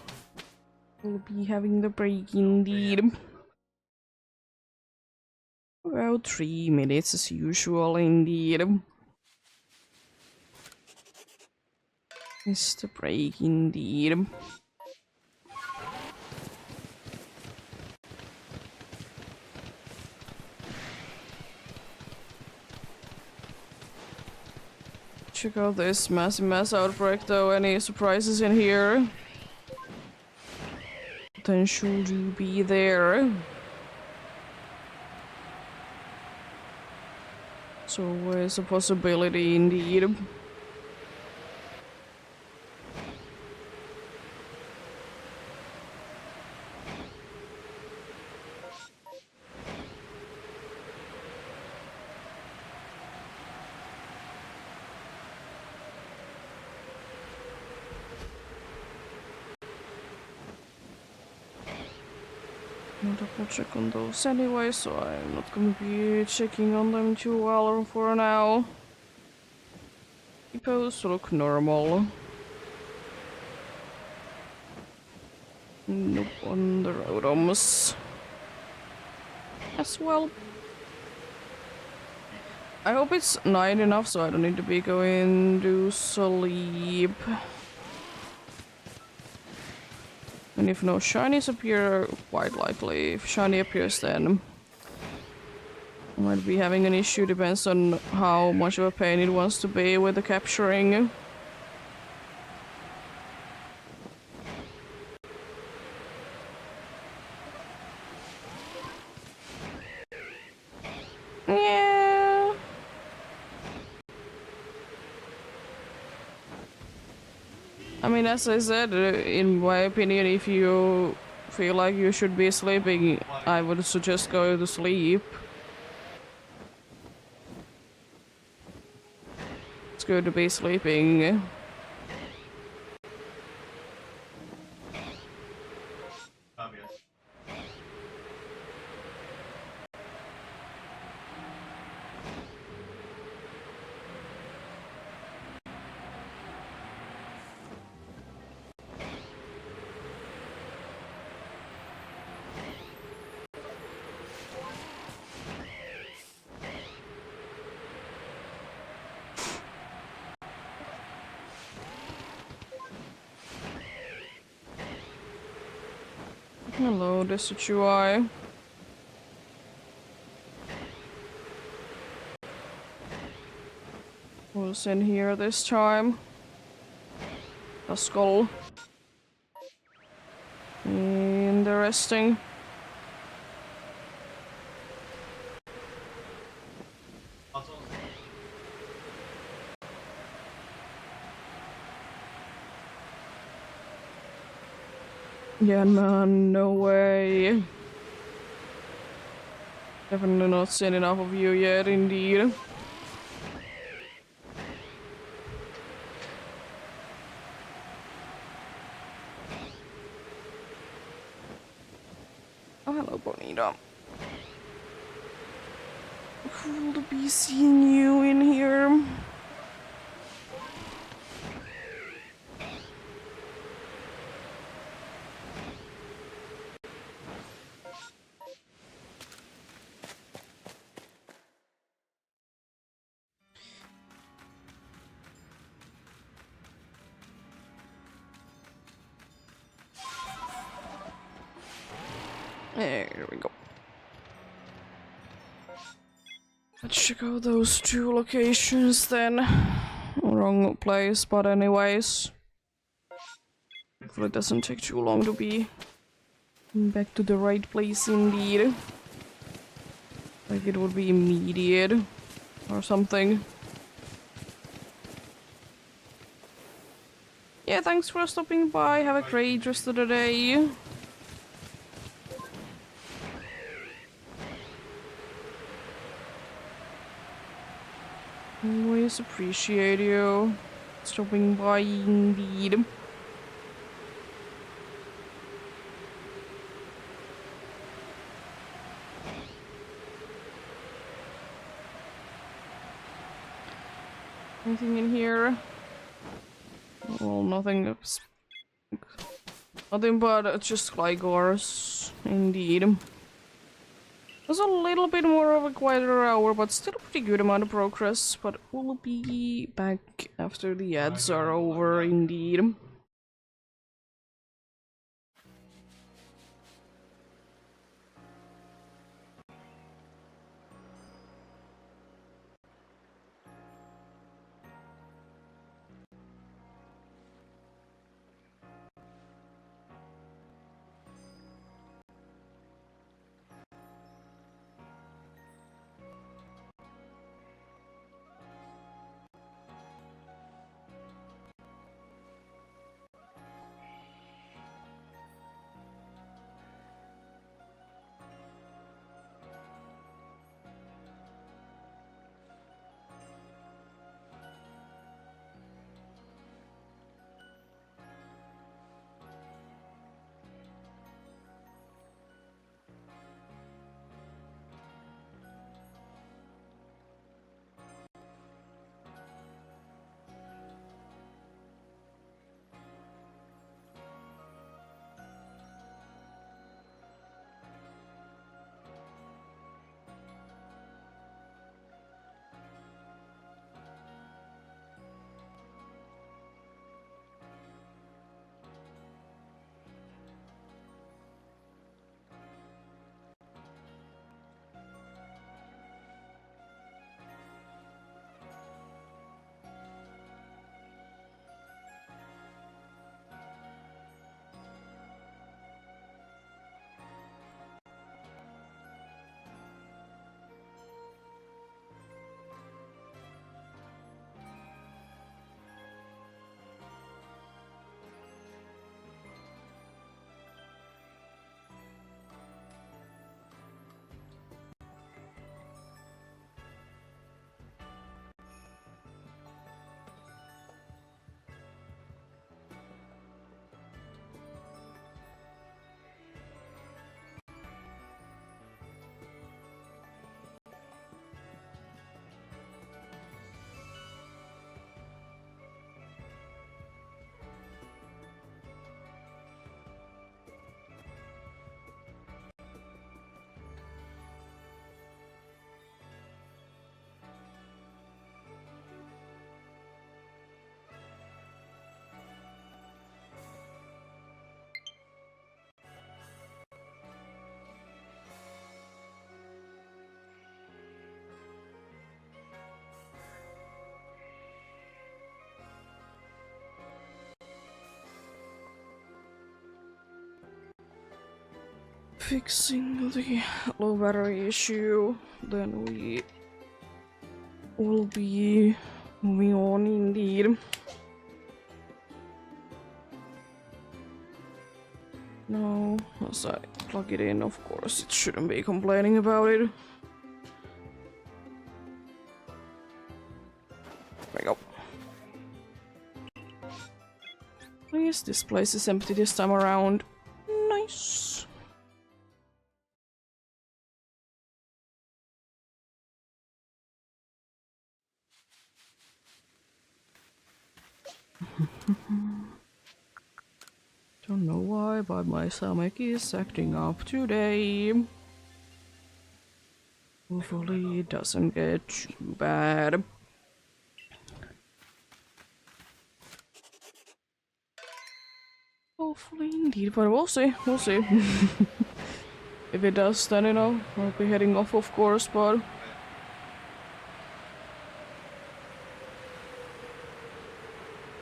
will be having the break indeed. About 3 minutes as usual, indeed. It's the break, indeed. Check out this massive mass outbreak though. Any surprises in here? Potential to be there. So always a possibility indeed. I'll double check on those anyway, so I'm not gonna be checking on them too well for now. Hippos look normal. Nope, on the rotoms as well. I hope it's night enough so I don't need to be going to sleep. And if no shinies appear, quite likely. If shiny appears, then I might be having an issue. Depends on how much of a pain it wants to be with the capturing. Yeah. I mean, as I said, in my opinion, if you feel like you should be sleeping, I would suggest go to sleep. It's good to be sleeping. Hello, this is UI. Who's in here this time? A skull. Interesting. Yeah, man, no way. Definitely not seen enough of you yet, indeed. Oh, hello, Bonita. Cool to be seeing you in here. There we go. Let's check out those 2 locations then. Wrong place, but anyways. Hopefully it doesn't take too long to be back to the right place indeed. Like it would be immediate or something. Yeah, thanks for stopping by. Have a great rest of the day. Always appreciate you stopping by indeed. Anything in here? Well, nothing. Nothing but just Glygors, indeed. was a little bit more of a quieter hour, but still a pretty good amount of progress. But we'll be back after the ads are over, indeed. Fixing the low battery issue, then we will be moving on indeed. Now, as I plug it in, of course, it shouldn't be complaining about it. There we go. Please, this place is empty this time around. Nice. Don't know why, but my stomach is acting up today. Hopefully it doesn't get too bad. Hopefully indeed, but we'll see, we'll see. If it does, then, you know, I'll be heading off, of course, but...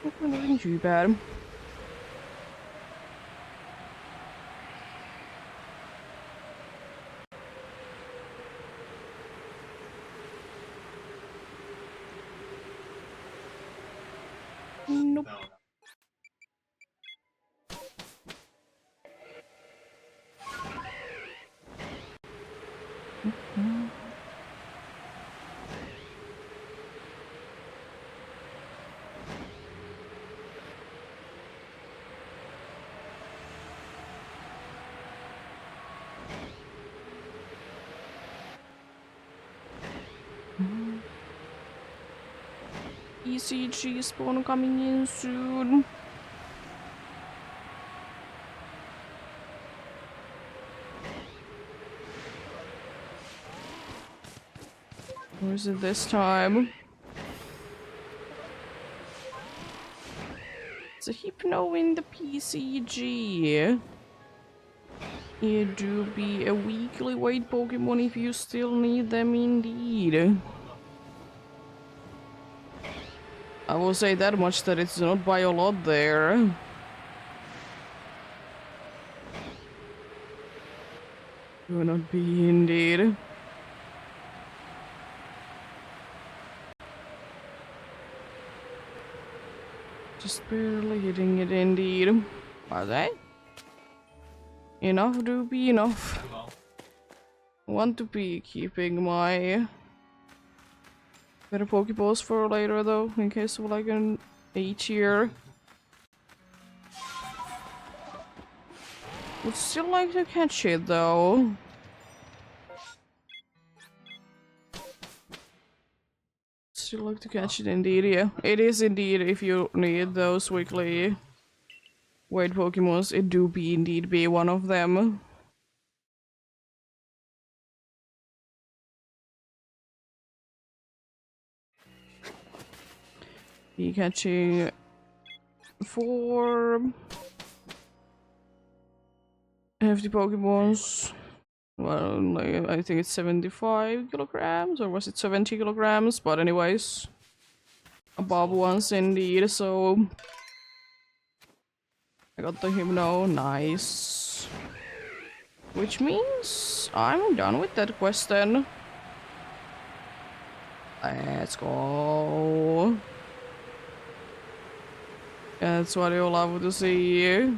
hopefully nothing too bad. Nope. ECG spawn coming in soon. Or is it this time? It's a Hypno in the PCG. It do be a weekly weight Pokemon if you still need them indeed. I will say that much that it's not by a lot there. Do not be indeed. Just barely hitting it indeed. Are they? Enough do be enough. I want to be keeping my better Pokeballs for later though, in case of like an H-year. Would still like to catch it though. Still like to catch it indeed, yeah. It is indeed if you need those weekly weight Pokemons, it do be indeed be one of them. Be catching 4 hefty Pokemons. Well, like, I think it's 75 kilograms, or was it 70 kilograms? But anyways, above ones indeed, so I got the Hypno, nice. Which means I'm done with that quest then. Let's go. That's what you'll love to see.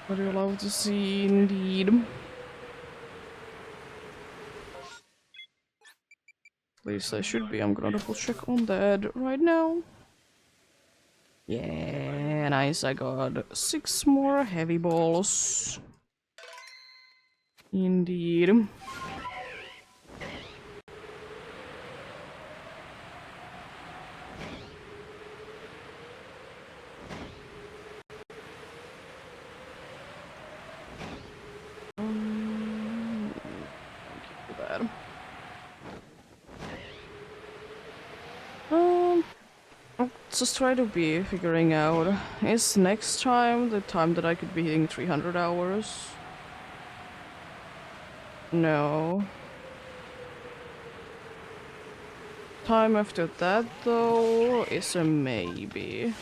What you'll love to see indeed. At least I should be. I'm gonna double check on that right now. Yeah, nice. I got 6 more heavy balls. Indeed. Keep that. Let's just try to be figuring out, is next time the time that I could be hitting 300 hours? No. Time after that though is a maybe.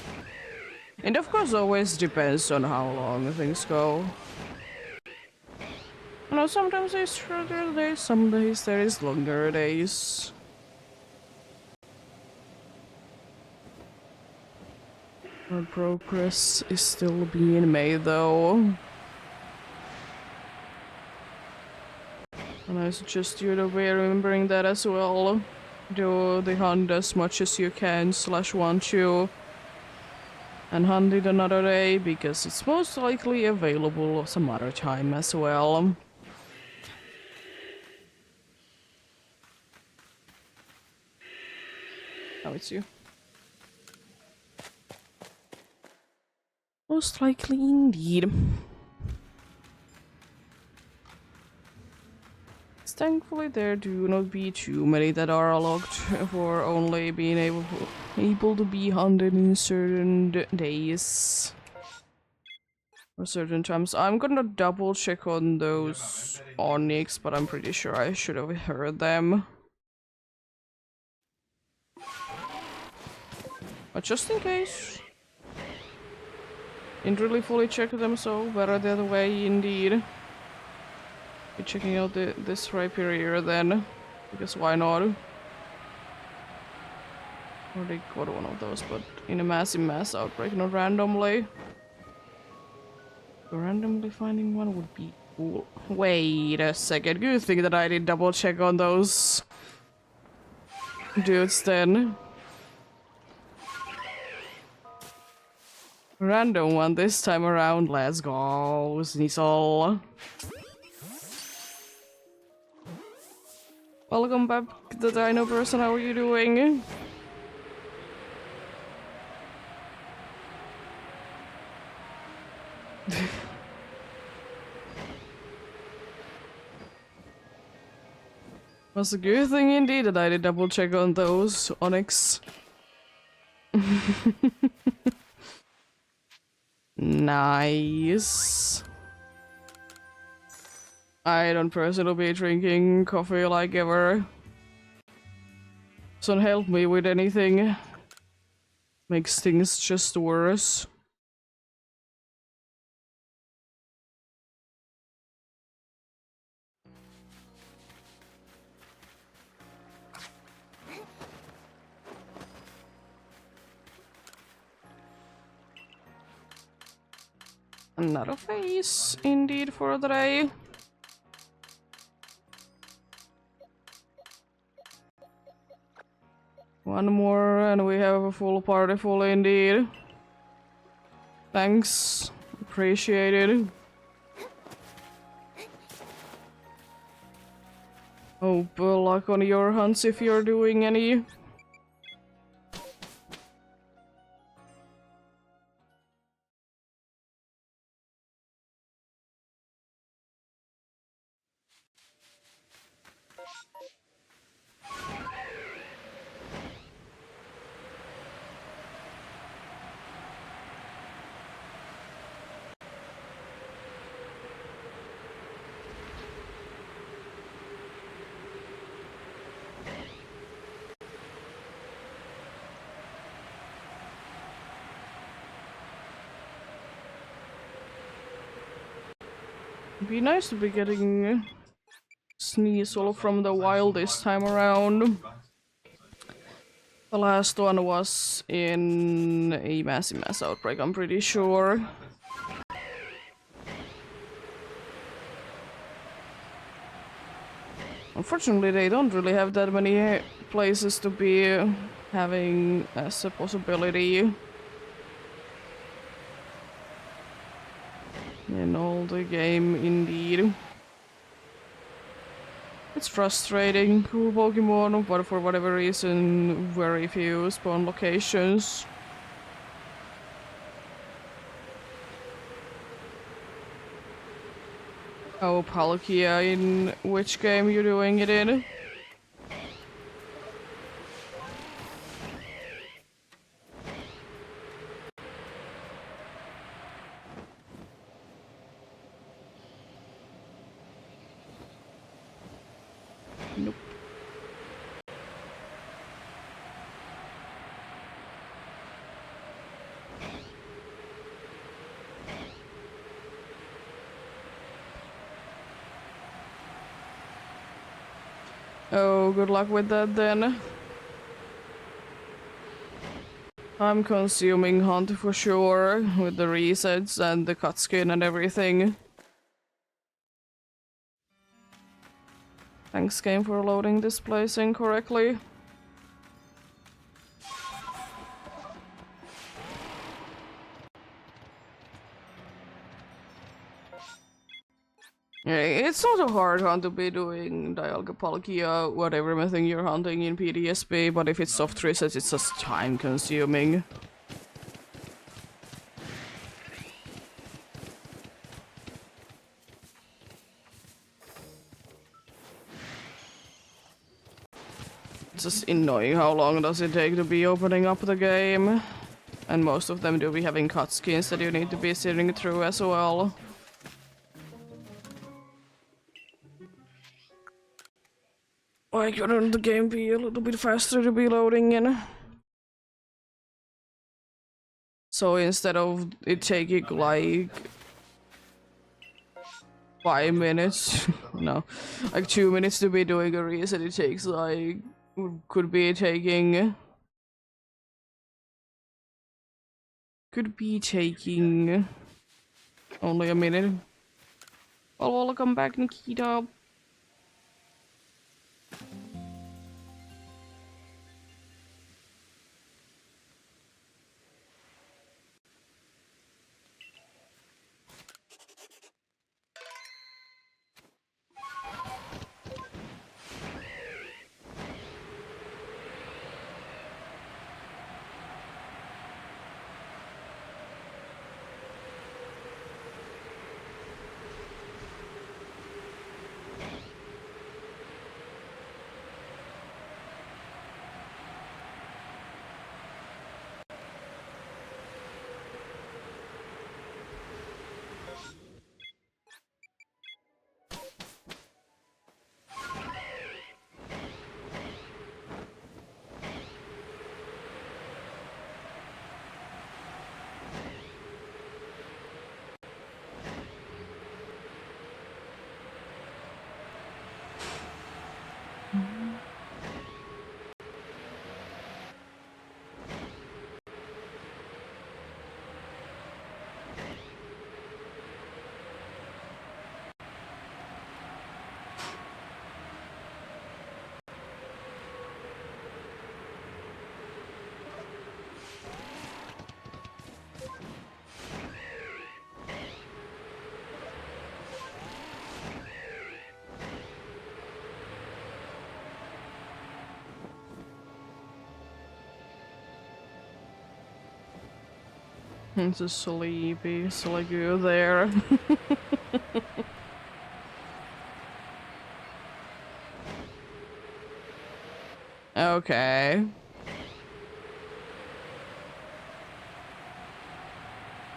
And of course always depends on how long things go. You know, sometimes there's shorter days, some days there is longer days. Our progress is still being made though. And I suggest you to be remembering that as well. Do the hunt as much as you can / want to. And hunt it another day because it's most likely available some other time as well. Oh, it's you. Most likely indeed. Thankfully there do not be too many that are locked for only being able to be hunted in certain days. Or certain times. I'm gonna double check on those Onyx, but I'm pretty sure I should have heard them. But just in case. Didn't really fully check them, so better the other way indeed. Be checking out this right here then, because why not? Already got one of those, but in a mass outbreak, not randomly. Randomly finding one would be cool. Wait a second, good thing that I did double check on those dudes then. Random one this time around, let's go, Sneasel. Welcome back, the Dino person, how are you doing? Was a good thing indeed that I did double check on those Onyx. Nice. I don't personally be drinking coffee like ever. Doesn't help me with anything. Makes things just worse. Another face, indeed, for the day. One more, and we have a full party full indeed. Thanks. Appreciate it. Hope luck on your hunts if you're doing any. It'd be nice to be getting Sneasel from the wild this time around. The last one was in a massive mass outbreak, I'm pretty sure. Unfortunately, they don't really have that many places to be having as a possibility in all the game, indeed. It's frustrating, cool Pokemon, but for whatever reason, very few spawn locations. Oh, Palkia, in which game you doing it in? Nope. Oh, good luck with that then. I'm consuming Hunt for sure, with the resets and the cut skin and everything. Thanks game for loading this place incorrectly. Yeah, it's not a hard hunt to be doing Dialga Palkia, whatever method you're hunting in PDSP, but if it's soft resets, it's just time consuming. It's just annoying how long does it take to be opening up the game. And most of them do be having cut skins that you need to be sitting through as well. Why couldn't the game be a little bit faster to be loading in? So instead of it taking like 5 minutes, no, like 2 minutes to be doing a reset, it takes like, could be taking only a minute. Well, welcome back, Nikita. I'm so sleepy, so like you're there. Okay.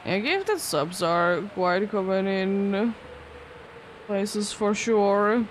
I gave that subs are quite common in places for sure.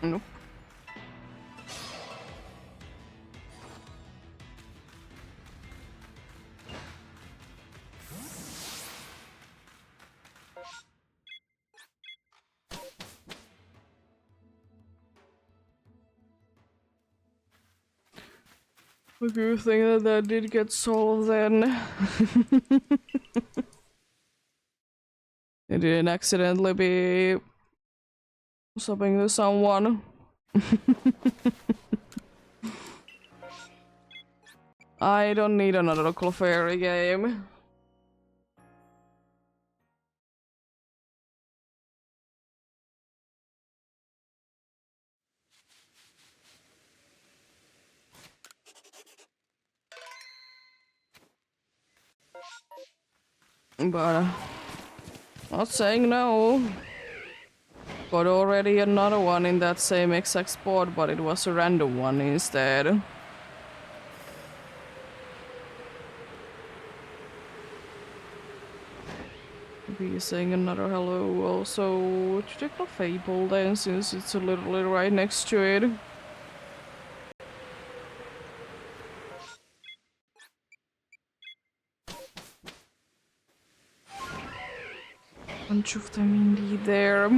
Nope. A good thing that that did get solved then. I didn't accidentally be subbing to someone. I don't need another local fairy game. But not saying no. Got already another one in that same exact spot, but it was a random one instead. Be saying another hello also to the Fable then, since it's literally right next to it. Bunch of them indeed there.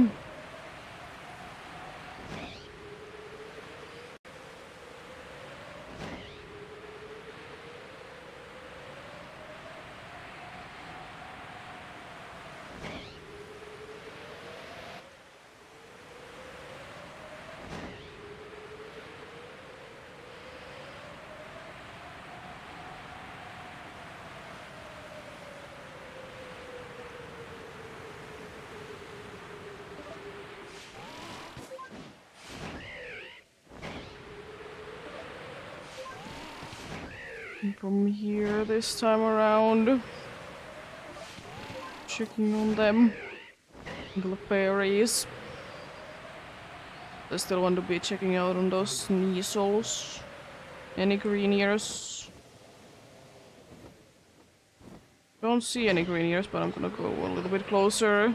From here this time around. Checking on them. The fairies. I still want to be checking out on those Sneasels. Any green ears? Don't see any green ears, but I'm gonna go a little bit closer.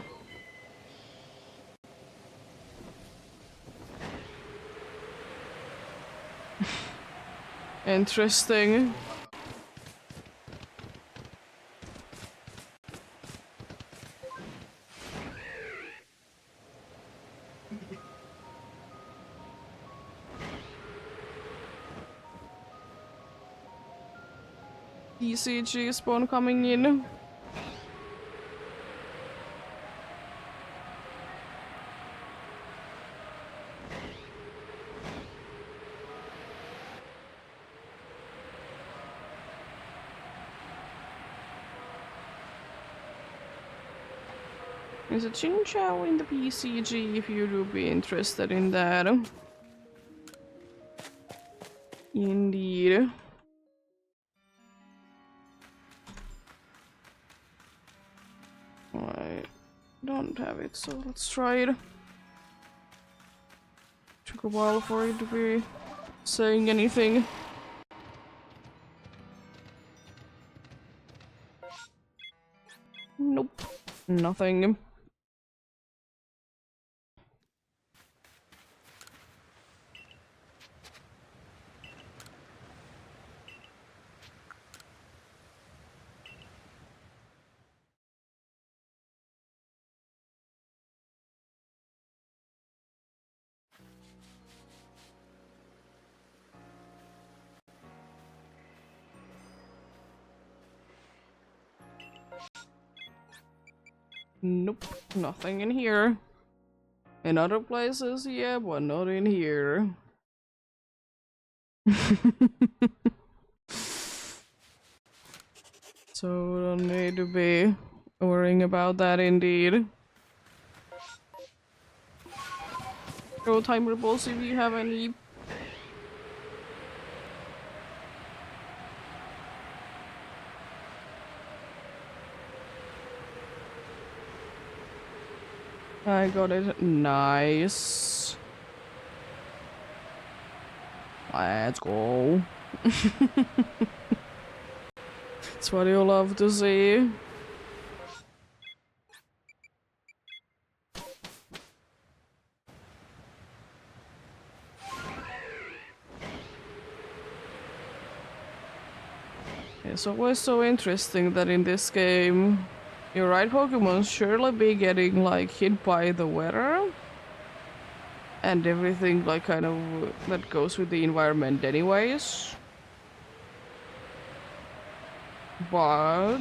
Interesting. ECG spawn coming in. There's a Chinchou in the PCG if you would be interested in that. Indeed. I don't have it, so let's try it. Took a while for it to be saying anything. Nope. Nothing. Nope. Nothing in here. In other places, yeah, but not in here. So we don't need to be worrying about that indeed. Throw timer balls if you have any. I got it. Nice. Let's go. That's what you love to see. It's always so interesting that in this game, your right Pokemon surely be getting like hit by the weather and everything like kind of that goes with the environment anyways. But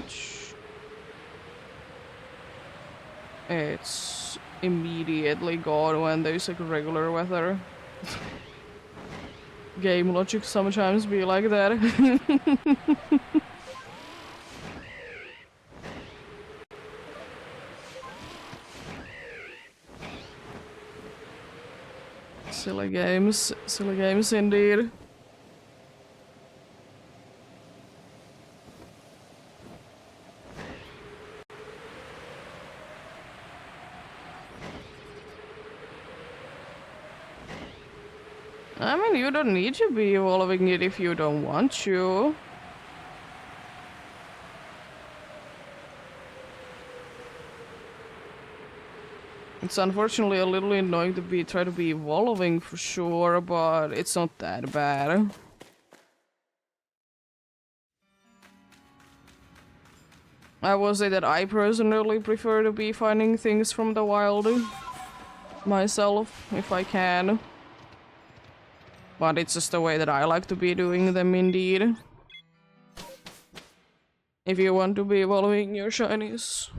it's immediately gone when there's like regular weather. Game logic sometimes be like that. Silly games indeed. I mean, you don't need to be evolving it if you don't want to. It's unfortunately a little annoying to try to be evolving for sure, but it's not that bad. I will say that I personally prefer to be finding things from the wild myself, if I can. But it's just the way that I like to be doing them indeed. If you want to be evolving your shinies,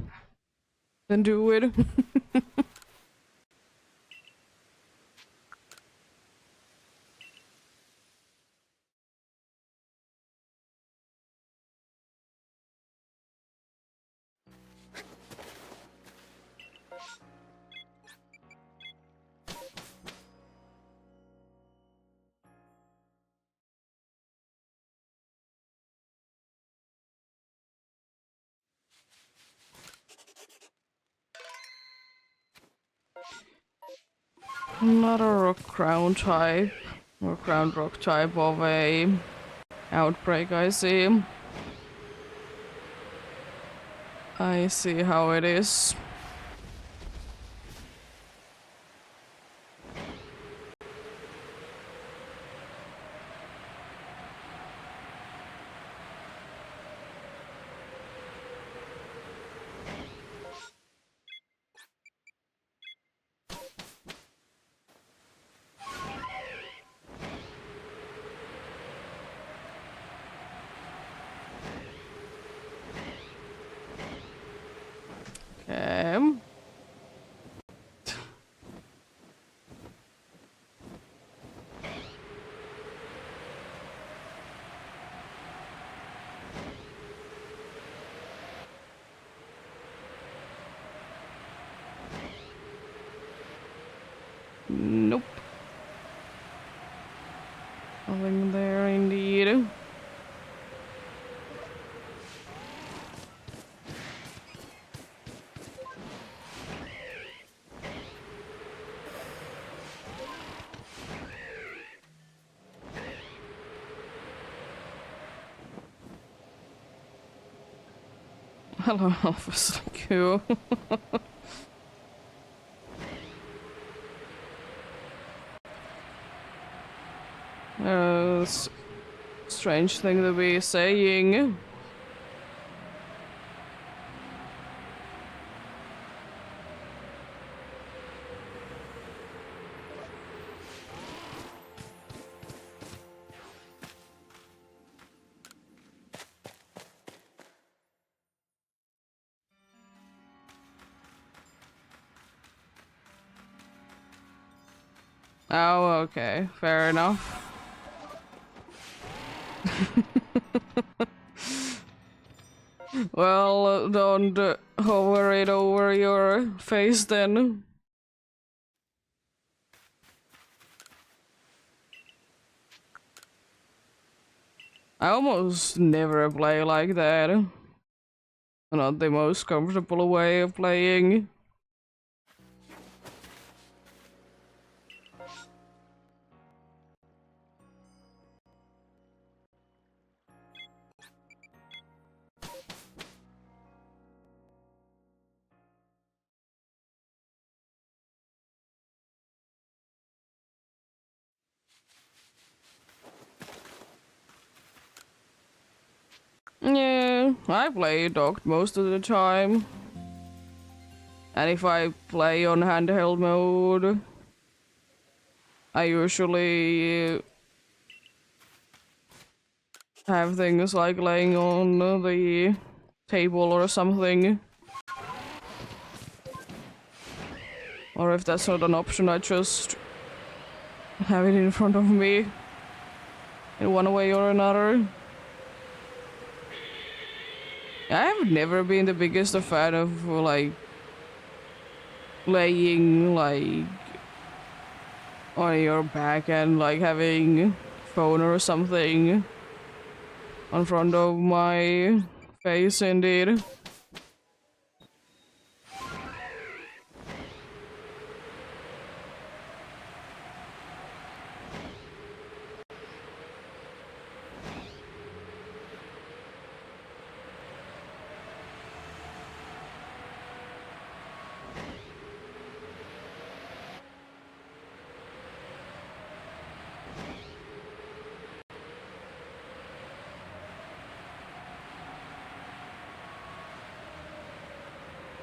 then do it. Not a rock crown type, or crown rock type of a outbreak, I see. I see how it is. Okay. Nope. Nothing there indeed. Hello, Officer Q. Strange thing to be saying. Oh, okay. Fair enough. Well, don't hover it over your face then. I almost never play like that. Not the most comfortable way of playing. Yeah, I play docked most of the time. And if I play on handheld mode, I usually have things like laying on the table or something. Or if that's not an option, I just have it in front of me in one way or another. I have never been the biggest a fan of like laying like on your back and like having phone or something in front of my face indeed.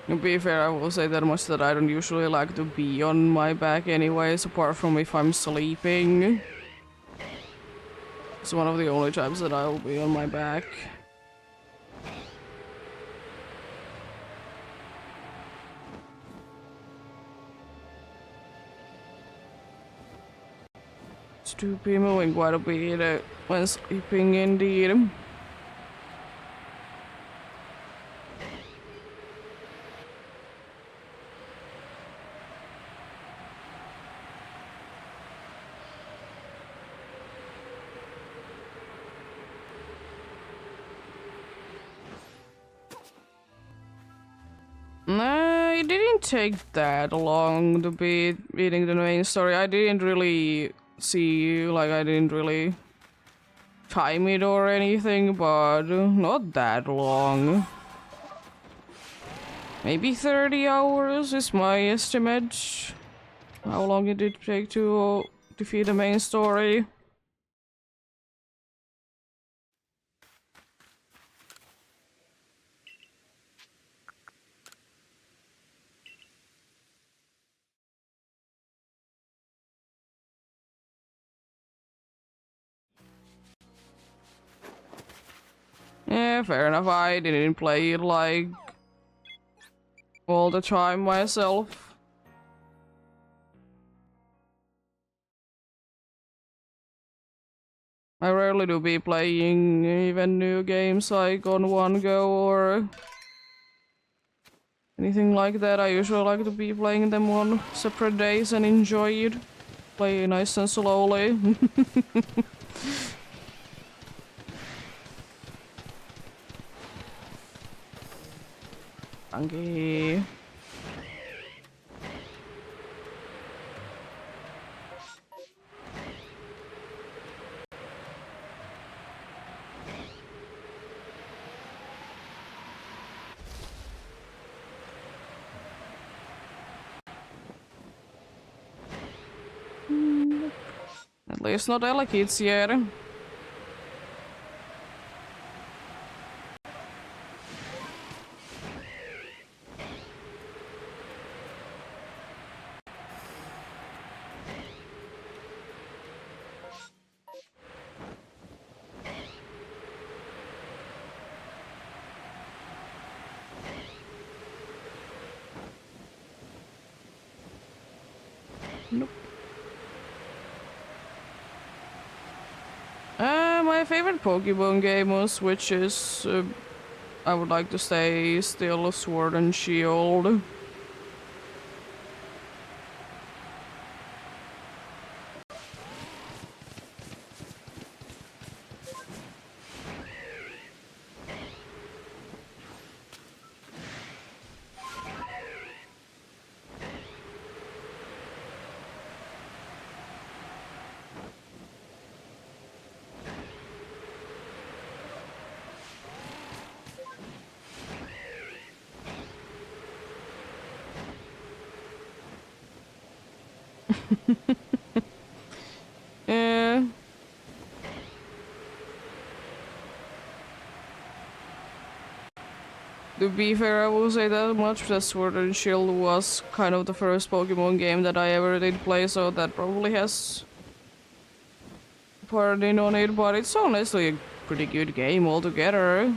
To be fair, I will say that much that I don't usually like to be on my back anyways, apart from if I'm sleeping. It's one of the only times that I will be on my back. It's to be moving quite a bit when sleeping indeed. Nah, it didn't take that long to be reading the main story. I didn't really see, like, I didn't really time it or anything, but not that long. Maybe 30 hours is my estimate. How long it did take to defeat the main story. Yeah, fair enough. I didn't play it like all the time myself. I rarely do be playing even new games like on one go or anything like that. I usually like to be playing them on separate days and enjoy it. Play nice and slowly. Funky. At least not Elekits yet. Nope. my favorite Pokemon game on Switch is, I would like to say, still Sword and Shield. Yeah. To be fair, I will say that much, that Sword and Shield was kind of the first Pokemon game that I ever did play, so that probably has part in on it, but it's honestly a pretty good game altogether.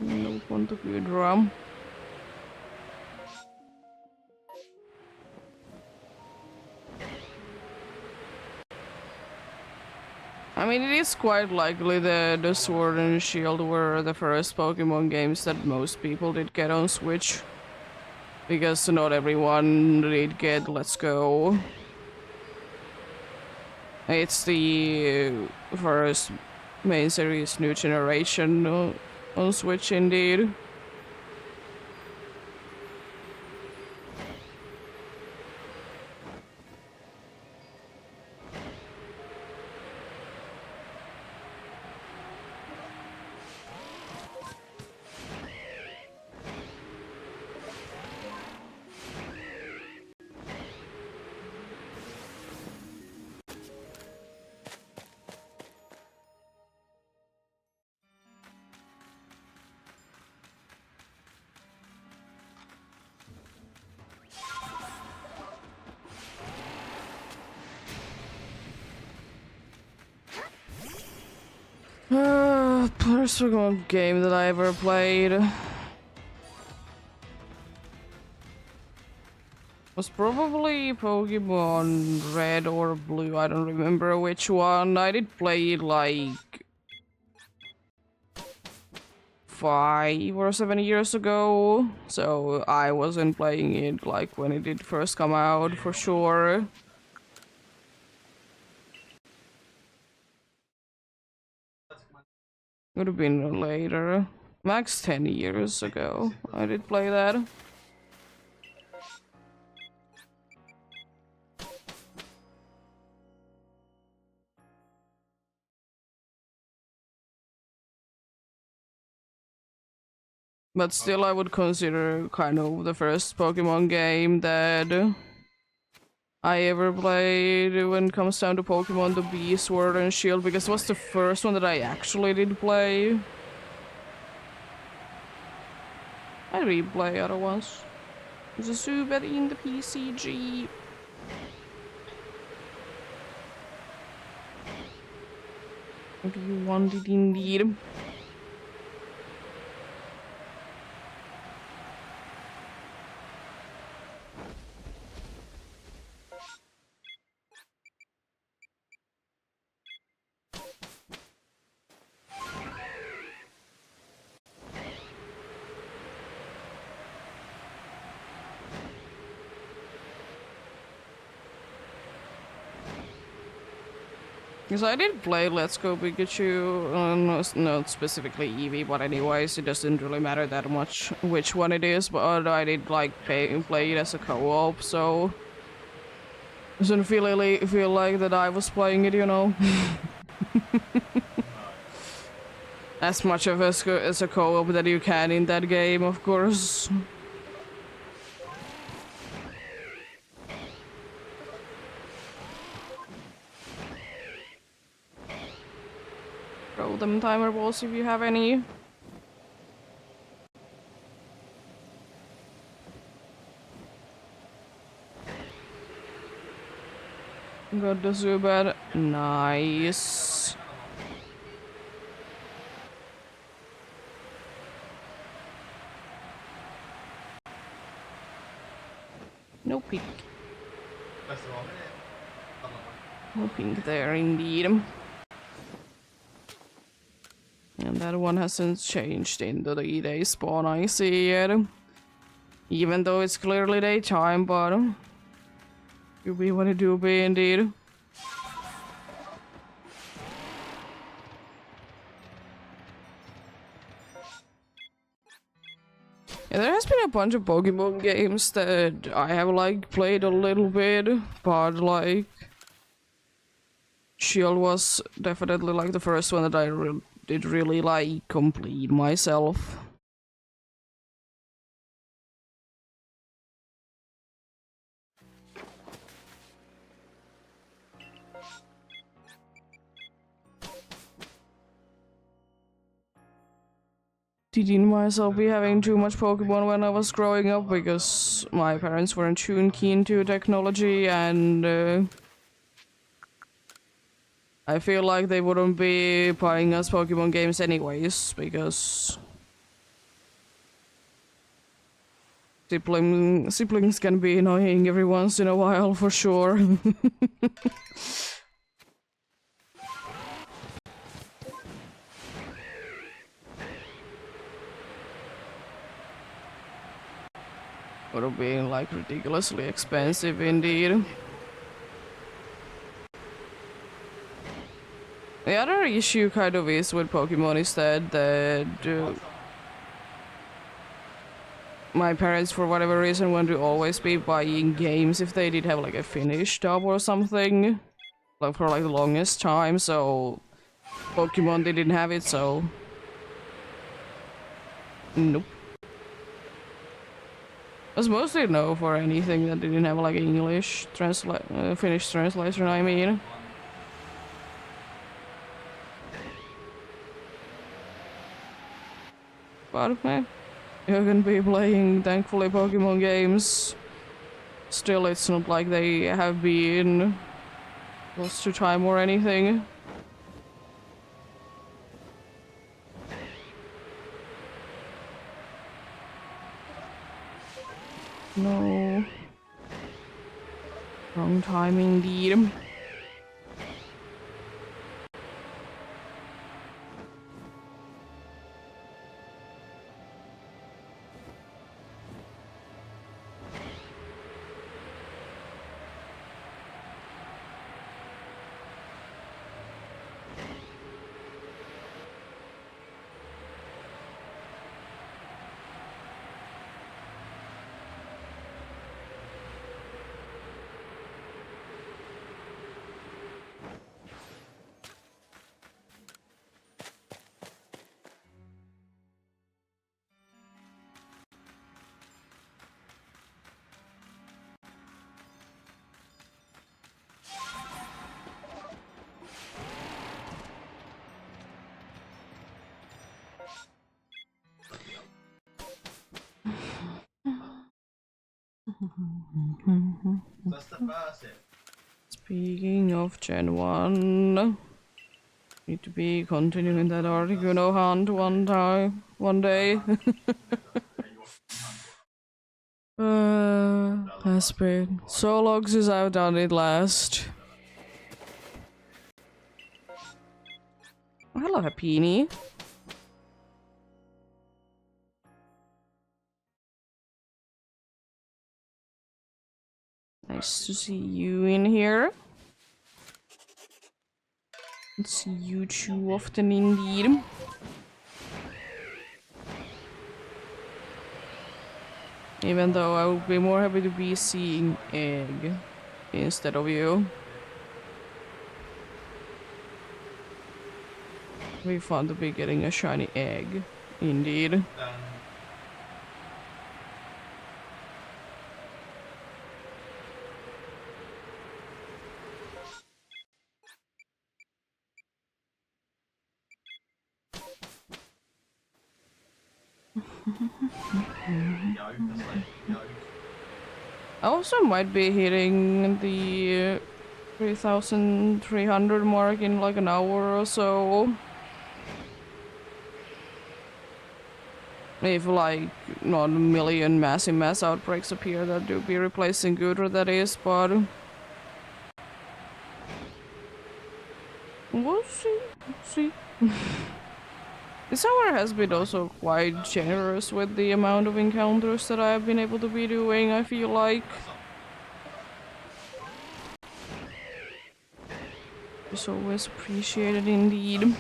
No want to be a drum. I mean, it is quite likely that the Sword and Shield were the first Pokemon games that most people did get on Switch. Because not everyone did get Let's Go. It's the first main series new generation on Switch indeed. First Pokemon game that I ever played was probably Pokemon Red or Blue. I don't remember which one. I did play it like 5 or 7 years ago, so I wasn't playing it like when it did first come out for sure. Would have been later. Max 10 years ago I did play that. But still, I would consider kind of the first Pokemon game that I ever played when it comes down to Pokemon to be Sword and Shield, because it was the first one that I actually did play. I replay other ones. There's a Zubat in the PCG. If you want it indeed. Because I did play Let's Go Pikachu, not specifically Eevee, but anyways, it doesn't really matter that much which one it is, but I did like play it as a co-op, so it doesn't feel like that I was playing it, you know. as much of as a co-op that you can in that game, of course. Throw them timer balls if you have any. Got the Zubat. Nice. No pink. No pink there indeed. And that one hasn't changed into the day spawn I see yet. Even though it's clearly daytime, but you be what it do be indeed. Yeah, there has been a bunch of Pokemon games that I have like played a little bit, but like Shield was definitely like the first one that I did really like complete myself. Didn't myself be having too much Pokemon when I was growing up because my parents weren't too keen to technology, and I feel like they wouldn't be buying us Pokemon games anyways because siblings can be annoying every once in a while for sure. Would have been like ridiculously expensive indeed. The other issue kind of is with Pokemon is that my parents for whatever reason want to always be buying games if they did have like a finished dub or something. Like for like the longest time, so Pokemon they didn't have it, so nope. It was mostly no for anything that didn't have like English Finnish translation, I mean. But man, you can be playing thankfully Pokemon games. Still, it's not like they have been lost to time or anything. No. Wrong time indeed. Speaking of Gen 1, need to be continuing that Articuno hunt one day. Has been so long since I've done it last. Hello, Happini. Nice to see you in here. Don't see you too often indeed. Even though I would be more happy to be seeing Egg instead of you. Be fun to be getting a shiny egg. Indeed. I also might be hitting the 3,300 mark in like an hour or so. If like not a million massive mass outbreaks appear that do be replacing Gudra, that is, but we'll see. We'll see. This hour has been also quite generous with the amount of encounters that I've been able to be doing, I feel like. It's always appreciated indeed.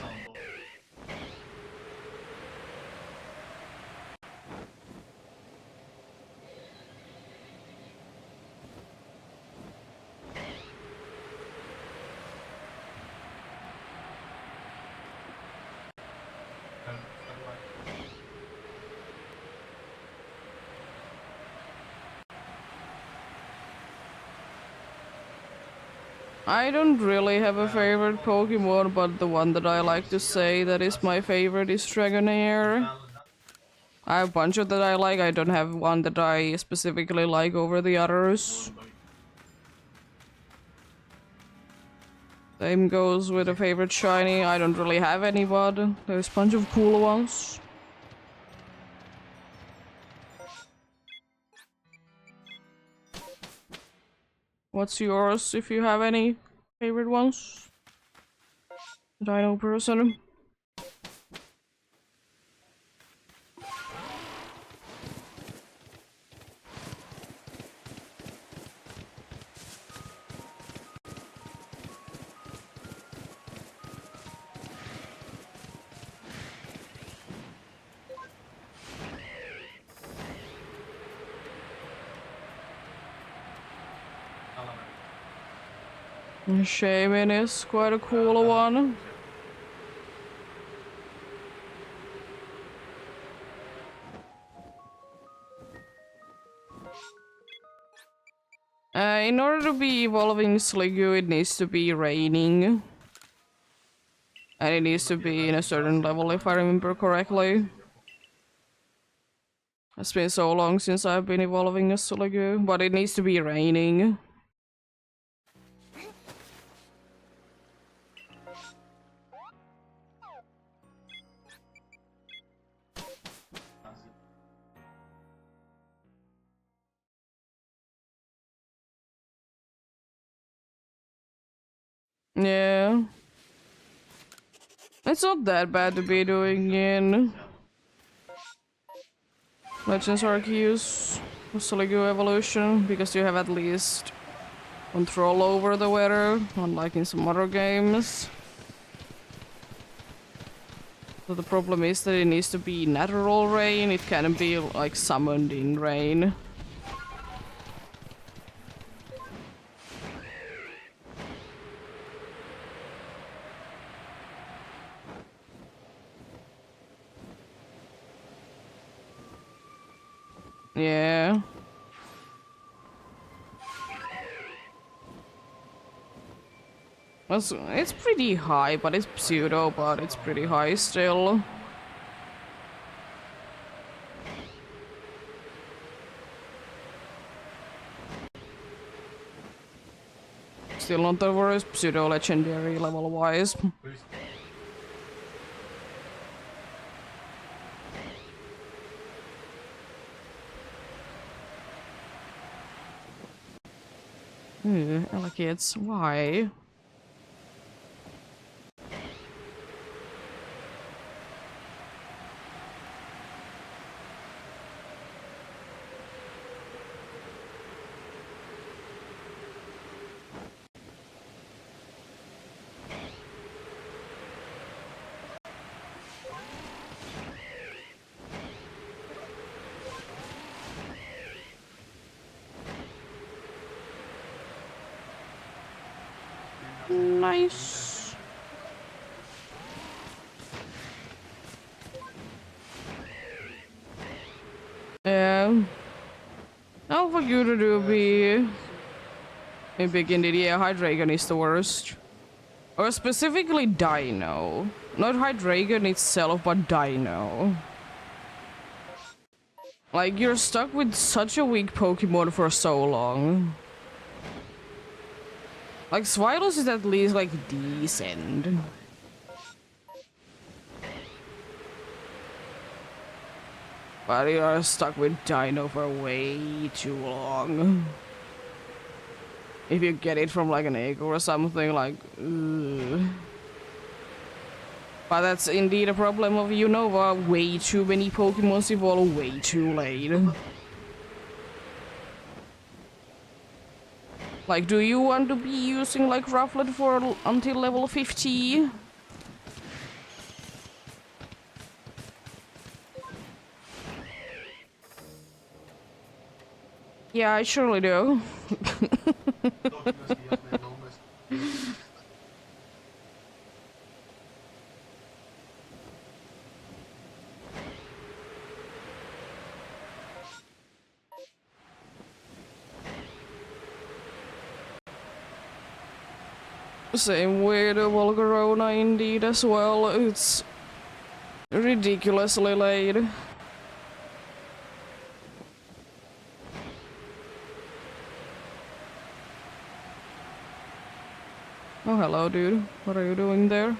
I don't really have a favorite Pokemon, but the one that I like to say that is my favorite is Dragonair. I have a bunch of that I like, I don't have one that I specifically like over the others. Same goes with a favorite shiny, I don't really have any, but there's a bunch of cool ones. What's yours, if you have any favorite ones? Dino person. Shaman is quite a cool one. In order to be evolving Sliggoo, it needs to be raining. And it needs to be in a certain level, if I remember correctly. It's been so long since I've been evolving a Sliggoo, but it needs to be raining. Yeah. It's not that bad to be doing in Legends Arceus Sliggoo evolution, because you have at least control over the weather, unlike in some other games. So the problem is that it needs to be natural rain, it can't be like summoned in rain. Yeah. It's pretty high, but it's pseudo, but it's pretty high still. Still not the worst pseudo legendary level wise. Allocates, why? Nice. good to be in beginning. Yeah, Hydreigon is the worst. Or specifically Dino. Not Hydreigon itself, but Dino. Like, you're stuck with such a weak Pokemon for so long. Like, Swirlus is at least, like, decent. But you are stuck with Dino for way too long. If you get it from, like, an egg or something, like, ugh. But that's indeed a problem of Unova. Way too many Pokemon evolve way too late. Like, do you want to be using, like, Rufflet for until level 50? Yeah, I surely do. Same with Volcarona indeed as well. It's ridiculously late. Oh, hello, dude. What are you doing there?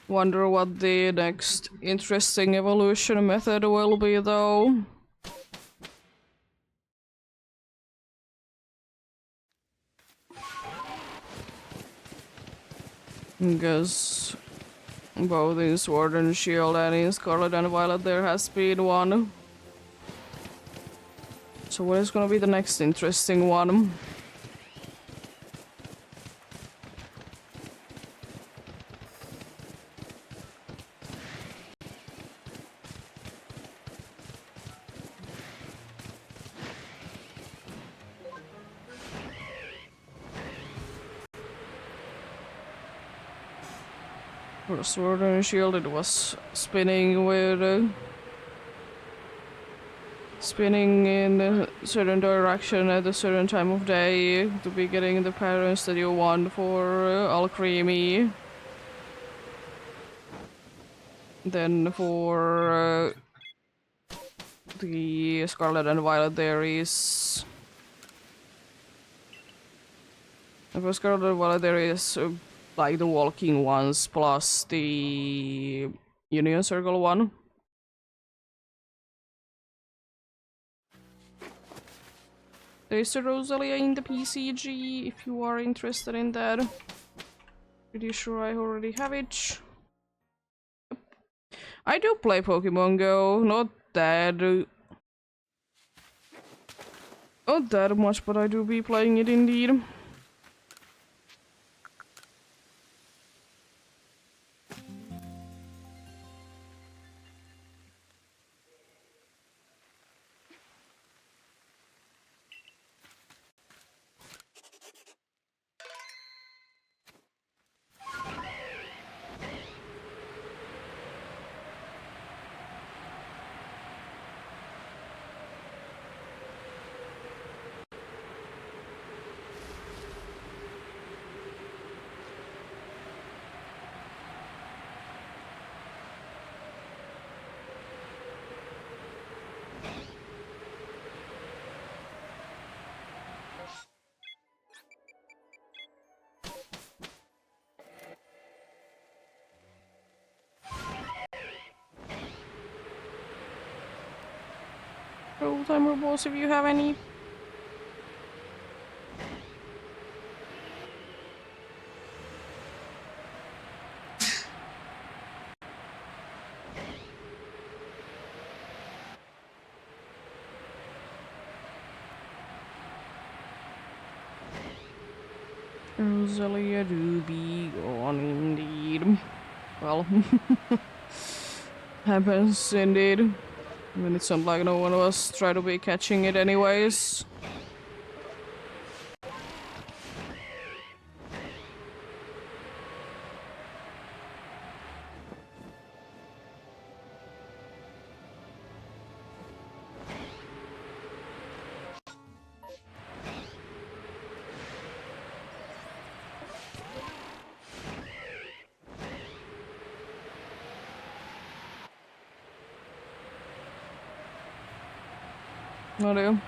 Wonder what the next interesting evolution method will be, though. Because both in Sword and Shield and in Scarlet and Violet there has been one. So what is gonna be the next interesting one? For Sword and Shield it was spinning with... spinning in a certain direction at a certain time of day to be getting the patterns that you want for Alcremie. Then for the Scarlet and Violet there is... and for Scarlet and Violet there is like the walking ones plus the Union Circle one. There's a Rosalia in the PCG if you are interested in that. Pretty sure I already have it. I do play Pokemon Go, not that much, but I do be playing it indeed. timer balls if you have any. Rosalia do be gone indeed. Well, happens indeed. I mean, it's not like no one of us try to be catching it anyways. Oh dear.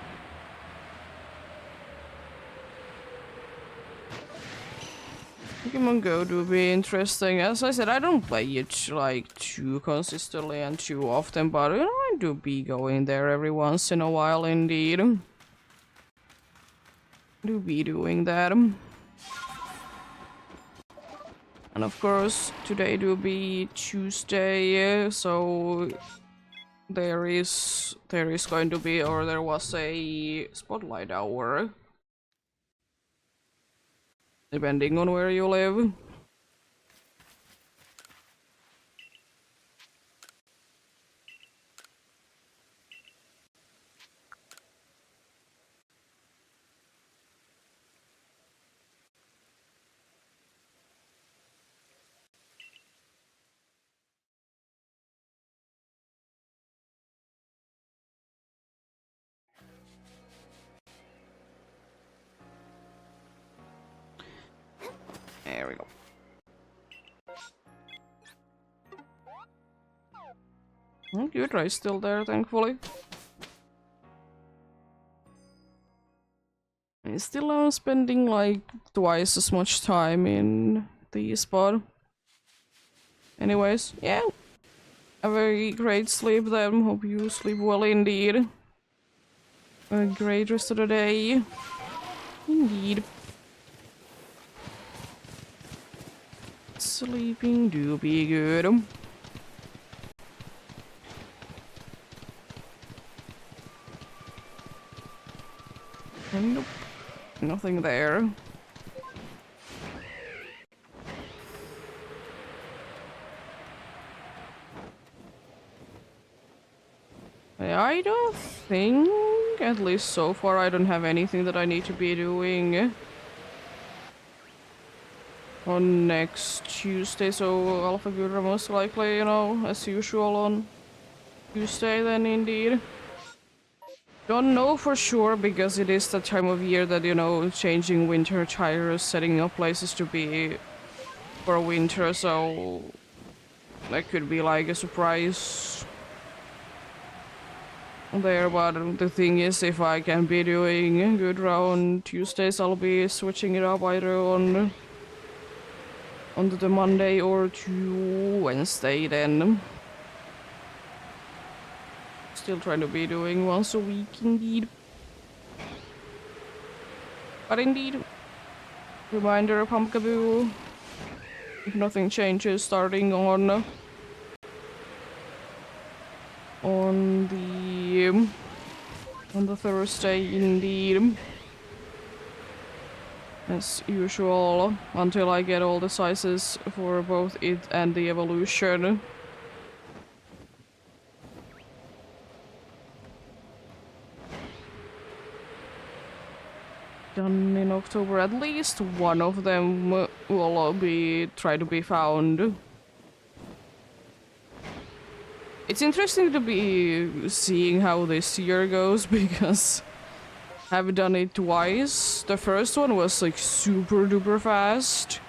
Pokemon Go do be interesting. As I said, I don't play it like too consistently and too often, but you know, I do be going there every once in a while indeed. Do be doing that. And of course, today do be Tuesday, so there is going to be, or there was a spotlight hour, depending on where you live. There we go. Good, Ray's still there, thankfully. I still am spending like twice as much time in the spot. Anyways, yeah. A very great sleep then. Hope you sleep well indeed. A great rest of the day. Indeed. Sleeping do be good. Nope. Nothing there. I don't think, at least so far, I don't have anything that I need to be doing on next Tuesday, so Alpha Gura most likely, you know, as usual on Tuesday then indeed. Don't know for sure because it is the time of year that, you know, changing winter tires, setting up places to be for winter, so that could be like a surprise there, but the thing is, if I can be doing good round Tuesdays, I'll be switching it up either on the Monday or to Wednesday then. Still trying to be doing once a week indeed. But indeed, reminder, Pumpkaboo, if nothing changes, starting on the Thursday indeed. As usual, until I get all the sizes for both it and the evolution. Done in October, at least one of them will be try to be found. It's interesting to be seeing how this year goes because I've done it twice. The first one was like super duper fast.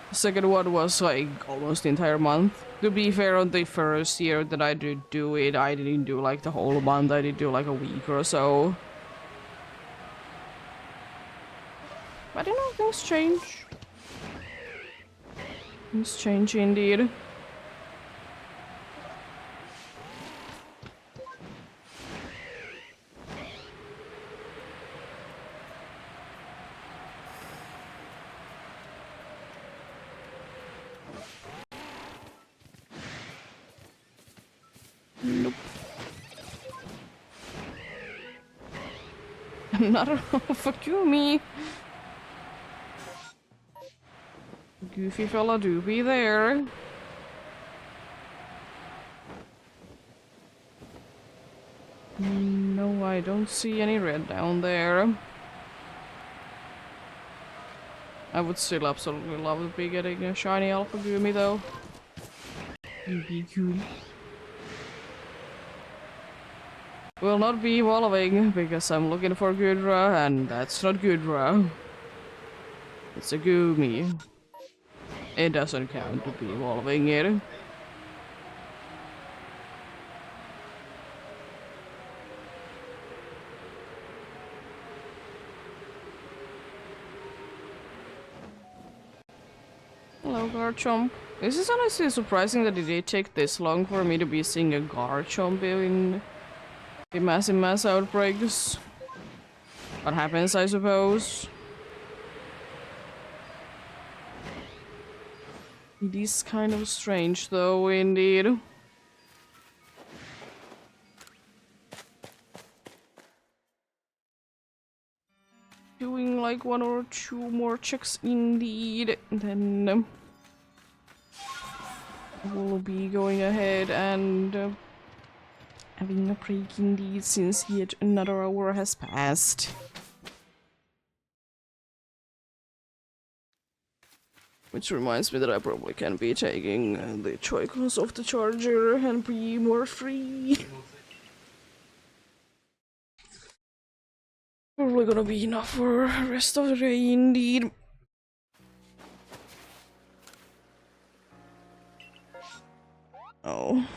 The second one was like almost the entire month. To be fair, on the first year that I did do it, I didn't do like the whole month, I did do like a week or so. But you know, things change. Things change indeed. Nope. Another fuck you, me. Goofy fella do be there. No, I don't see any red down there. I would still absolutely love to be getting a shiny Alpha Gumi though. It'd be cool. Will not be evolving because I'm looking for Gudra and that's not Gudra. It's a Gumi. It doesn't count to be evolving it. Hello, Garchomp. This is honestly surprising that it did take this long for me to be seeing a Garchomp in the massive mass outbreaks. What happens, I suppose? It is kind of strange, though, indeed. Doing like 1 or 2 more checks, indeed, then we'll be going ahead and having a break indeed, since yet another hour has passed. Which reminds me that I probably can be taking the Joy-Cons off the charger and be more free. Probably gonna be enough for the rest of the day, indeed. Oh.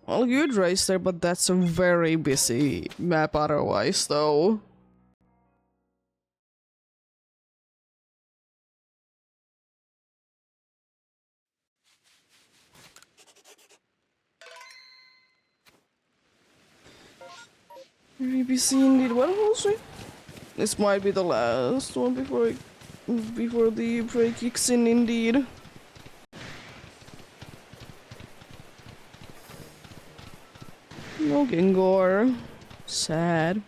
Well, good race there, but that's a very busy map otherwise, though. Very busy indeed. Well, we'll see. This might be the last one before the break kicks in, indeed. No Gengar. Sad.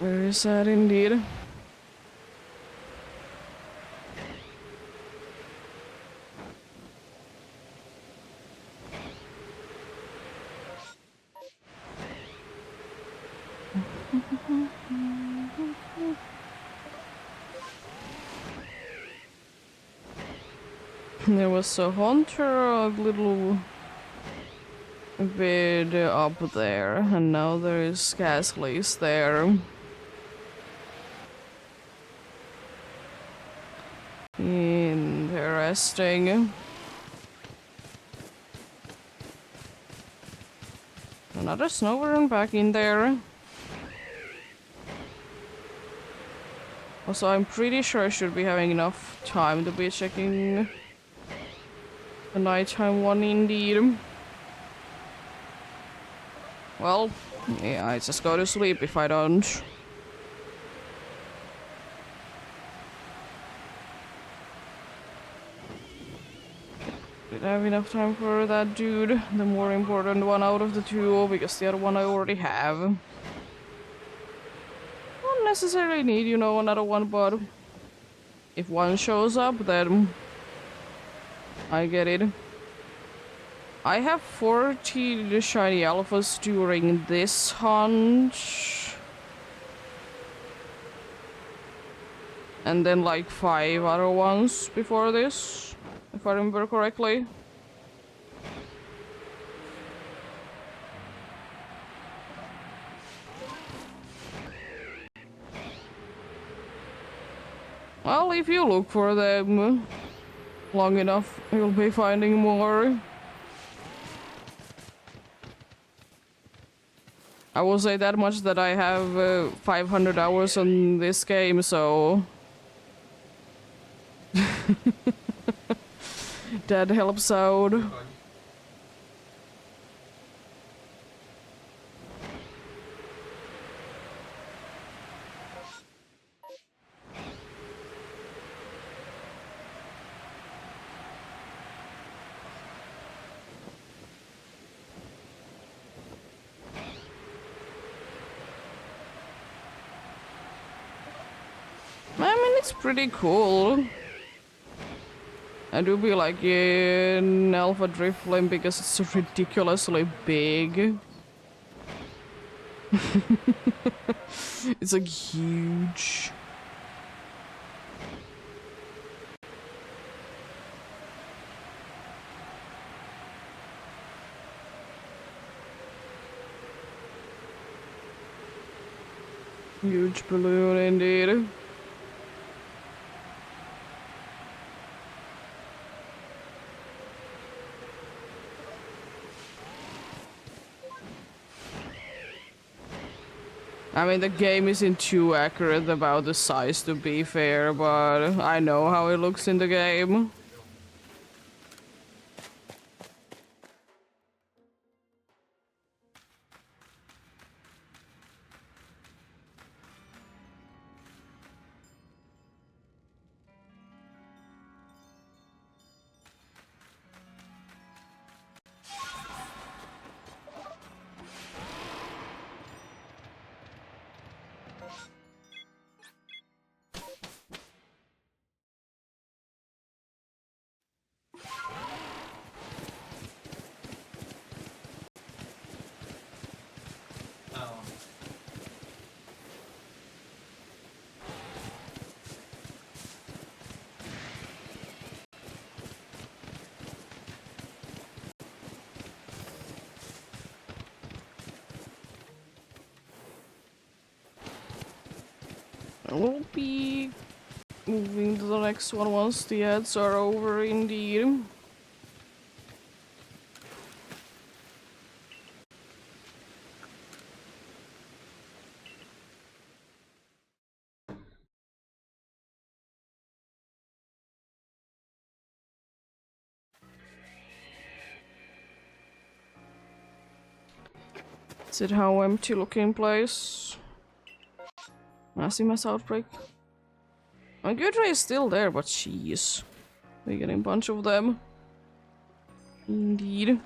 Very sad indeed. There was a hunter a little bit up there, and now there is Gasly's there. Interesting. Another Snover back in there. Also, I'm pretty sure I should be having enough time to be checking the nighttime one, indeed. Well, yeah, I just go to sleep if I don't. Did I have enough time for that dude? The more important one out of the two, because the other one I already have. Don't necessarily need, you know, another one, but if one shows up, then I get it. I have 40 shiny alphas during this hunt. And then like 5 other ones before this, if I remember correctly. Well, if you look for them long enough, you'll be finding more. I will say that much, that I have 500 hours on this game, so that helps out. it's pretty cool. I do be like in Alpha Drifting because it's so ridiculously big. It's like huge. Huge balloon indeed. I mean, the game isn't too accurate about the size to be fair, but I know how it looks in the game. We'll be moving to the next one once the ads are over, indeed. Is it how empty looking place? Massive mass outbreak. My good ray is still there, but jeez. We're getting a bunch of them. Indeed.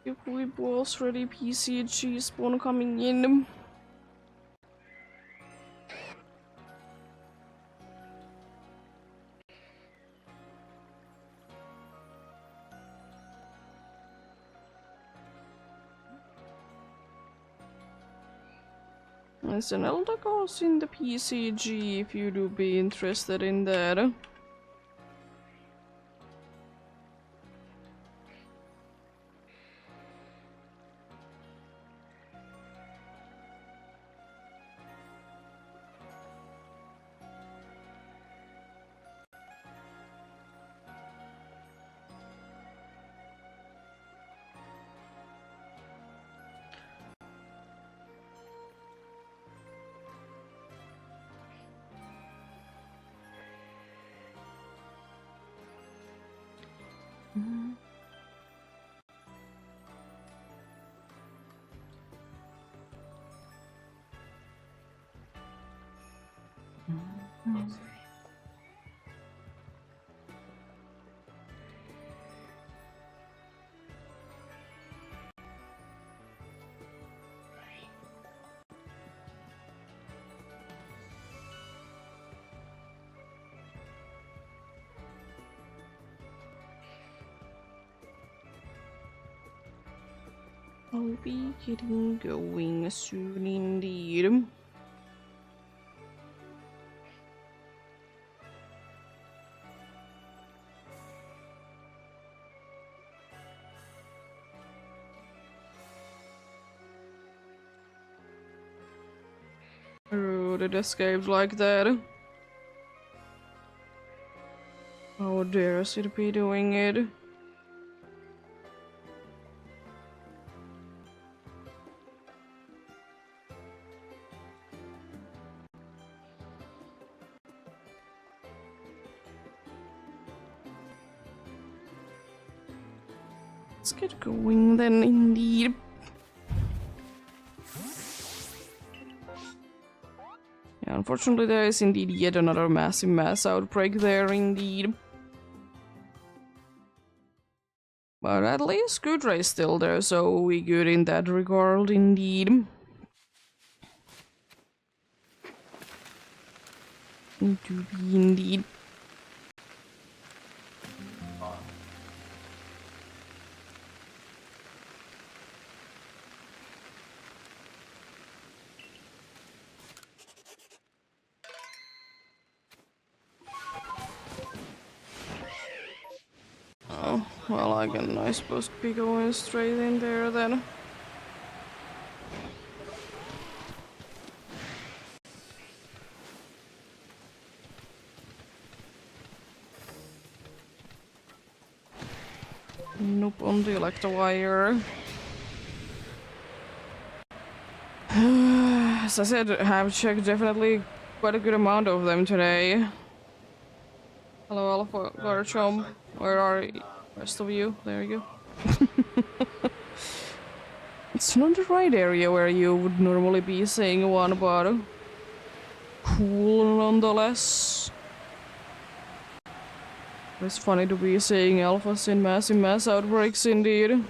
If we balls ready, PCG spawn coming in. There's an elder course in the PCG if you do be interested in that. I'll be getting going soon indeed. Rude, it escaped like that. How dares it be doing it? Let's get going then, indeed. Yeah, unfortunately there is indeed yet another massive mass outbreak there, indeed. But at least Gudra is still there, so we good in that regard, indeed. Indeed. Oh, well, I suppose be going straight in there then. Nope, on the electro-wire. As I said, I have checked definitely quite a good amount of them today. Hello, Alpha Garchomp. Where are the rest of you? There you go. It's not the right area where you would normally be saying one, but cool nonetheless. It's funny to be seeing alphas in mass outbreaks indeed.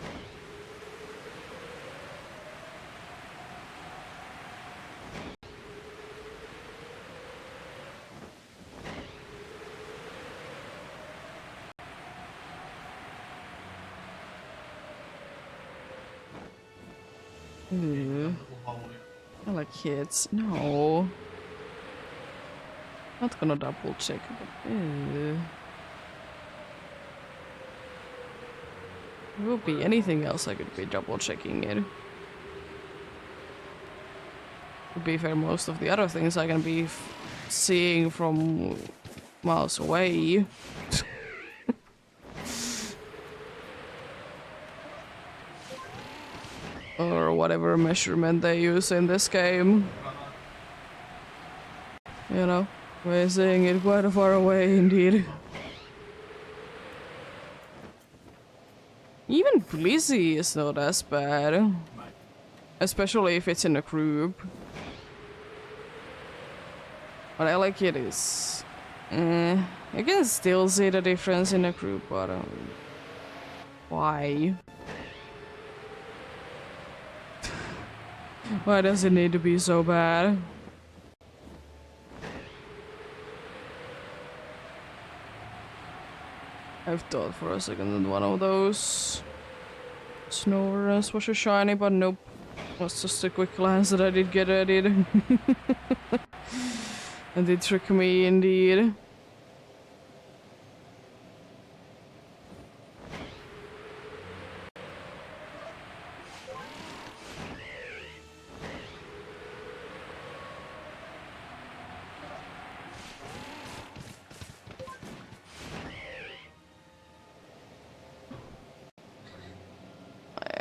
I like kids. No. Not gonna double check, but it would be anything else I could be double checking it. To be fair, most of the other things I can be seeing from miles away. Or whatever measurement they use in this game. You know, we're seeing it quite far away indeed. Even Blizzy is not as bad. Especially if it's in a group. But I like it is... you can still see the difference in a group, but... why? Why does it need to be so bad? I've thought for a second that one of those snow runs was a shiny, but nope. It was just a quick glance that I did get at it. And it tricked me indeed.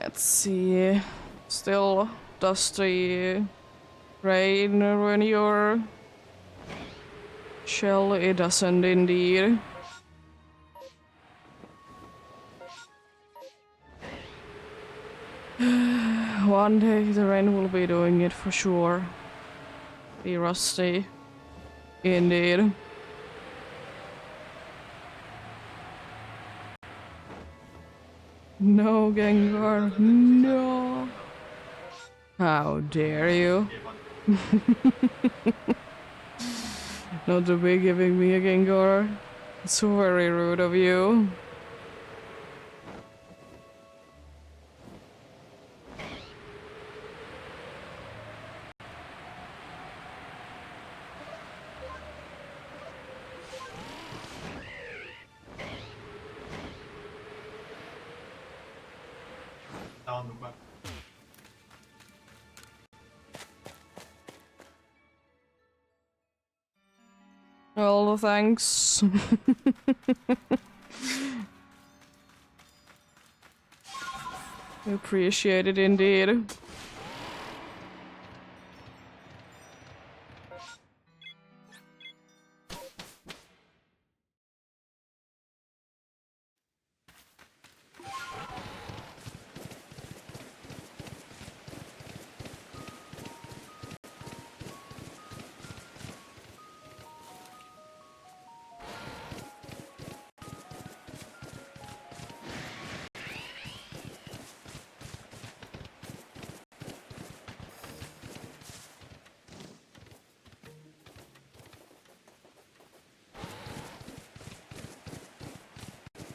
Let's see. Still dusty rain when your shell, it doesn't indeed. One day the rain will be doing it for sure. Be rusty. Indeed. No, Gengar. No. How dare you? Not to be giving me a Gengar. It's very rude of you. Well, thanks. Appreciate it indeed.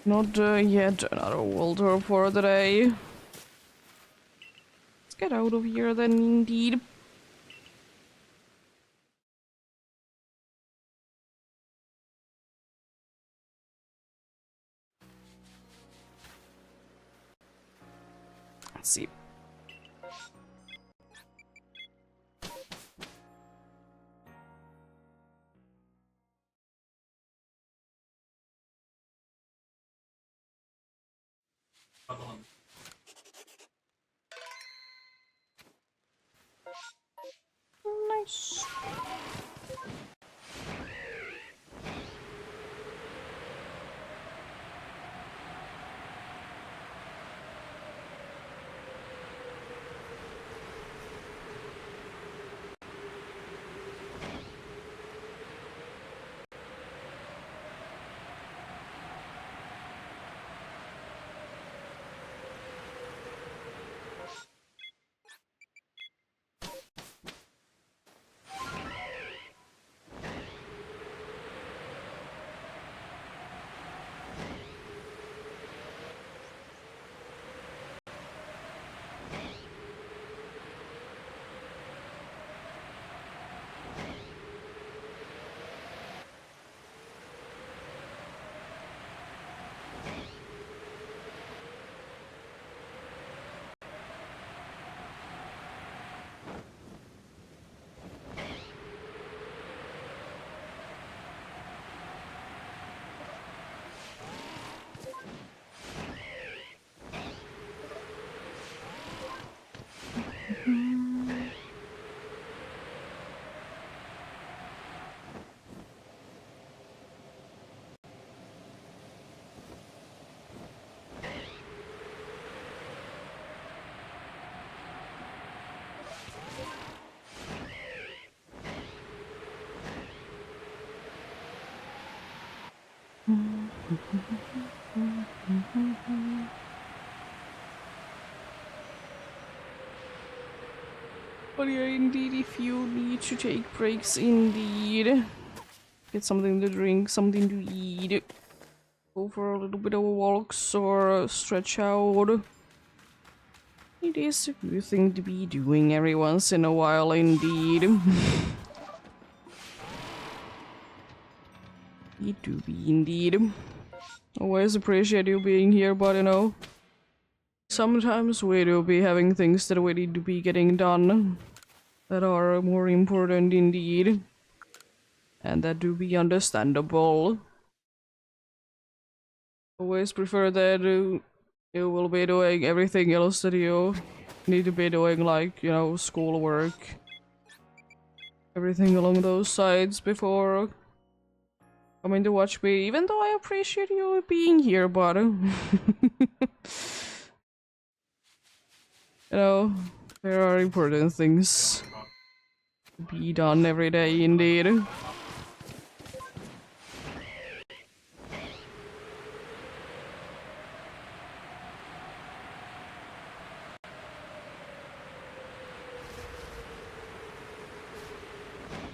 Not yet another world tour for the day. Let's get out of here then, indeed. Let's see. Nice. But yeah, indeed, if you need to take breaks, indeed. Get something to drink, something to eat. Go for a little bit of walks or stretch out. It is a good thing to be doing every once in a while, indeed. It do be, indeed. Always appreciate you being here, but you know, sometimes we do be having things that we need to be getting done that are more important indeed. And that do be understandable. Always prefer that you will be doing everything else that you need to be doing, like, you know, schoolwork. Everything along those sides before coming to watch me, even though I appreciate you being here, but you know, there are important things to be done every day, indeed.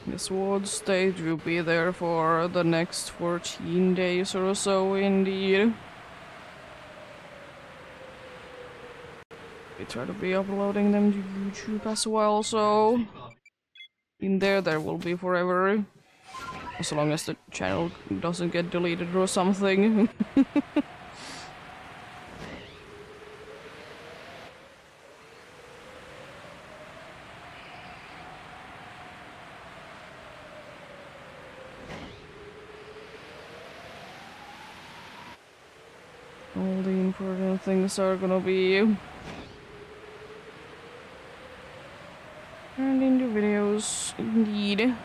This world stage will be there for the next 14 days or so, indeed. We try to be uploading them to YouTube as well, so in there will be forever. As long as the channel doesn't get deleted or something. All the important things are gonna be turned into videos, indeed.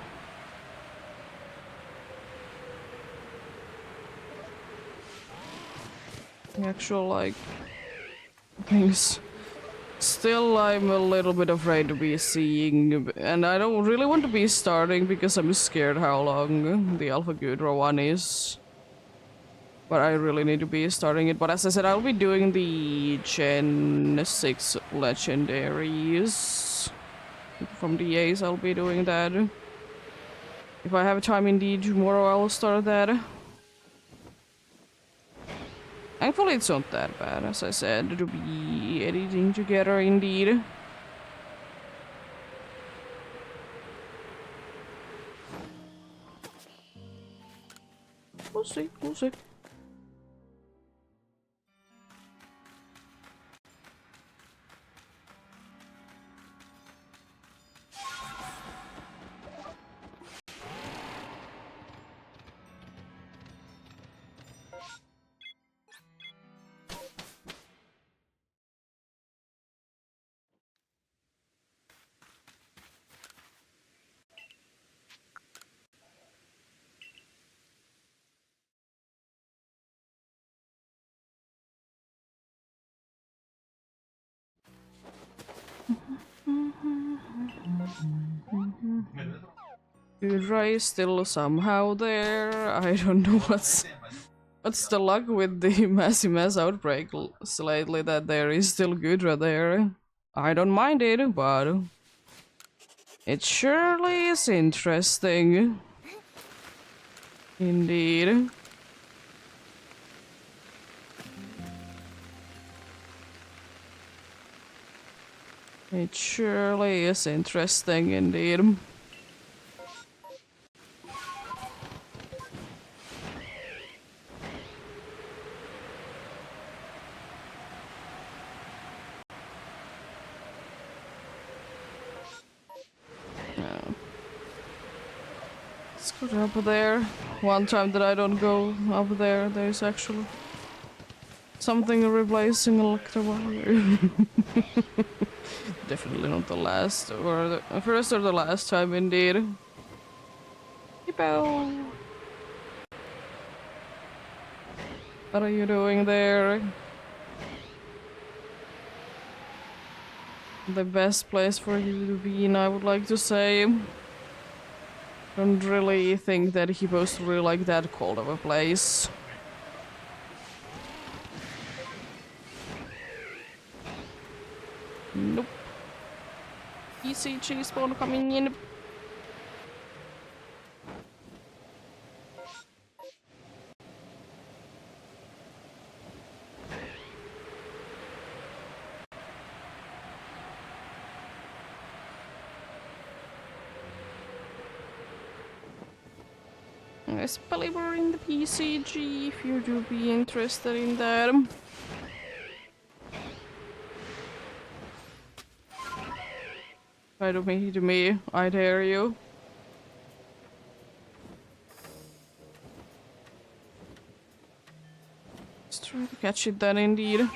Actual, like, things. Still, I'm a little bit afraid to be seeing, and I don't really want to be starting because I'm scared how long the Alpha Gudra one is. But I really need to be starting it. But as I said, I'll be doing the Gen 6 legendaries. From the A's, I'll be doing that. If I have time indeed, tomorrow I'll start that. Thankfully it's not that bad, as I said, to be editing together indeed. We'll see, we'll see. Udra is still somehow there. I don't know what's the luck with the mass outbreak lately that there is still Gudra there. I don't mind it, but it surely is interesting. Indeed. It surely is interesting indeed. Let's go up there. One time that I don't go up there, there's actually something replacing Electrovire. Definitely not the last, or the first or the last time indeed. Hippo! What are you doing there? The best place for you to be in, I would like to say. Don't really think that Hippo's really like that cold of a place. Nope. ECG spawn coming in. There's Pelipper in the PCG if you do be interested in that. Try to make it to me, I dare you. Let's try to catch it then indeed.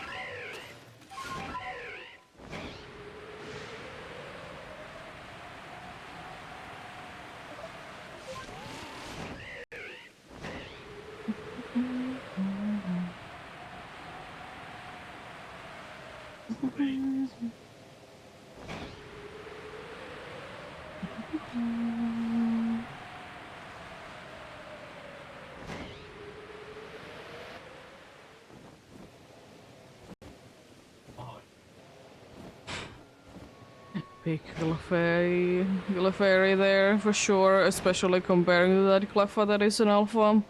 Big Gillefairy there for sure, especially comparing to that Cleffa that is an alpha.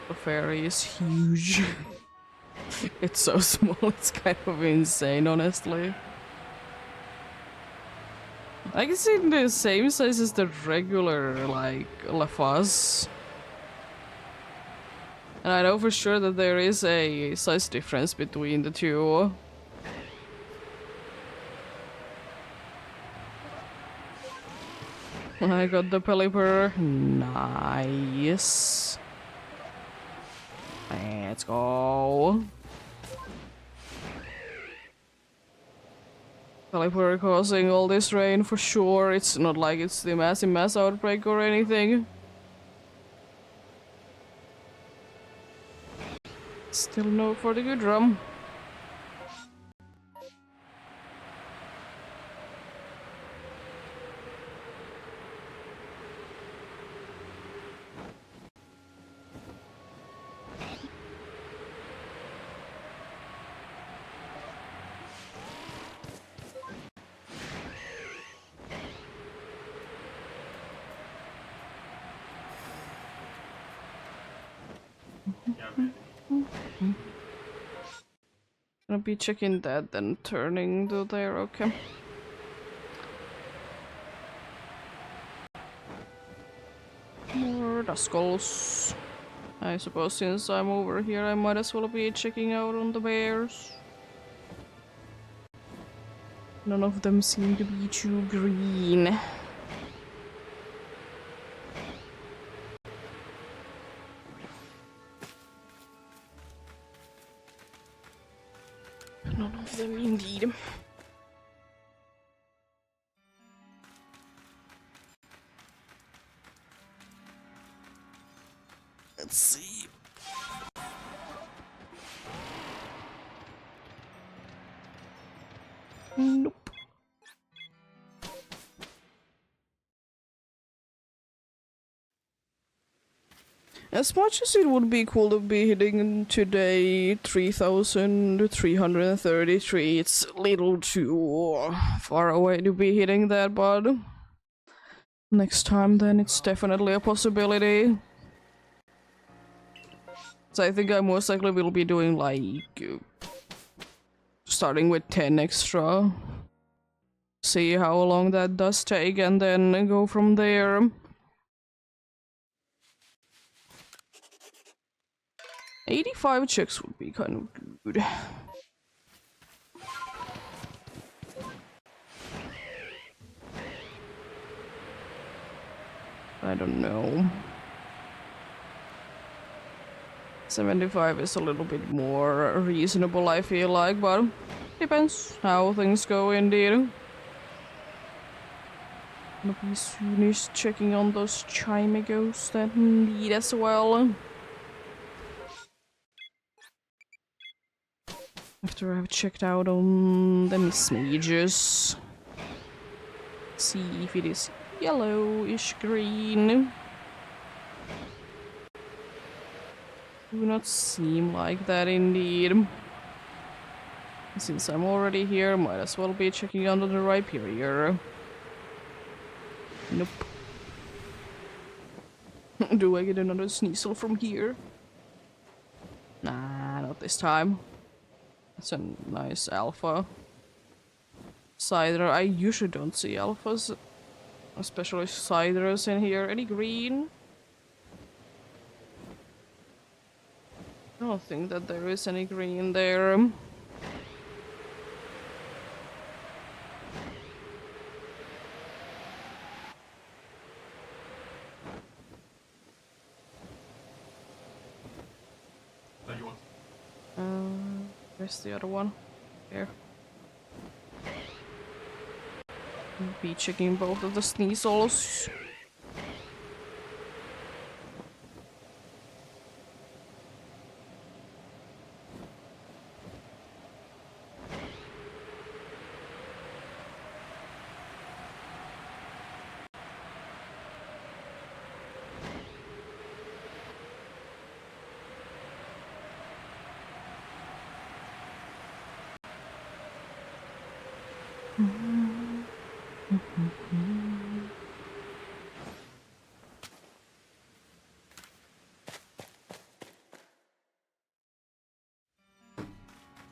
Gillefairy is huge. It's so small, it's kind of insane, honestly. I guess it's the same size as the regular, like, Lefas. And I know for sure that there is a size difference between the two. I got the Pelipper. Nice. Let's go. Pelipper causing all this rain for sure. It's not like it's the mass outbreak or anything. Still no for the good drum. Gonna be checking that, then turning to there, okay. More Duskulls. I suppose since I'm over here, I might as well be checking out on the bears. None of them seem to be too green. None of them indeed. Let's see. Nope. As much as it would be cool to be hitting today 3,333, it's a little too far away to be hitting that, but next time then it's definitely a possibility. So I think I most likely will be doing like starting with 10 extra. See how long that does take and then go from there. 85 checks would be kind of good. I don't know. 75 is a little bit more reasonable, I feel like, but depends how things go indeed. Gonna be soonish checking on those chimigos that need as well. After I've checked out on the mismages. See if it is yellowish green. Do not seem like that indeed. Since I'm already here, might as well be checking under the Rhyperior. Nope. Do I get another Sneasel from here? Nah, not this time. It's a nice alpha. Cider. I usually don't see alphas, especially ciders in here. Any green? I don't think that there is any green there. Where's the other one? There. Be checking both of the Sneasels.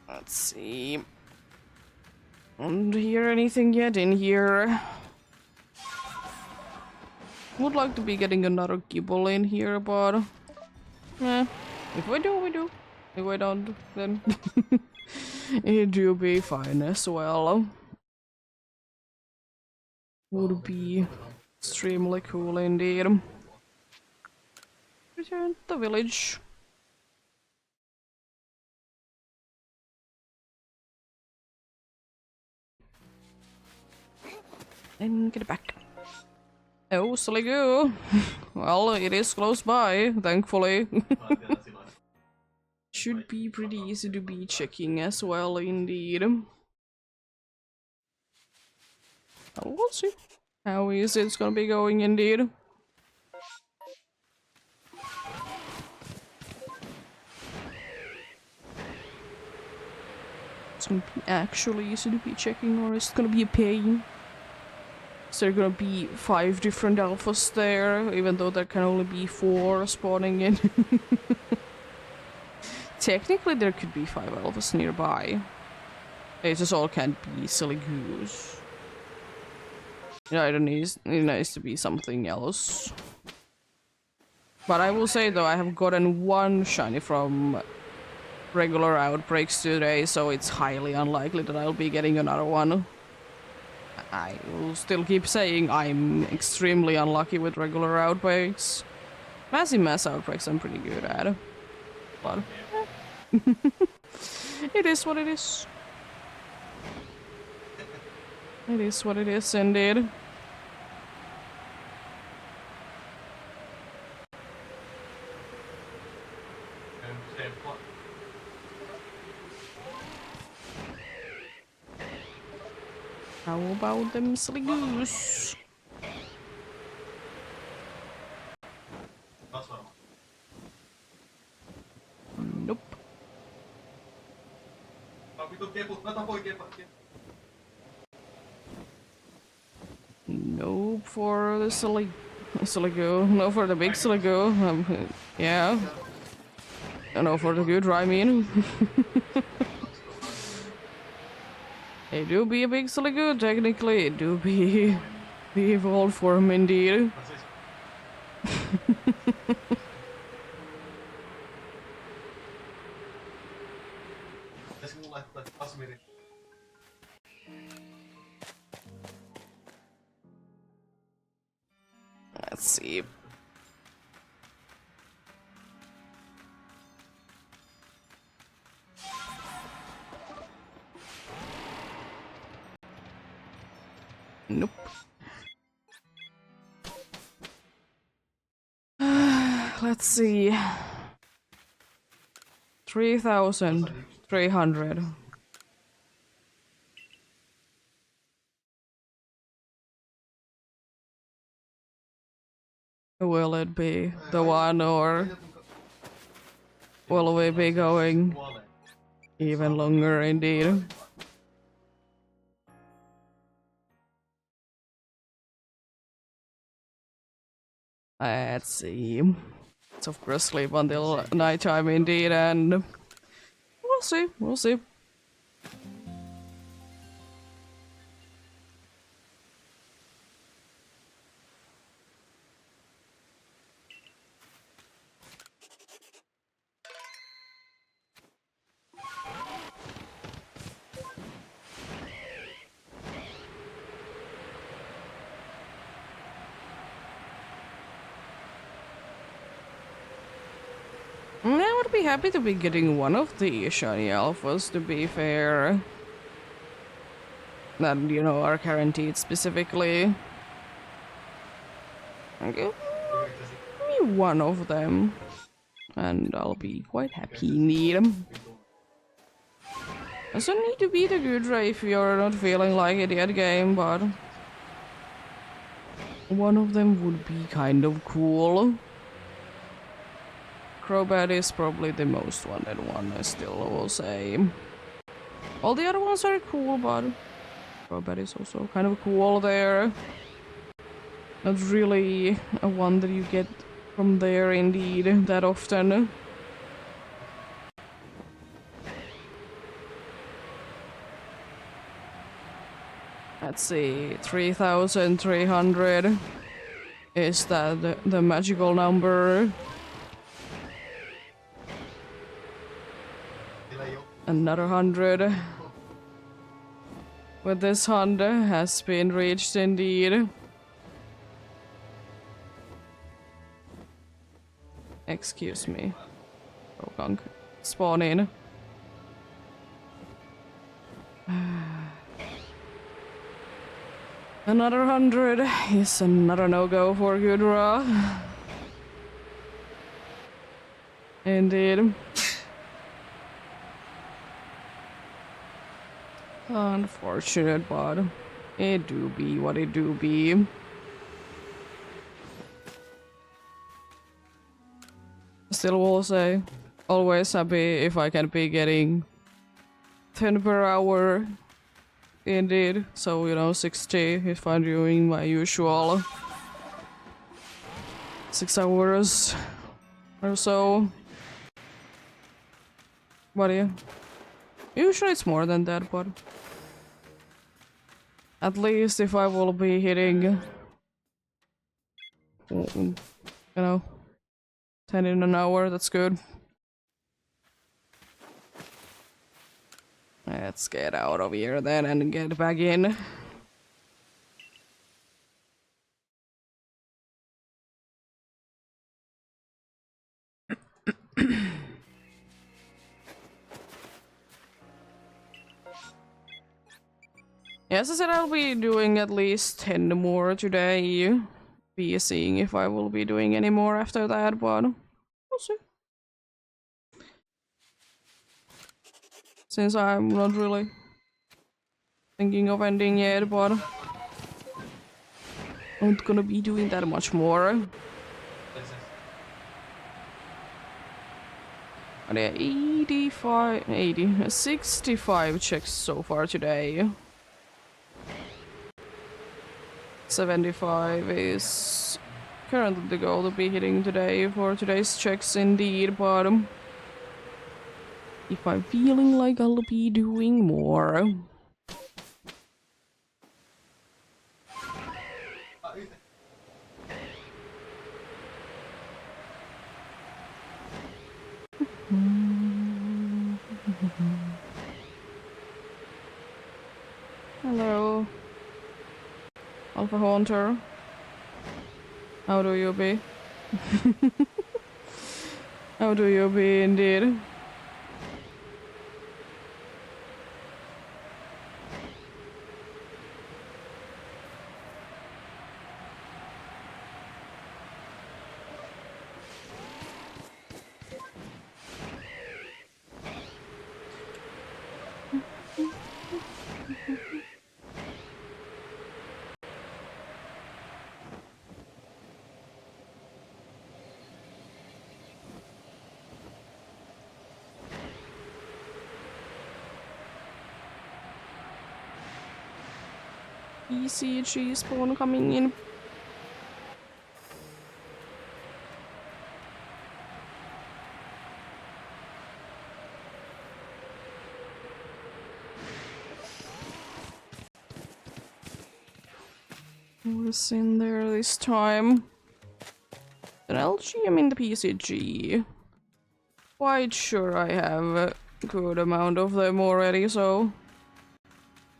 Let's see. Don't hear anything yet in here. Would like to be getting another Gibble in here, but if we do, we do. If we don't, then it will be fine as well. Would be extremely cool indeed. Return to the village. And get it back. Oh, silly goo. Well, it is close by, thankfully. Should be pretty easy to be checking as well, indeed. We'll see how easy it's gonna be going, indeed. It's gonna be actually easy to be checking, or is it gonna be a pain? Is there gonna be 5 different alphas there, even though there can only be 4 spawning in? technically there could be 5 alphas nearby. They just all can't be silly goose. Yeah, it needs to be something else. But I will say though, I have gotten 1 shiny from regular outbreaks today, so it's highly unlikely that I'll be getting another one. I will still keep saying I'm extremely unlucky with regular outbreaks. Massive mass outbreaks I'm pretty good at. But it is what it is. It is what it is indeed. How about them silly goose? Nope. Nope for the silly goo. No for the big silly goo. Yeah. No for the good, I mean. It do be a big silly goo, technically. It do be the evolved form indeed. Let's see. Nope. Let's see. 3,300. Will it be the one, or will we be going even longer indeed? Let's see. It's of course sleep until nighttime indeed, and we'll see, we'll see. I would be happy to be getting one of the shiny alphas, to be fair. That, you know, are guaranteed specifically. Give me one of them, and I'll be quite happy indeed. Doesn't need to be the good ray if you're not feeling like it yet, game, but one of them would be kind of cool. Crobat is probably the most wanted one, I still will say. All the other ones are cool, but Crobat is also kind of cool there. Not really a one that you get from there indeed that often. Let's see, 3,300. Is that the magical number? Another 100. With this 100 has been reached indeed. Excuse me. Oh, gunk. Spawn in. Another 100 is another no-go for Gudra. Indeed. Unfortunate, but it do be what it do be. Still will say, always happy if I can be getting 10 per hour. Indeed, so you know, 60 if I'm doing my usual 6 hours or so. But yeah. Usually it's more than that, but at least if I will be hitting, you know, 10 in an hour, that's good. Let's get out of here then and get back in. Yeah, as I said, I'll be doing at least 10 more today. Be seeing if I will be doing any more after that, but we'll see. Since I'm not really thinking of ending yet, but I'm not gonna be doing that much more. But yeah, 65 checks so far today. 75 is currently the goal to be hitting today for today's checks indeed, but if I'm feeling like I'll be doing more. Hello, Alpha Hunter. How do you be? How do you be indeed? ECG spawn coming in. What's in there this time? An LG, I mean the PCG. Quite sure I have a good amount of them already, so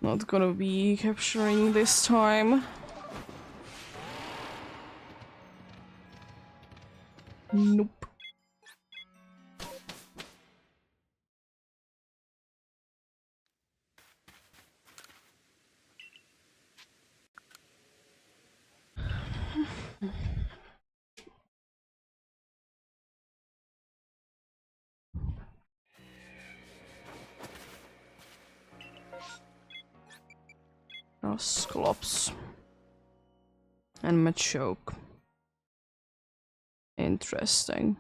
not gonna be capturing this time. Nope. Sclops. And Machoke. Interesting.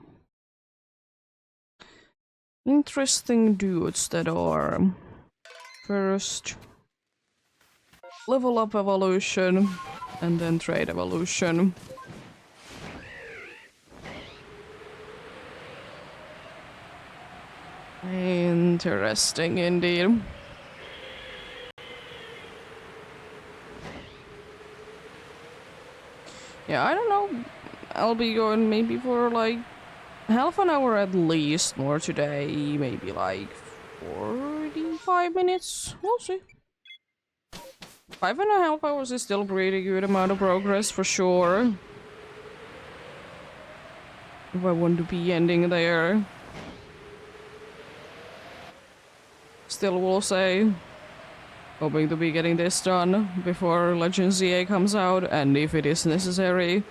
Interesting dudes that are. First, level up evolution, and then trade evolution. Interesting indeed. Yeah, I don't know. I'll be going maybe for like half an hour at least more today. Maybe like 45 minutes. We'll see. 5.5 hours is still a pretty good amount of progress for sure. If I want to be ending there. Still will say. Hoping to be getting this done before Legend ZA comes out, and if it is necessary,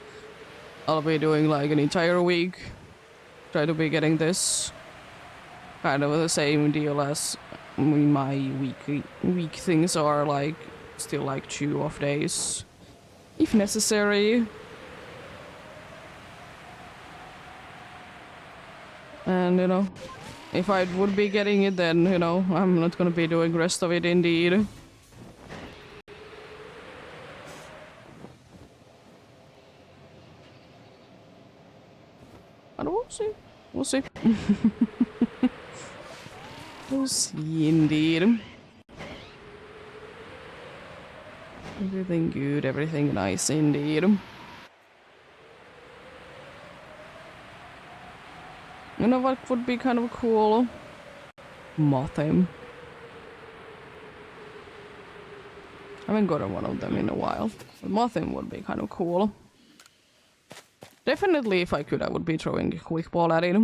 I'll be doing like an entire week. Try to be getting this kind of the same deal as my week things are, like still like 2 off days, if necessary. And you know, if I would be getting it, then you know, I'm not gonna be doing the rest of it indeed. But we'll see. We'll see. We'll see, indeed. Everything good, everything nice, indeed. You know what would be kind of cool? Mothim. I haven't gotten one of them in a while. But Mothim would be kind of cool. Definitely, if I could, I would be throwing a quick ball at it.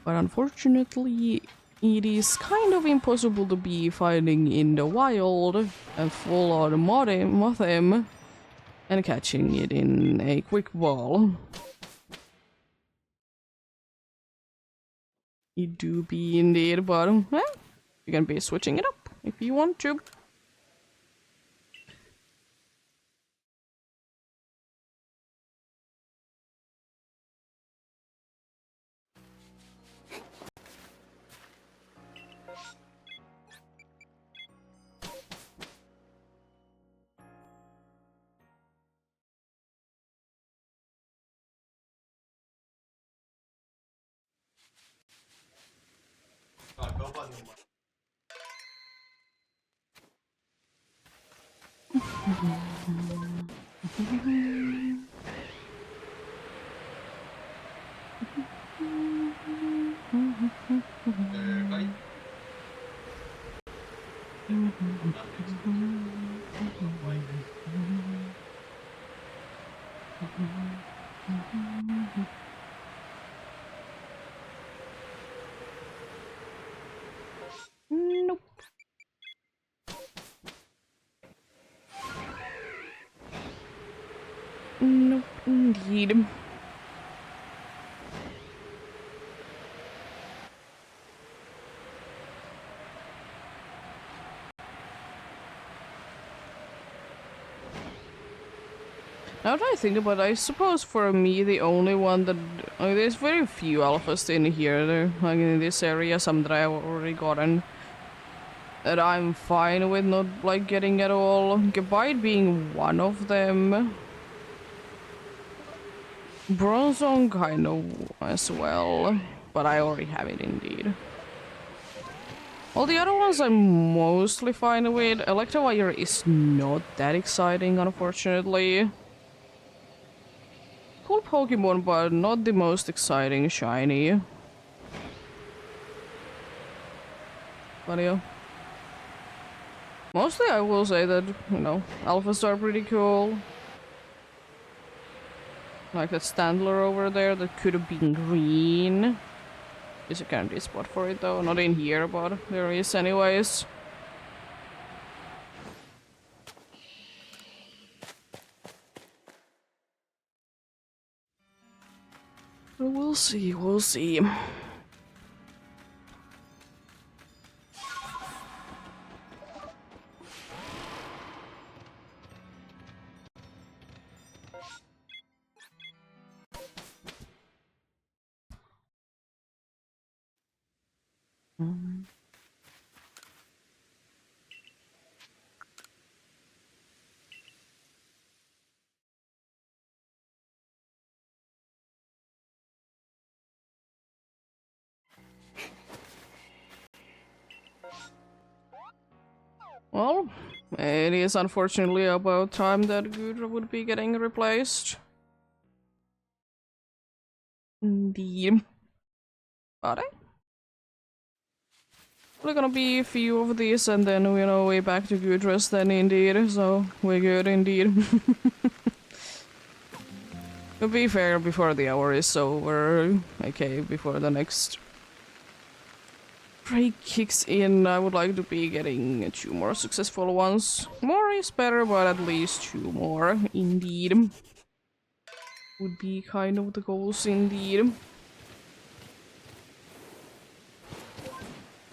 But unfortunately, it is kind of impossible to be finding in the wild and full on Mothim and catching it in a quick ball. It do be indeed, but you can be switching it up if you want to. Nope. Nope, indeed. Now that I think about it, I suppose for me the only one that... there's very few alphas in here, like in this area, some that I've already gotten. That I'm fine with not like getting at all. Goodbye being one of them. Bronzong kind of as well, but I already have it indeed. All the other ones I'm mostly fine with. Electivire is not that exciting, unfortunately. Cool Pokemon, but not the most exciting shiny. But yeah. Mostly I will say that, you know, alphas are pretty cool. Like that Standler over there that could have been green. There's a candy spot for it though, not in here, but there is anyways. But we'll see, we'll see. Well, it is unfortunately about time that Gudra would be getting replaced. Indeed. Are they? We're gonna be a few of these and then, you know, way back to Gudra's then indeed, so we're good indeed. To be fair, before the hour is over, okay, before the next break kicks in, I would like to be getting 2 more successful ones. More is better, but at least 2 more, indeed. Would be kind of the goals, indeed.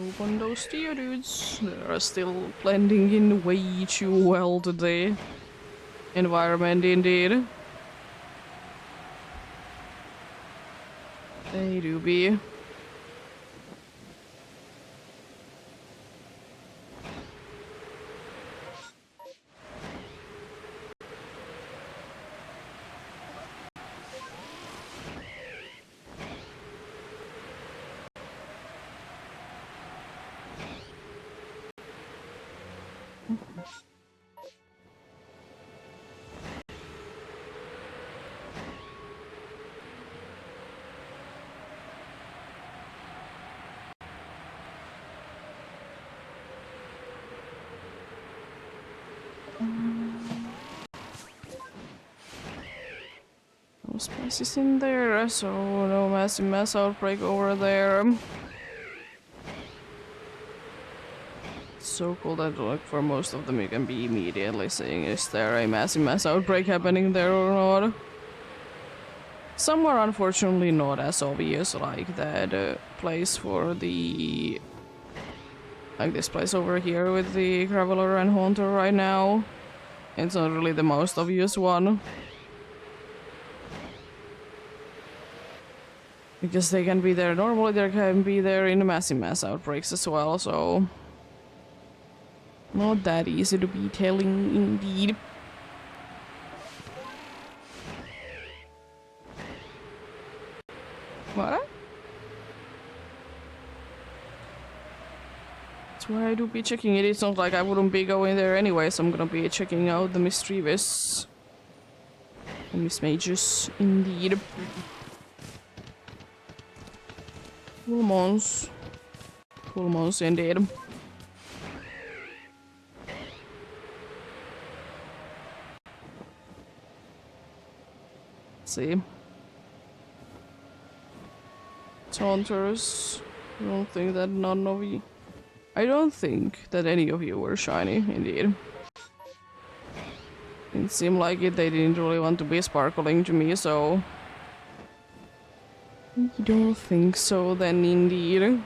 Open those Geodudes. They are still blending in way too well to the environment, indeed. They do be. spices in there, so no massive mass outbreak over there. So cool that like for most of them you can be immediately seeing is there a massive mass outbreak happening there or not. Some are unfortunately not as obvious, like that place for the... like this place over here with the Graveler and Haunter right now. It's not really the most obvious one. Because they can be there normally, they can be there in massive mass outbreaks as well, so... not that easy to be telling indeed. What? That's why I do be checking it. It's not like I wouldn't be going there anyway, so I'm gonna be checking out the mischievous. The mismages, indeed. Cool mons. Cool mons indeed. Let's see. Taunters. I don't think that none of you... I don't think that any of you were shiny, indeed. It seemed like it, they didn't really want to be sparkling to me, so... I don't think so then, indeed.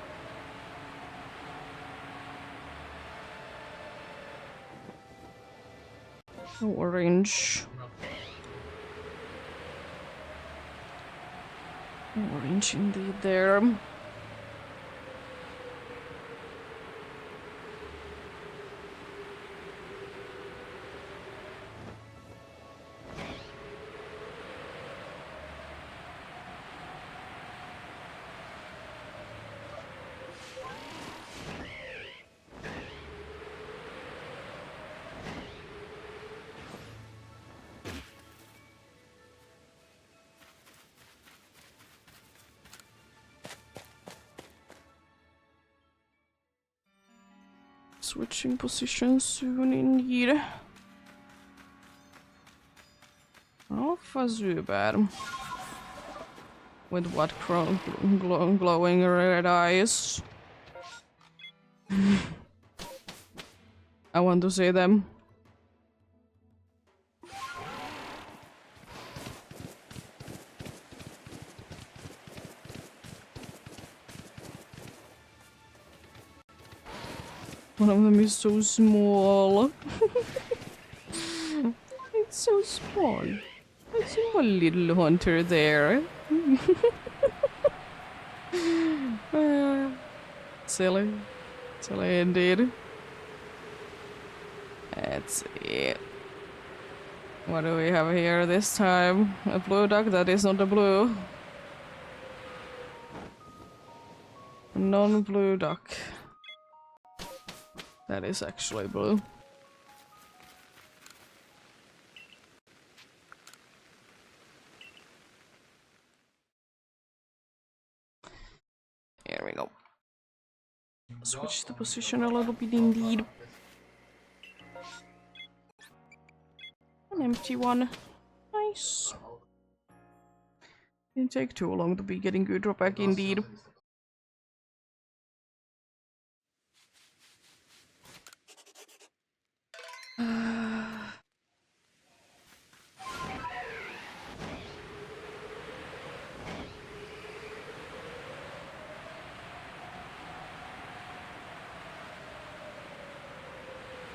Orange. Orange indeed there. Switching positions soon indeed. Alpha Zubat. With what glowing red eyes? I want to see them. One of them is so small. It's so small. I see one little hunter there. Silly. Silly indeed. Let's see. What do we have here this time? A blue duck? That is not a blue. A non-blue duck. That is actually blue. Here we go. Switch the position a little bit indeed. An empty one. Nice. Didn't take too long to be getting good drop back indeed.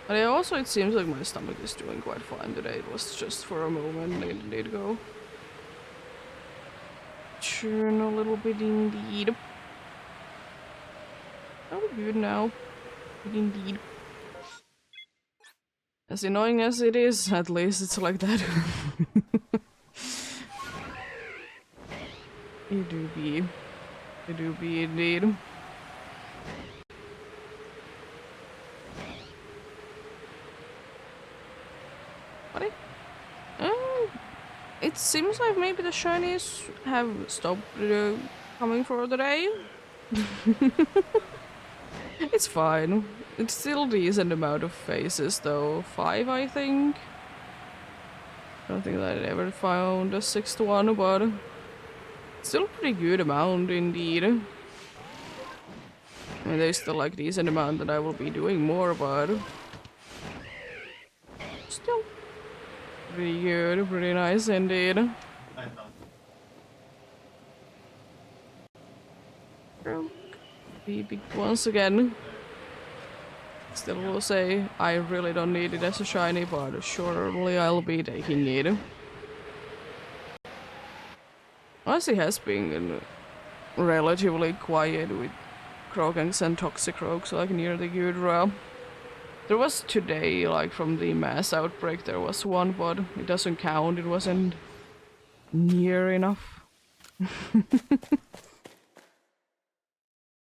But also it seems like my stomach is doing quite fine today. It was just for a moment, it did go. Churn a little bit indeed. Oh, good now. Good indeed. As annoying as it is, at least it's like that. It do be. It do be indeed. What? It seems like maybe the shinies have stopped coming for the day. It's fine. It's still a decent amount of faces though. 5, I think. I don't think that I ever found a sixth one, but still a pretty good amount indeed. I mean, there's still like decent amount that I will be doing more, but still pretty good, pretty nice indeed. Be big once again. Still will say I really don't need it as a shiny, but surely I'll be taking it. Honestly, has been relatively quiet with Kroganks and Toxicroaks, like near the Gudra. There was today, like from the mass outbreak, there was one, but it doesn't count, it wasn't near enough.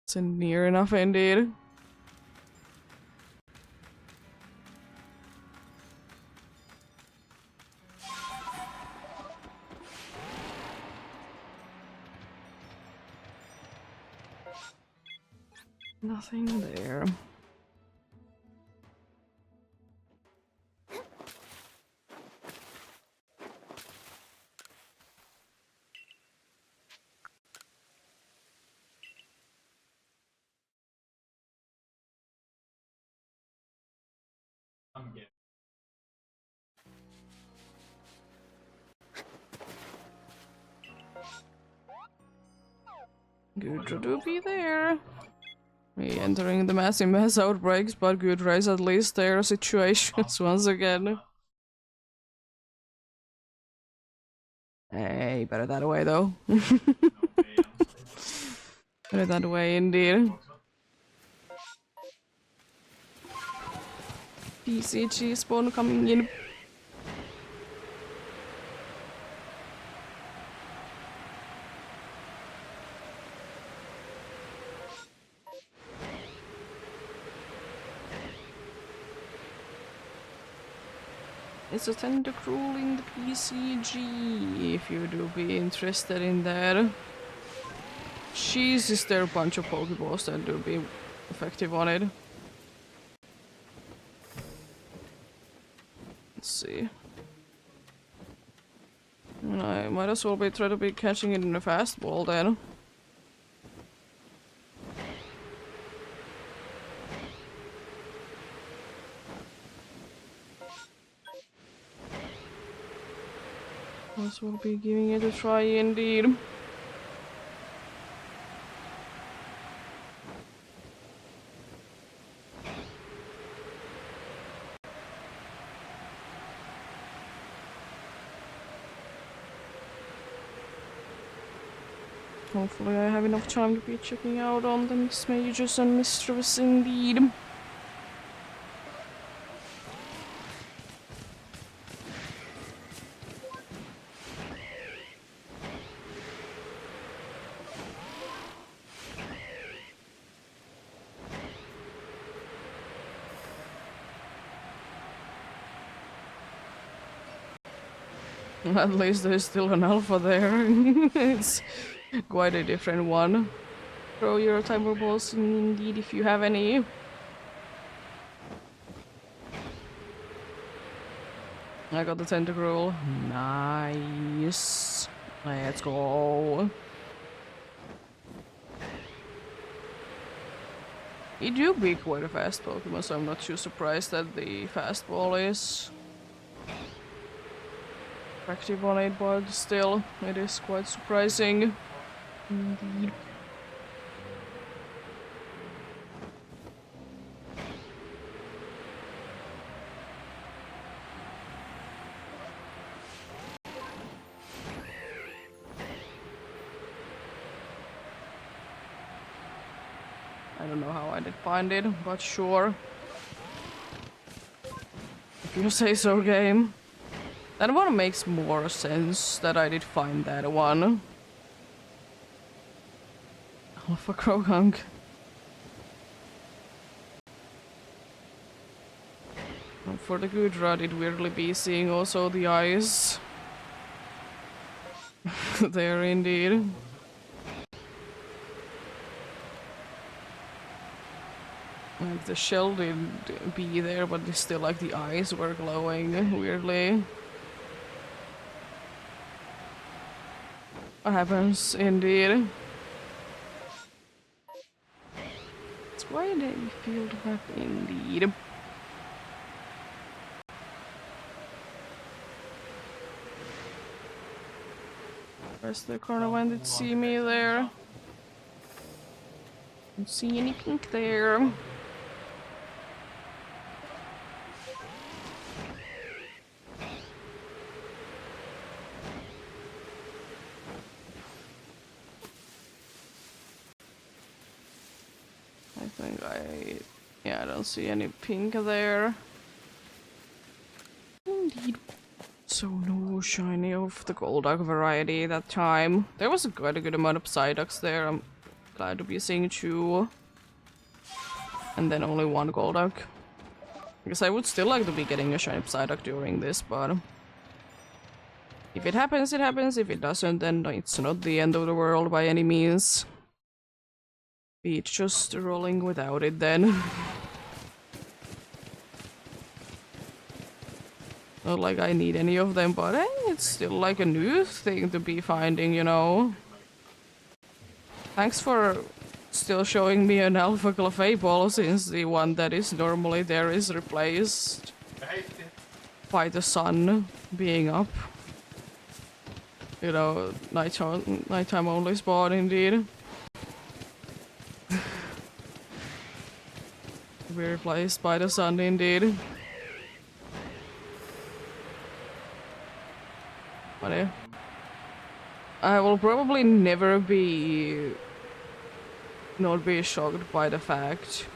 Isn't near enough indeed. Nothing there. Good to be there. Me entering the massive mass outbreaks, but good raise at least their situations once again. Hey, better that way though. Better that way indeed. PCG spawn coming in. It's a Tentacruel in the PCG, if you do be interested in that. Jeez, is there a bunch of Pokeballs that do be effective on it? Let's see. And I might as well be try to be catching it in a fastball then. This will be giving it a try indeed. Hopefully I have enough time to be checking out on the Miss Majors and Mistress indeed. At least there's still an alpha there. It's quite a different one. Throw your timer balls in indeed if you have any. I got the Tentacruel. Nice. Let's go. It do be quite a fast Pokemon, so I'm not too surprised that the fastball is effective on it, but still, it is quite surprising. Indeed. I don't know how I did find it, but sure. If you say so, game. That one makes more sense that I did find that one. Alpha Croagunk. And for the good rod, it weirdly be seeing also the eyes. There indeed. Like the shell did be there, but still like the eyes were glowing weirdly. what happens indeed. It's quite a field map indeed. Where's the corner? When did see me there? Don't see any pink there. Yeah, I don't see any pink there. Indeed. So no shiny of the Golduck variety that time. There was quite a good amount of Psyducks there. I'm glad to be seeing two. And then only one Golduck. I guess I would still like to be getting a shiny Psyduck during this, but if it happens, it happens. If it doesn't, then it's not the end of the world by any means. Be it just rolling without it then. Not like I need any of them, but hey, it's still like a new thing to be finding, you know. Thanks for still showing me an Alpha Clefable, since the one that is normally there is replaced by the sun being up. You know, nighttime only spawn indeed. Be replaced by the sun indeed. But yeah. I will probably never not be shocked by the fact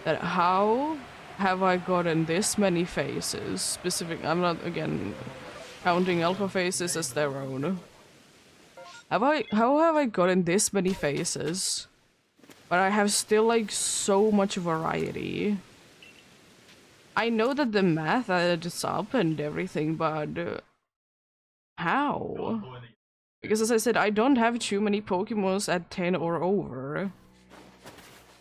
that how have I gotten this many faces? I'm not again counting alpha faces as their own. How have I gotten this many faces? But I have still like so much variety. I know that the math adds up and everything, but how? Because as I said, I don't have too many Pokemons at 10 or over.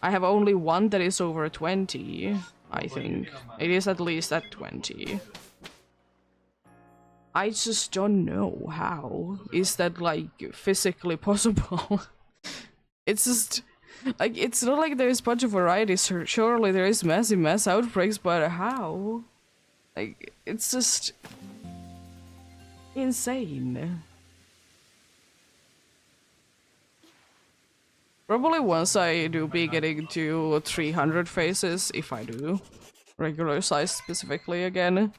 I have only one that is over 20, I think. It is at least at 20. I just don't know how. Is that like physically possible? It's just like, it's not like there's a bunch of varieties. Surely there is massive mass outbreaks, but how? Like, it's just insane. Probably once I do be getting to 300 faces, if I do, regular size specifically again,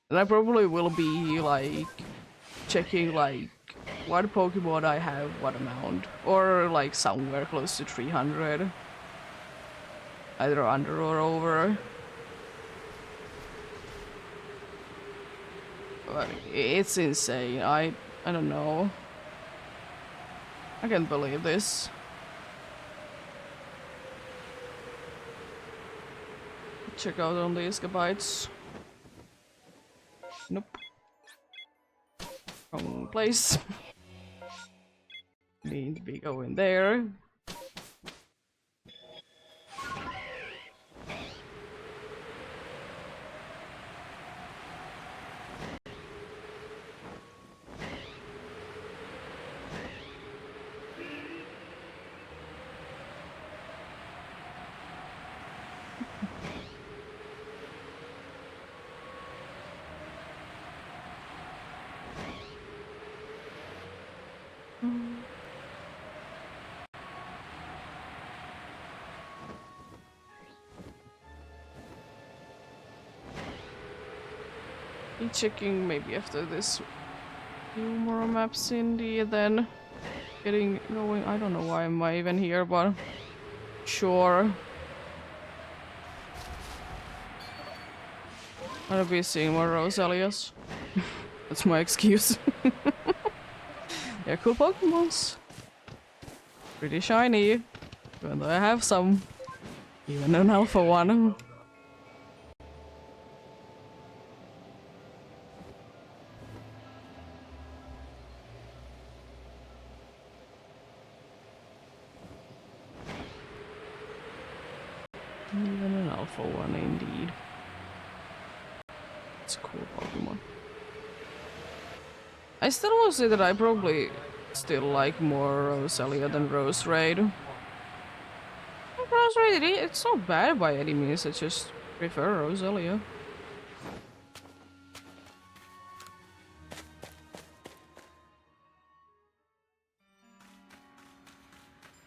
then I probably will be like checking like what Pokemon I have, what amount, or like somewhere close to 300, either under or over. But it's insane. I don't know. I can't believe this. Check out on these gigabytes. Nope. Wrong place. Need to be going there. Be checking maybe after this few more maps in the then getting going. I don't know why am I even here, but sure. I'll be seeing more Rosalias. That's my excuse. They're cool Pokemons. Pretty shiny. Even though I have some. Even an alpha one. Even an alpha one indeed. It's a cool Pokemon. I still will say that I probably still like more Rosalia than Rose Raid. Rose Raid, it's not bad by any means, I just prefer Rosalia.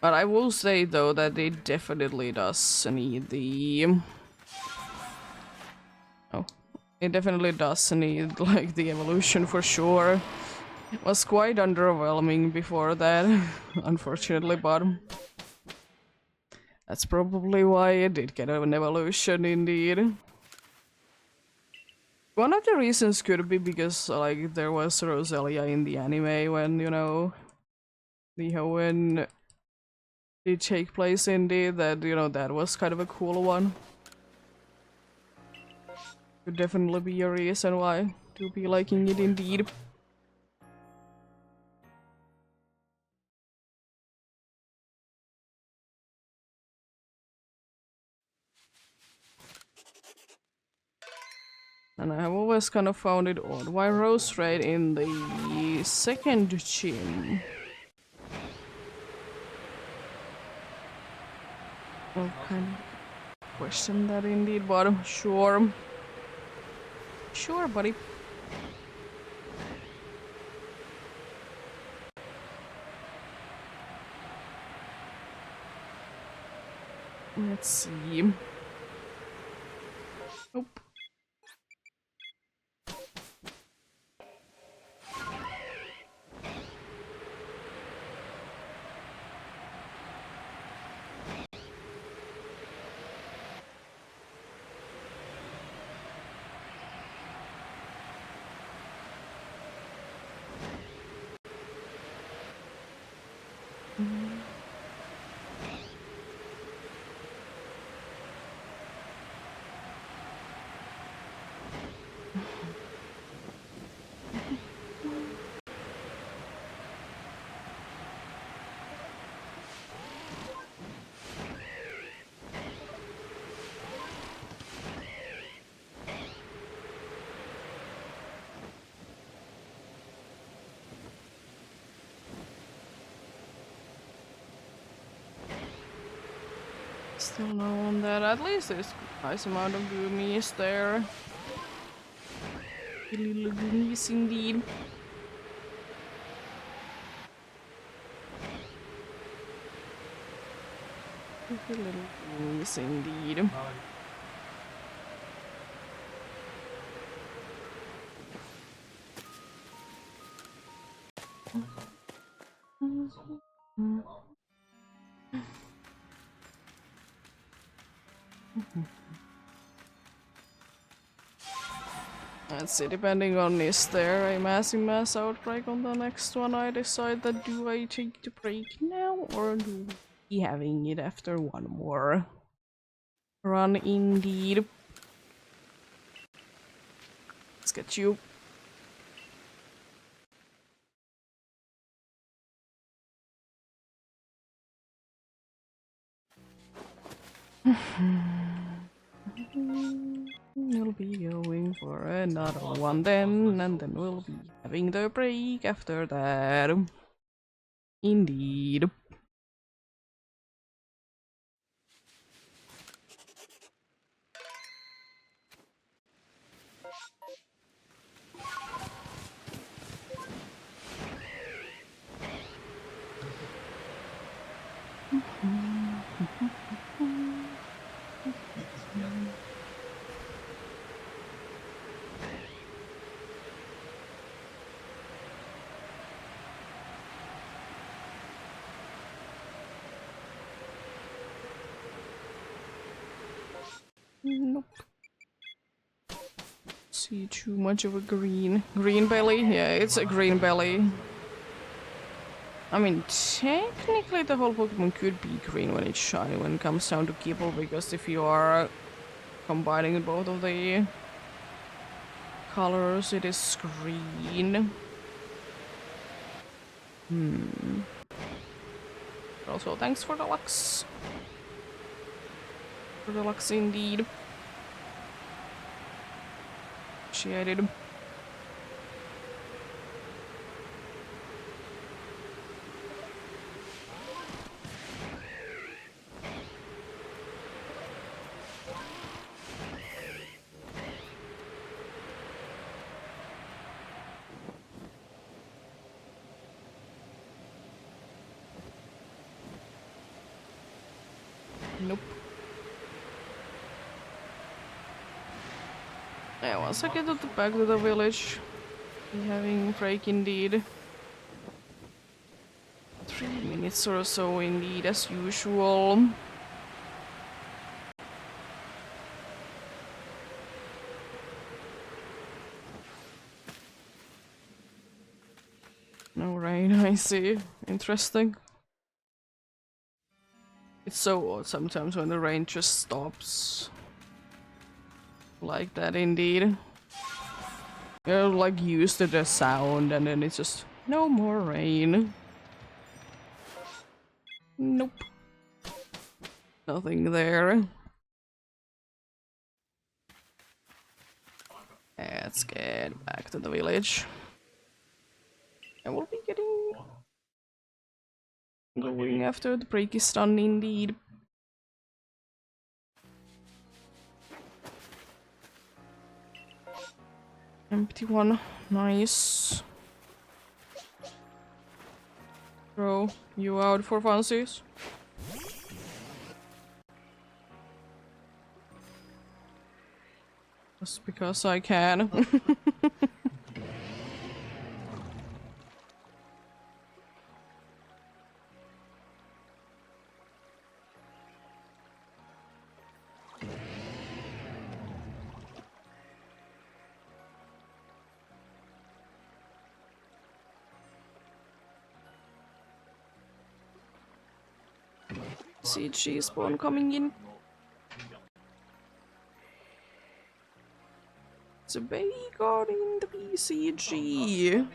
But I will say though that it definitely does need the... Oh. It definitely does need like the evolution for sure. It was quite underwhelming before that, unfortunately, but... That's probably why it did get an evolution indeed. One of the reasons could be because like there was Rosalia in the anime when, you know, the Hoenn did take place indeed, that, you know, that was kind of a cool one. Could definitely be a reason why to be liking it indeed. And I have always kind of found it odd why Rose Raid in the second gym. I'll kind of question that indeed, but sure. Sure, buddy. Let's see. Nope. Still no on that. At least there's a nice amount of gummies there. Little gummies indeed. Little gummies indeed. Let's see, depending on is there a massive mass outbreak on the next one, I decide that do I take the break now or do we be having it after one more run indeed. Let's get you. We'll be going for another one then, and then we'll be having the break after that. Indeed. Nope. See too much of a green belly? Yeah, it's a green belly. I mean, technically the whole Pokemon could be green when it's shiny when it comes down to Kibble, because if you are combining both of the colors, it is green. Also, thanks for the Lux. For the Lux indeed. Appreciated. Nope. Yeah, once I get back to the village, be having break indeed. 3 minutes or so indeed, as usual. No rain, I see. Interesting. It's so odd sometimes when the rain just stops. Like that indeed. You're like used to the sound and then it's just no more rain. Nope. Nothing there. Let's get back to the village. And we'll be getting going after the break is done indeed. Empty one. Nice. Bro, you out for fancies? Just because I can. CG spawn coming in. It's a bacon in the BCG.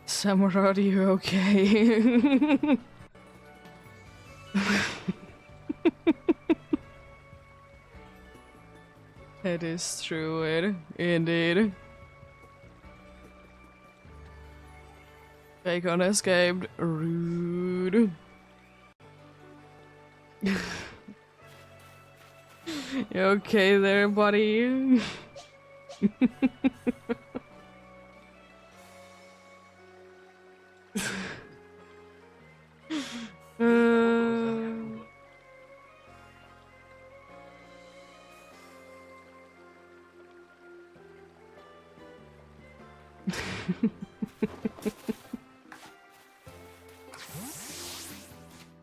Samurai, are you okay? That is true, indeed. Bacon escaped. Rude. You okay there, buddy?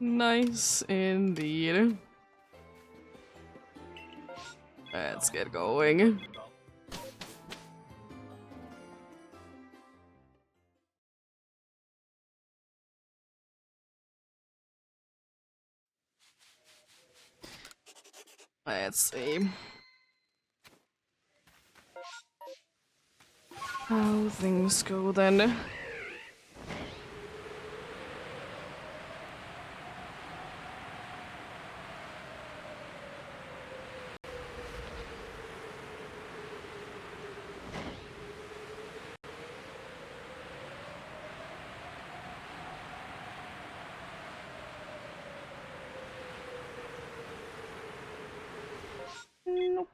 Nice indeed. Let's get going. Let's see how things go then. Nope.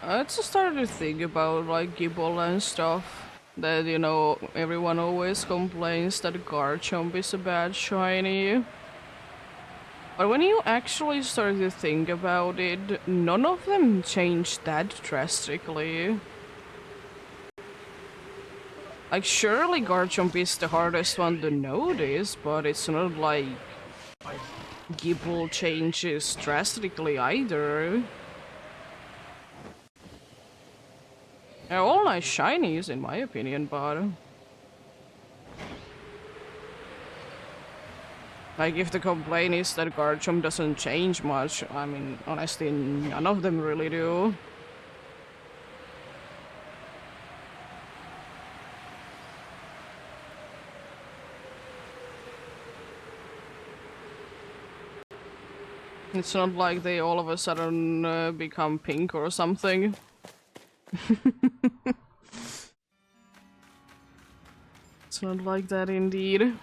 I just started to think about like Gibble and stuff. That, you know, everyone always complains that Garchomp is a bad shiny. But when you actually start to think about it, none of them changed that drastically. Like, surely Garchomp is the hardest one to notice, but it's not like Gibble changes drastically either. They're all nice shinies, in my opinion, but like, if the complaint is that Garchomp doesn't change much, I mean, honestly, none of them really do. It's not like they all of a sudden become pink or something. It's not like that indeed.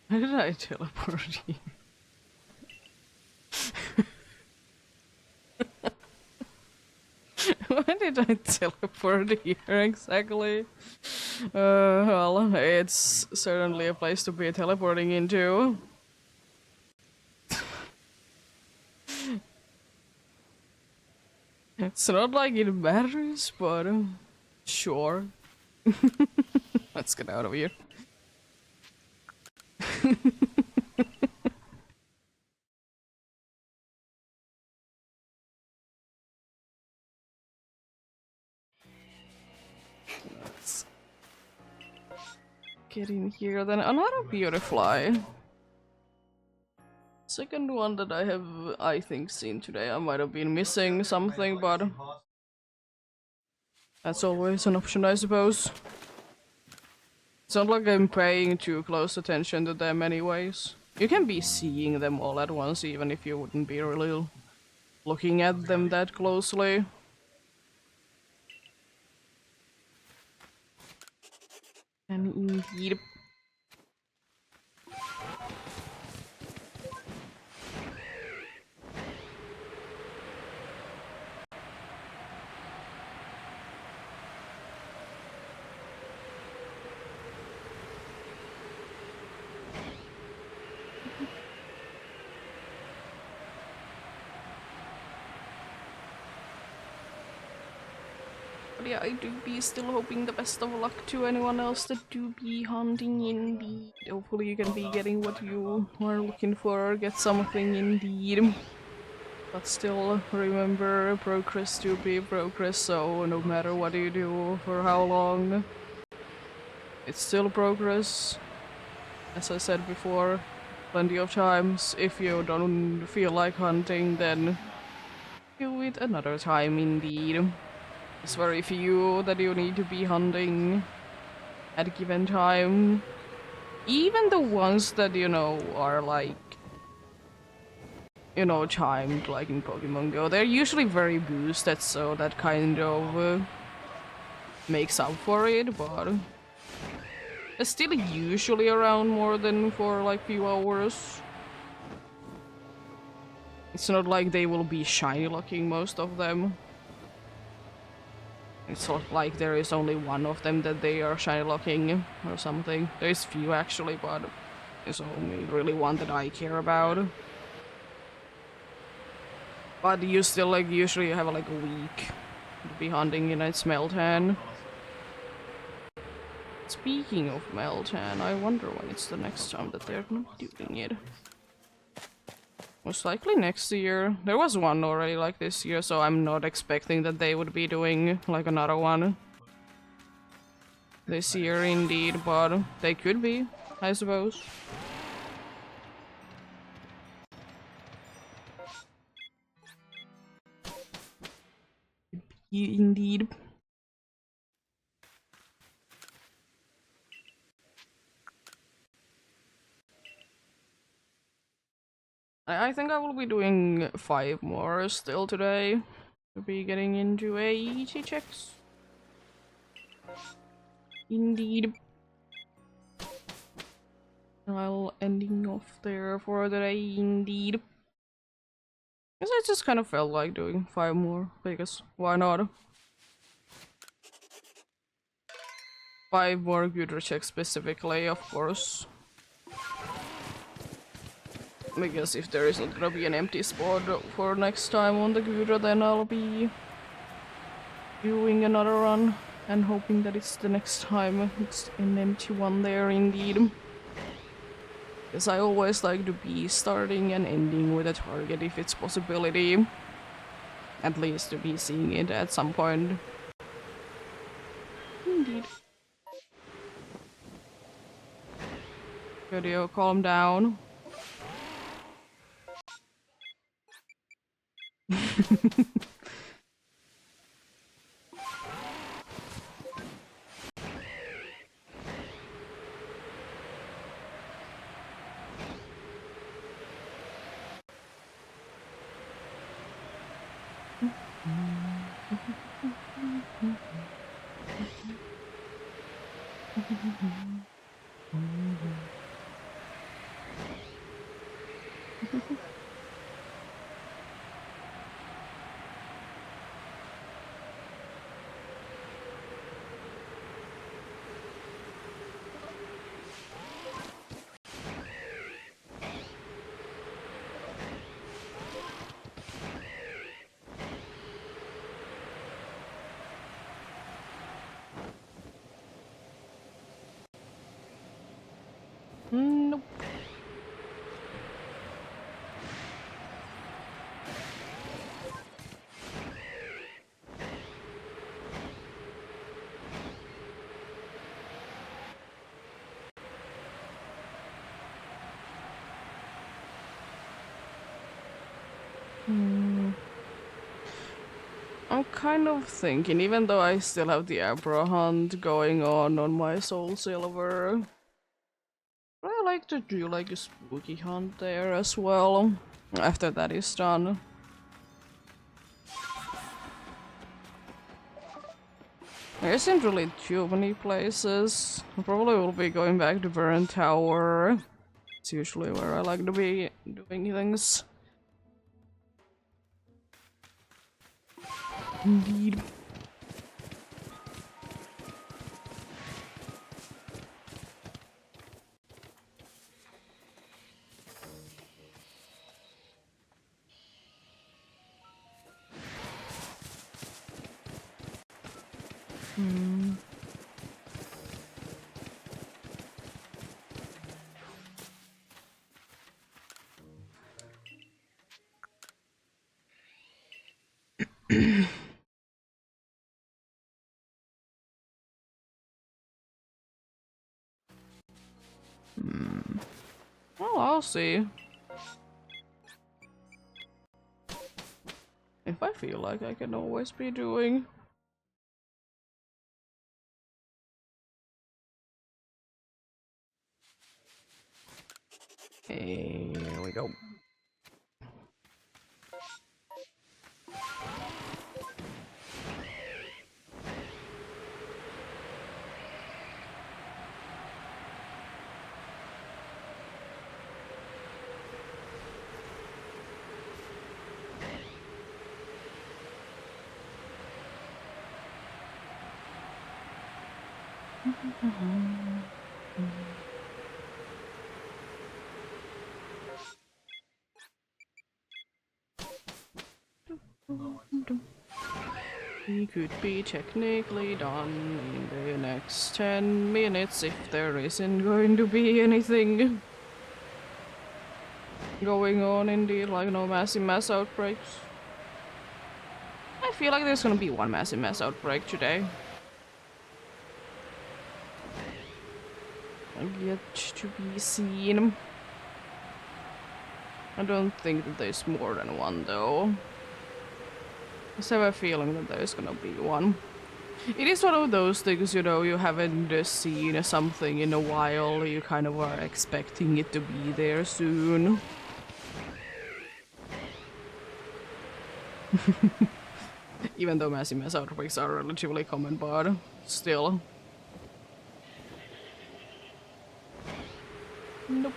How did I teleport you? Why did I teleport here exactly? Well, it's certainly a place to be teleporting into. It's not like it matters, but sure. Let's get out of here. Let's get in here. Then another Beautifly. Second one that I have, I think, seen today. I might have been missing something, but that's always an option, I suppose. It's not like I'm paying too close attention to them anyways. You can be seeing them all at once even if you wouldn't be really looking at them that closely. And indeed. But yeah, I do be still hoping the best of luck to anyone else that do be hunting indeed. Hopefully you can be getting what you are looking for, get something indeed. But still, remember, progress to be progress, so no matter what you do for how long, it's still progress. As I said before, plenty of times, if you don't feel like hunting, then do it another time indeed. It's very few that you need to be hunting at a given time. Even the ones that, you know, are like, you know, timed, like in Pokemon Go, they're usually very boosted, so that kind of makes up for it, but it's still usually around more than for like few hours. It's not like they will be shiny looking, most of them. It's not like there is only one of them that they are shiny looking or something. There's few actually, but there's only really one that I care about. But you still like usually have like a week to be hunting in a Meltan. Speaking of Meltan, I wonder when it's the next time that they're gonna be doing it. Most likely next year. There was one already like this year, so I'm not expecting that they would be doing like another one this year indeed, but they could be, I suppose. Indeed. I think I will be doing 5 more still today. To be getting into AET checks. Indeed. I'll ending off there for the day, indeed. Because I just kind of felt like doing 5 more, because why not? 5 more computer checks specifically, of course. Because if there isn't gonna be an empty spot for next time on the computer, then I'll be doing another run and hoping that it's the next time it's an empty one there, indeed. Because I always like to be starting and ending with a target if it's possibility. At least to be seeing it at some point. Indeed. Video, calm down. Nope. I'm kind of thinking, even though I still have the Abra hunt going on my Soul Silver, but I like to do like a spooky hunt there as well, after that is done. There isn't really too many places. I probably will be going back to Burn Tower. It's usually where I like to be doing things. Indeed. Well, I'll see. If I feel like I can always be doing. Here we go. We could be technically done in the next 10 minutes if there isn't going to be anything going on indeed, like no massive mass outbreaks. I feel like there's gonna be one massive mass outbreak today. Yet to be seen. I don't think that there's more than one though. I just have a feeling that there's gonna be one. It is one of those things, you know, you haven't seen something in a while, you kind of are expecting it to be there soon. Even though massive mass outbreaks are relatively common, but still. Nope.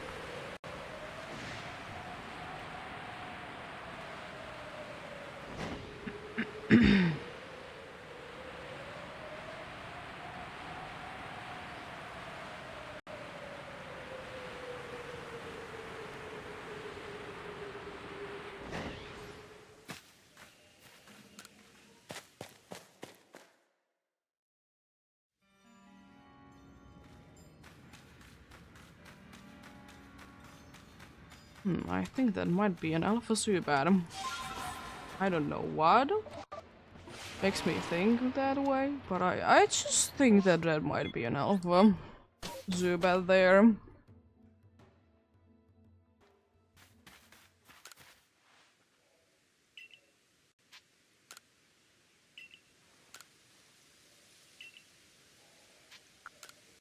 I think that might be an alpha Zubat. I don't know what makes me think that way, but I just think that that might be an alpha Zubat there.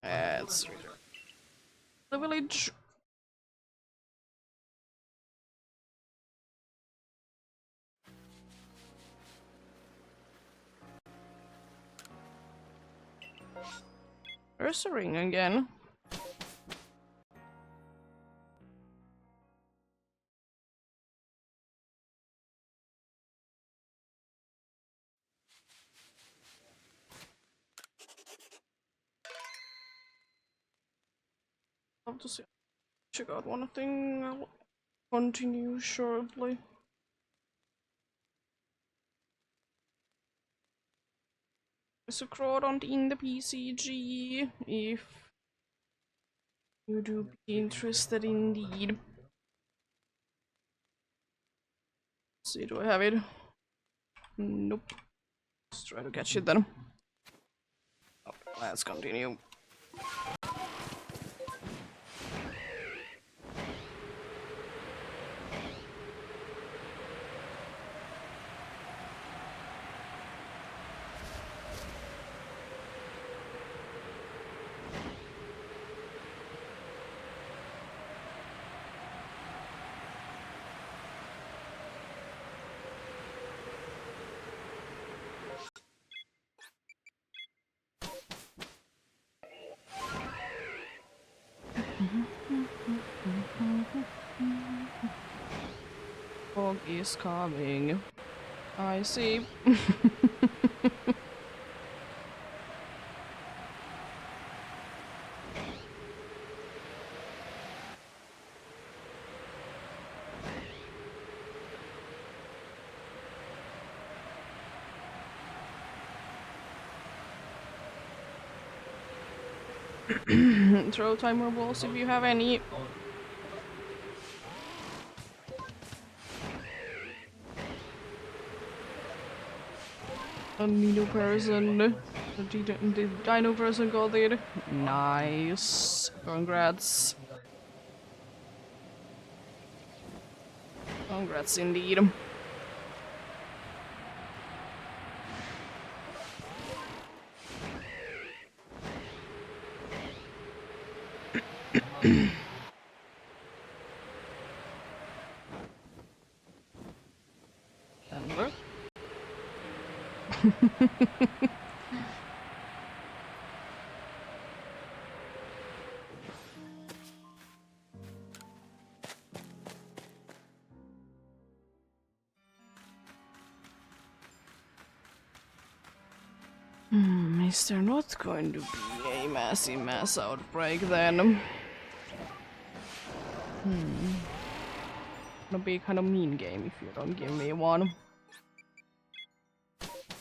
Let's the village. There's a ring again. Have to see. Check out one thing. I'll continue shortly. There's a Crawdont in the PCG if you do be interested indeed. Let's see, do I have it? Nope. Let's try to catch it then. Oh, let's continue. Fog is coming. I see. Throw timer balls if you have any. A Nino person. The Dino person got it. Nice. Congrats. Congrats indeed. Denver. Is there not going to be a massive mass outbreak then? Gonna be kind of mean game if you don't give me one.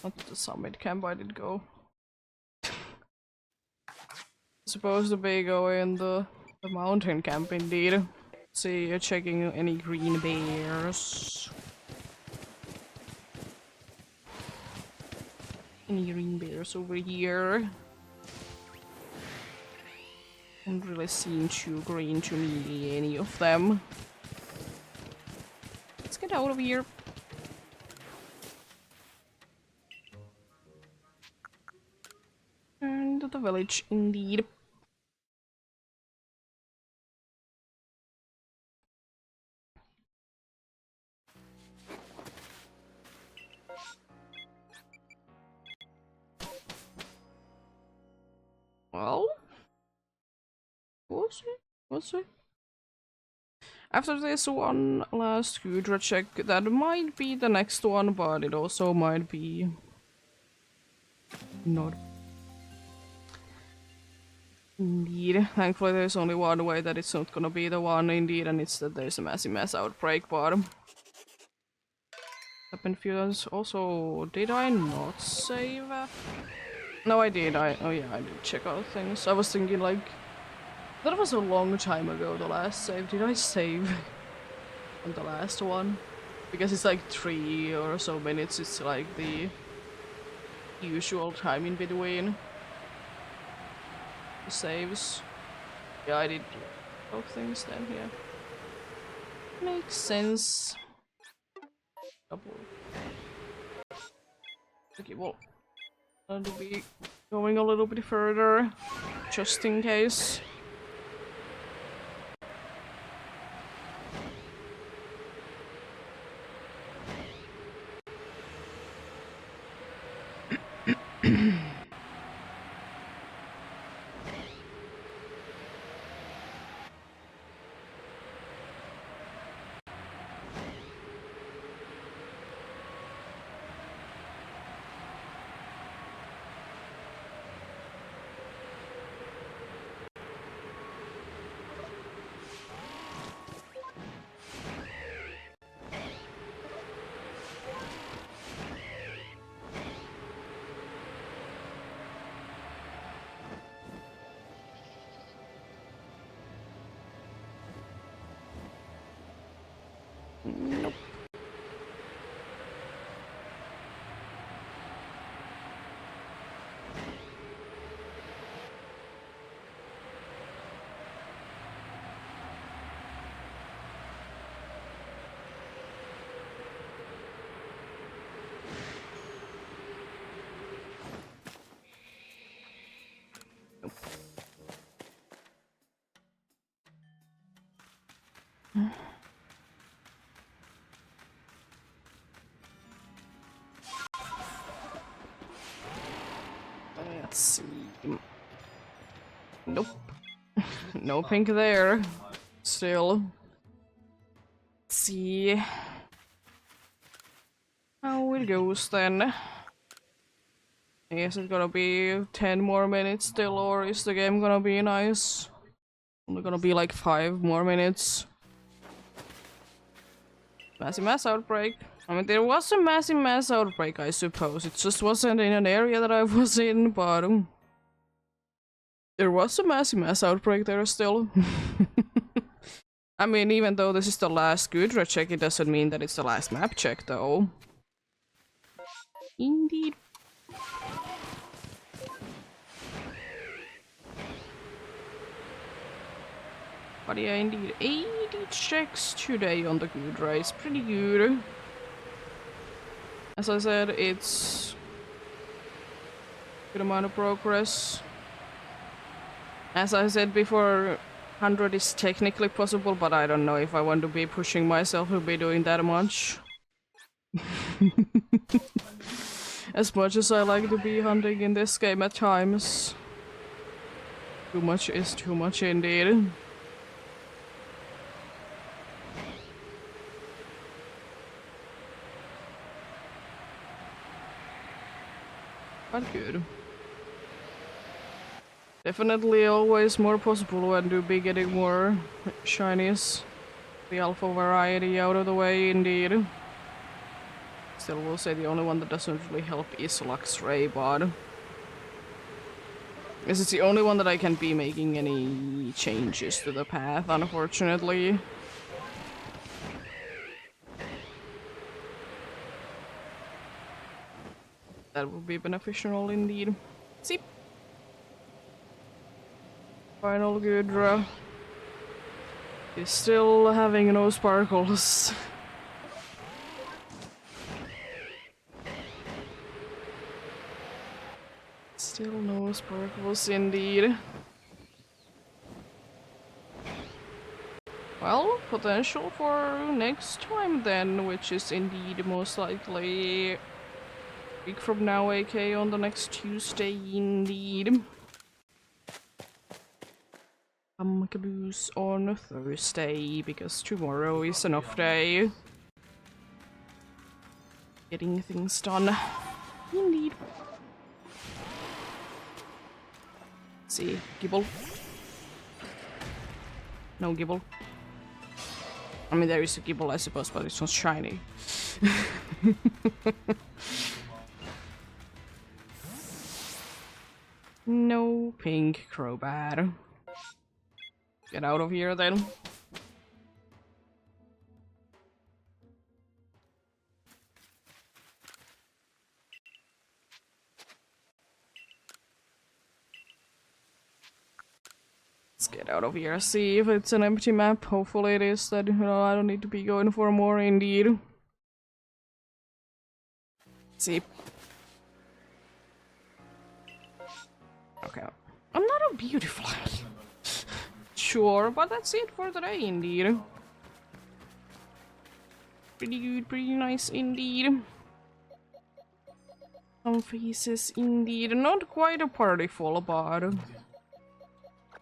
Not the summit camp, I did go. Supposed to be going the mountain camp indeed. See, checking any green bears. Any green bears over here? Don't really seem too green to me, any of them. Let's get out of here. And to the village, indeed. Well, was it? Was it? After this one last Gudra check, that might be the next one, but it also might be not. Indeed. Thankfully there's only one way that it's not gonna be the one, indeed, and it's that there's a massive mass outbreak, but happened few times. Also, did I not save? No, I did. Oh yeah, I did check out things. I was thinking like that was a long time ago, the last save. Did I save on the last one? Because it's like 3 or so minutes, it's like the usual time in between the saves. Yeah, I did both things then, yeah. Makes sense. Double. Okay, well, I'll be going a little bit further, just in case. Nope. Let's see. Nope. No pink there. Still. Let's see how it goes then. I guess it's gonna be 10 more minutes still, or is the game gonna be nice? Only gonna be like 5 more minutes. Massive mass outbreak. I mean, there was a massive mass outbreak, I suppose. It just wasn't in an area that I was in, but there was a massive mass outbreak there still. I mean, even though this is the last Gudra check, it doesn't mean that it's the last map check, though. Indeed. But yeah, indeed, 80 checks today on the Gudra. It's pretty good. As I said, it's good amount of progress. As I said before, 100 is technically possible, but I don't know if I want to be pushing myself to be doing that much. As much as I like to be hunting in this game at times. Too much is too much indeed. But good. Definitely always more possible when to be getting more shinies. The alpha variety out of the way, indeed. Still will say the only one that doesn't really help is Luxray, but this is the only one that I can be making any changes to the path, unfortunately. That would be beneficial indeed. See? Final Gudra is still having no sparkles. Still no sparkles indeed. Well, potential for next time then, which is indeed most likely a week from now, aka on the next Tuesday indeed. Caboose on Thursday, because tomorrow is an off day. Getting things done. Indeed. See, Gibble. No Gibble. I mean, there is a Gibble, I suppose, but it's not shiny. No pink Crobat. Get out of here then. Let's get out of here. See if it's an empty map. Hopefully it is. That, you know, I don't need to be going for more indeed. See. Okay. I'm not a beautiful. Sure, but that's it for today indeed. Pretty good, pretty nice indeed. Some faces indeed. Not quite a party full, but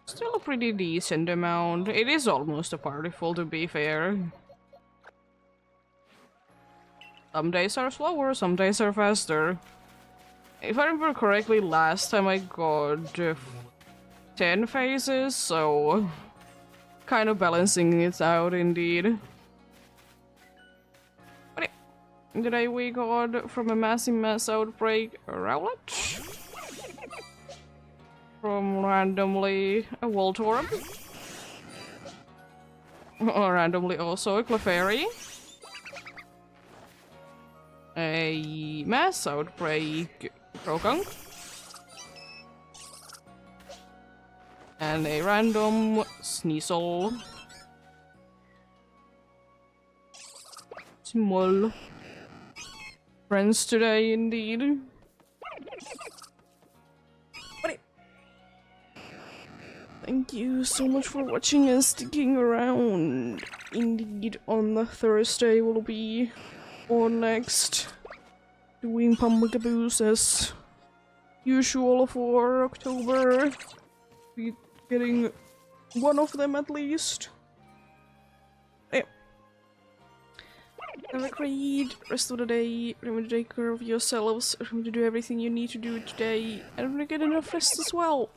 still a pretty decent amount. It is almost a party full, to be fair. Some days are slower, some days are faster. If I remember correctly, last time I got 10 faces, so kind of balancing it out indeed. But yeah, today we got from a massive mass outbreak a Rowlet. From randomly a Voltorb. Or randomly also a Clefairy. A mass outbreak Croagunk. And a random Sneasel. Small friends today indeed. Thank you so much for watching and sticking around. Indeed, on the Thursday we'll be on next doing Caboose as usual for October. Be getting one of them at least. Yeah. Have a great rest of the day. Remember to take care of yourselves. Remember to do everything you need to do today. And remember to get enough rest as well.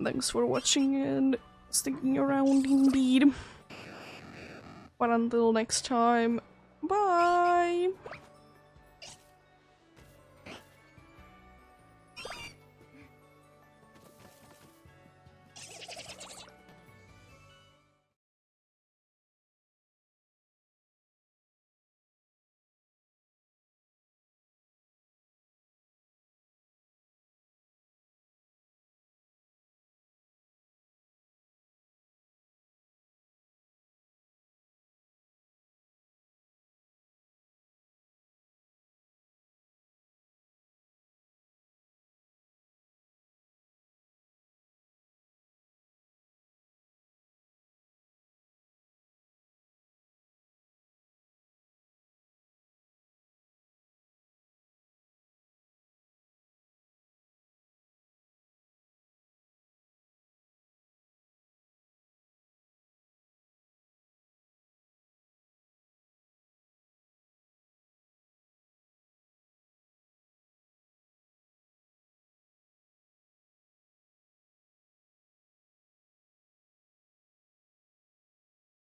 Thanks for watching and sticking around indeed. But until next time, bye!